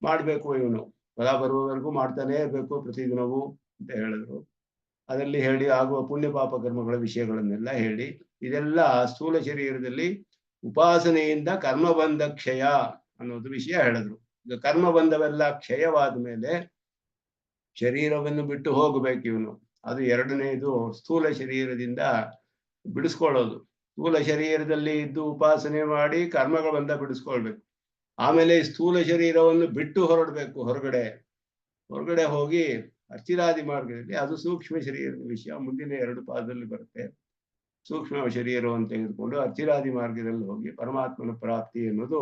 ಮಾಡಬೇಕು, ಇವನು ಫಲ ಬರುವವರೆಗೂ ಮಾಡ್ತಾನೇ ಇರಬೇಕು ಪ್ರತಿದಿನವೂ ಅಂತ ಹೇಳಿದ್ರು. ಅದರಲ್ಲಿ ಹೇಳಿ ಆಗುವ ಪುಣ್ಯ ಪಾಪ ಕರ್ಮಗಳ ವಿಷಯಗಳನ್ನೆಲ್ಲ ಹೇಳಿ ಇದೆಲ್ಲ ಸ್ಥೂಲ ಶರೀರದಲ್ಲಿ ಉಪಾಸನೆಯಿಂದ ಕರ್ಮಬಂಧ ಕ್ಷಯ ಅನ್ನೋದು ವಿಷಯ ಹೇಳಿದ್ರು. ಈಗ ಕರ್ಮಬಂಧವೆಲ್ಲ ಕ್ಷಯವಾದ ಮೇಲೆ ಶರೀರವನ್ನು ಬಿಟ್ಟು ಹೋಗ್ಬೇಕು ಇವನು. ಅದು ಎರಡನೇದು ಸ್ಥೂಲ ಶರೀರದಿಂದ ಬಿಡಿಸ್ಕೊಳ್ಳೋದು. ಸ್ಥೂಲ ಶರೀರದಲ್ಲಿ ಇದ್ದು ಉಪಾಸನೆ ಮಾಡಿ ಕರ್ಮಗಳ ಬಂಧ ಬಿಡಿಸ್ಕೊಳ್ಬೇಕು. ಆಮೇಲೆ ಸ್ಥೂಲ ಶರೀರವನ್ನು ಬಿಟ್ಟು ಹೊರಡ್ಬೇಕು, ಹೊರಗಡೆ ಹೋಗಿ ಅರ್ಚಿರಾದಿ ಮಾರ್ಗದಲ್ಲಿ, ಅದು ಸೂಕ್ಷ್ಮ ಶರೀರದ ವಿಷಯ ಮುಂದಿನ 2 ಪಾದದಲ್ಲಿ ಬರುತ್ತೆ. ಸೂಕ್ಷ್ಮ ಶರೀರವನ್ನು ತೆಗೆದುಕೊಂಡು ಅರ್ಚಿರಾದಿ ಮಾರ್ಗದಲ್ಲಿ ಹೋಗಿ ಪರಮಾತ್ಮನ ಪ್ರಾಪ್ತಿ ಎನ್ನುವುದು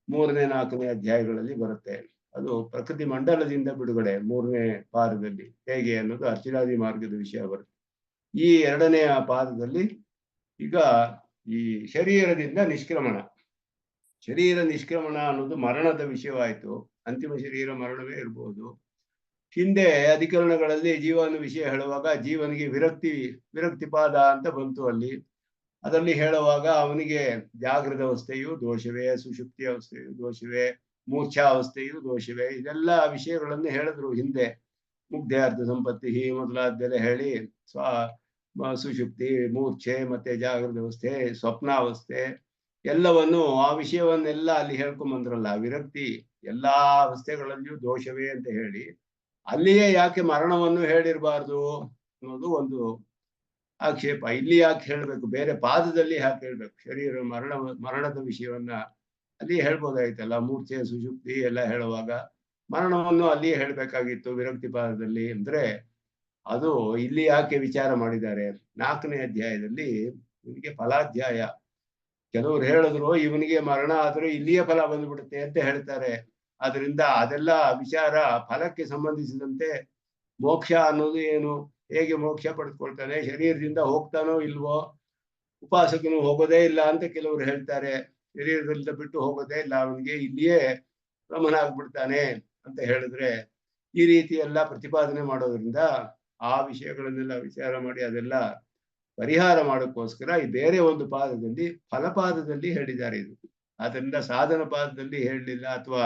3ನೇ 4ನೇ ಅಧ್ಯಾಯಗಳಲ್ಲಿ ಬರುತ್ತೆ. ಅದು ಪ್ರಕೃತಿ ಮಂಡಲದಿಂದ ಬಿಡುಗಡೆ 3ನೇ ಪಾದದಲ್ಲಿ ಹೇಗೆ ಅನ್ನೋದು ಅರ್ಚಿರಾದಿ ಮಾರ್ಗದ ವಿಷಯ ಬರುತ್ತೆ. ಈ 2ನೇ ಪಾದದಲ್ಲಿ ಈಗ ಈ ಶರೀರದಿಂದ ನಿಷ್ಕ್ರಮಣ, ಶರೀರ ನಿಷ್ಕ್ರಮಣ ಅನ್ನೋದು ಮರಣದ ವಿಷಯವಾಯಿತು. ಅಂತಿಮ ಶರೀರ ಮರಣವೇ ಇರಬಹುದು. ಹಿಂದೆ ಅಧಿಕರಣಗಳಲ್ಲಿ ಜೀವನ ವಿಷಯ ಹೇಳುವಾಗ ಜೀವನಿಗೆ ವಿರಕ್ತಿ ಪಾದ ಅಂತ ಬಂತು. ಅದರಲ್ಲಿ ಹೇಳುವಾಗ ಅವನಿಗೆ ಜಾಗೃತ ಅವಸ್ಥೆಯು ದೋಷವೇ, ಸುಷುಪ್ತಿ ಅವಸ್ಥೆಯು ದೋಷವೇ, ಮೂರ್ಛಾವಸ್ಥೆಯು ದೋಷವೇ, ಇದೆಲ್ಲ ವಿಷಯಗಳನ್ನು ಹೇಳಿದ್ರು ಹಿಂದೆ. ಮುಗ್ಧೆ ಅರ್ಧ ಸಂಪತ್ತಿ ಮೊದಲಾದ್ದೆಲ್ಲ ಹೇಳಿ ಸುಷುಪ್ತಿ, ಮೂರ್ಛೆ, ಮತ್ತೆ ಜಾಗೃತ ಅವಸ್ಥೆ, ಸ್ವಪ್ನಾವಸ್ಥೆ ಎಲ್ಲವನ್ನು ಆ ವಿಷಯವನ್ನೆಲ್ಲ ಅಲ್ಲಿ ಹೇಳ್ಕೊಂಬಂದ್ರಲ್ಲ. ವಿರಕ್ತಿ ಎಲ್ಲಾ ಅವಸ್ಥೆಗಳಲ್ಲಿಯೂ ದೋಷವೇ ಅಂತ ಹೇಳಿ ಅಲ್ಲಿಯೇ ಯಾಕೆ ಮರಣವನ್ನು ಹೇಳಿರಬಾರ್ದು ಅನ್ನೋದು ಒಂದು ಆಕ್ಷೇಪ. ಇಲ್ಲಿ ಯಾಕೆ ಹೇಳ್ಬೇಕು, ಬೇರೆ ಪಾದದಲ್ಲಿ ಯಾಕೆ ಹೇಳ್ಬೇಕು? ಶರೀರ ಮರಣದ ವಿಷಯವನ್ನ ಅಲ್ಲಿ ಹೇಳ್ಬೋದಾಯ್ತಲ್ಲ. ಮೂರ್ಛೆ, ಸುಷುಪ್ತಿ ಎಲ್ಲ ಹೇಳುವಾಗ ಮರಣವನ್ನು ಅಲ್ಲಿಯೇ ಹೇಳ್ಬೇಕಾಗಿತ್ತು ವಿರಕ್ತಿ ಪಾದದಲ್ಲಿ. ಅಂದ್ರೆ ಅದು ಇಲ್ಲಿ ಯಾಕೆ ವಿಚಾರ ಮಾಡಿದ್ದಾರೆ? 4ನೇ ಅಧ್ಯಾಯದಲ್ಲಿ ಇವನಿಗೆ ಫಲಾಧ್ಯಾಯ. ಕೆಲವರು ಹೇಳಿದ್ರು ಇವನಿಗೆ ಮರಣ ಆದ್ರೆ ಇಲ್ಲಿಯೇ ಫಲ ಬಂದ್ಬಿಡುತ್ತೆ ಅಂತ ಹೇಳ್ತಾರೆ. ಆದ್ರಿಂದ ಅದೆಲ್ಲ ವಿಚಾರ ಫಲಕ್ಕೆ ಸಂಬಂಧಿಸಿದಂತೆ. ಮೋಕ್ಷ ಅನ್ನೋದು ಏನು, ಹೇಗೆ ಮೋಕ್ಷ ಪಡೆದುಕೊಳ್ತಾನೆ, ಶರೀರದಿಂದ ಹೋಗ್ತಾನೋ ಇಲ್ವೋ, ಉಪಾಸಕನು ಹೋಗೋದೇ ಇಲ್ಲ ಅಂತ ಕೆಲವರು ಹೇಳ್ತಾರೆ. ಶರೀರದಿಂದ ಬಿಟ್ಟು ಹೋಗೋದೇ ಇಲ್ಲ, ಅವನಿಗೆ ಇಲ್ಲಿಯೇ ಬ್ರಹ್ಮನಾಗ್ಬಿಡ್ತಾನೆ ಅಂತ ಹೇಳಿದ್ರೆ ಈ ರೀತಿ ಎಲ್ಲ ಪ್ರತಿಪಾದನೆ ಮಾಡೋದ್ರಿಂದ ಆ ವಿಷಯಗಳನ್ನೆಲ್ಲ ವಿಚಾರ ಮಾಡಿ ಅದೆಲ್ಲ ಪರಿಹಾರ ಮಾಡೋಕ್ಕೋಸ್ಕರ ಈ ಬೇರೆ ಒಂದು ಪಾದದಲ್ಲಿ ಫಲಪಾದದಲ್ಲಿ ಹೇಳಿದ್ದಾರೆ ಇದು. ಆದ್ರಿಂದ ಸಾಧನ ಪಾದದಲ್ಲಿ ಹೇಳಲಿಲ್ಲ, ಅಥವಾ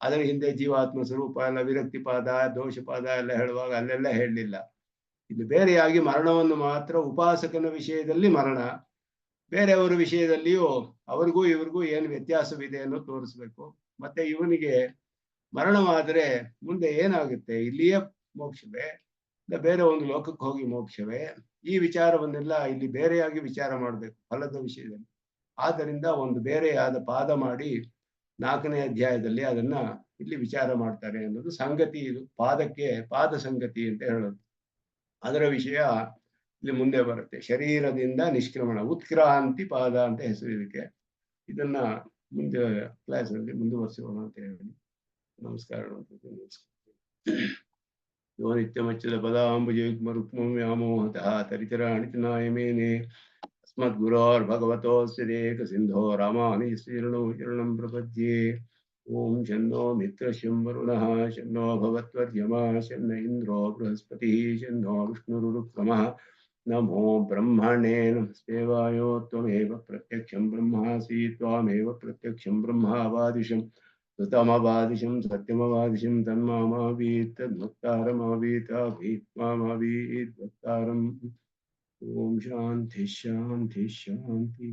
ಅದರ ಹಿಂದೆ ಜೀವಾತ್ಮ ಸ್ವರೂಪ ಎಲ್ಲ ವಿರಕ್ತಿ ಪಾದ, ದೋಷ ಪಾದ ಎಲ್ಲ ಹೇಳುವಾಗ ಅಲ್ಲೆಲ್ಲ ಹೇಳಲಿಲ್ಲ. ಇದು ಬೇರೆಯಾಗಿ ಮರಣವನ್ನು ಮಾತ್ರ ಉಪಾಸಕನ ವಿಷಯದಲ್ಲಿ ಮರಣ, ಬೇರೆಯವರ ವಿಷಯದಲ್ಲಿಯೂ ಅವರಿಗೂ ಇವ್ರಿಗೂ ಏನು ವ್ಯತ್ಯಾಸವಿದೆ ಅನ್ನೋದು ತೋರಿಸ್ಬೇಕು. ಮತ್ತೆ ಇವನಿಗೆ ಮರಣವಾದರೆ ಮುಂದೆ ಏನಾಗುತ್ತೆ, ಇಲ್ಲಿಯೇ ಮೋಕ್ಷವೇ ಇಲ್ಲ ಬೇರೆ ಒಂದು ಲೋಕಕ್ಕೆ ಹೋಗಿ ಮೋಕ್ಷವೇ, ಈ ವಿಚಾರವನ್ನೆಲ್ಲ ಇಲ್ಲಿ ಬೇರೆಯಾಗಿ ವಿಚಾರ ಮಾಡಬೇಕು ಫಲದ ವಿಷಯದಲ್ಲಿ. ಆದ್ದರಿಂದ ಒಂದು ಬೇರೆಯಾದ ಪಾದ ಮಾಡಿ 4ನೇ ಅಧ್ಯಾಯದಲ್ಲಿ ಅದನ್ನ ಇಲ್ಲಿ ವಿಚಾರ ಮಾಡ್ತಾರೆ ಅನ್ನೋದು ಸಂಗತಿ. ಇದು ಪಾದಕ್ಕೆ ಪಾದ ಸಂಗತಿ ಅಂತ ಹೇಳೋದು. ಅದರ ವಿಷಯ ಇಲ್ಲಿ ಮುಂದೆ ಬರುತ್ತೆ. ಶರೀರದಿಂದ ನಿಷ್ಕ್ರಮಣ, ಉತ್ಕ್ರಾಂತಿ ಪಾದ ಅಂತ ಹೆಸರು ಇದಕ್ಕೆ. ಇದನ್ನ ಮುಂದೆ ಕ್ಲಾಸ್ನಲ್ಲಿ ಮುಂದುವರಿಸೋಣ ಅಂತ ಹೇಳಿ ನಮಸ್ಕಾರ. ಯೋ ನಿತ್ಯಮಚ್ಚದ ಪದಾಂಬುಜಯುಗ್ಮರುಕ್ಮಂ ವ್ಯಾಮೋಹತಃ ತರಿತರಾಣಿ ನಾಯಮೇನೆ अस्मद्गुरोर्भगवतोऽस्य देकसिन्धो रामानुजस्य प्रपद्ये। ओं शन्नो मित्रशं वरुणः शन्नो भवत्वर्यमा शन्न इन्द्रो बृहस्पतिः शन्नो विष्णुरुक्रमः। नमो ब्रह्मणे नमस्तेवायो त्वमेव प्रत्यक्षं ब्रह्मासि त्वामेव प्रत्यक्षं ब्रह्मावादिशं सुतमवादिशं सत्यमवादिशं तन्मामावीत् तद्भक्तारमावीत् अभीत्मामावीत् भक्तारम्। ओम शांति शांति शांति।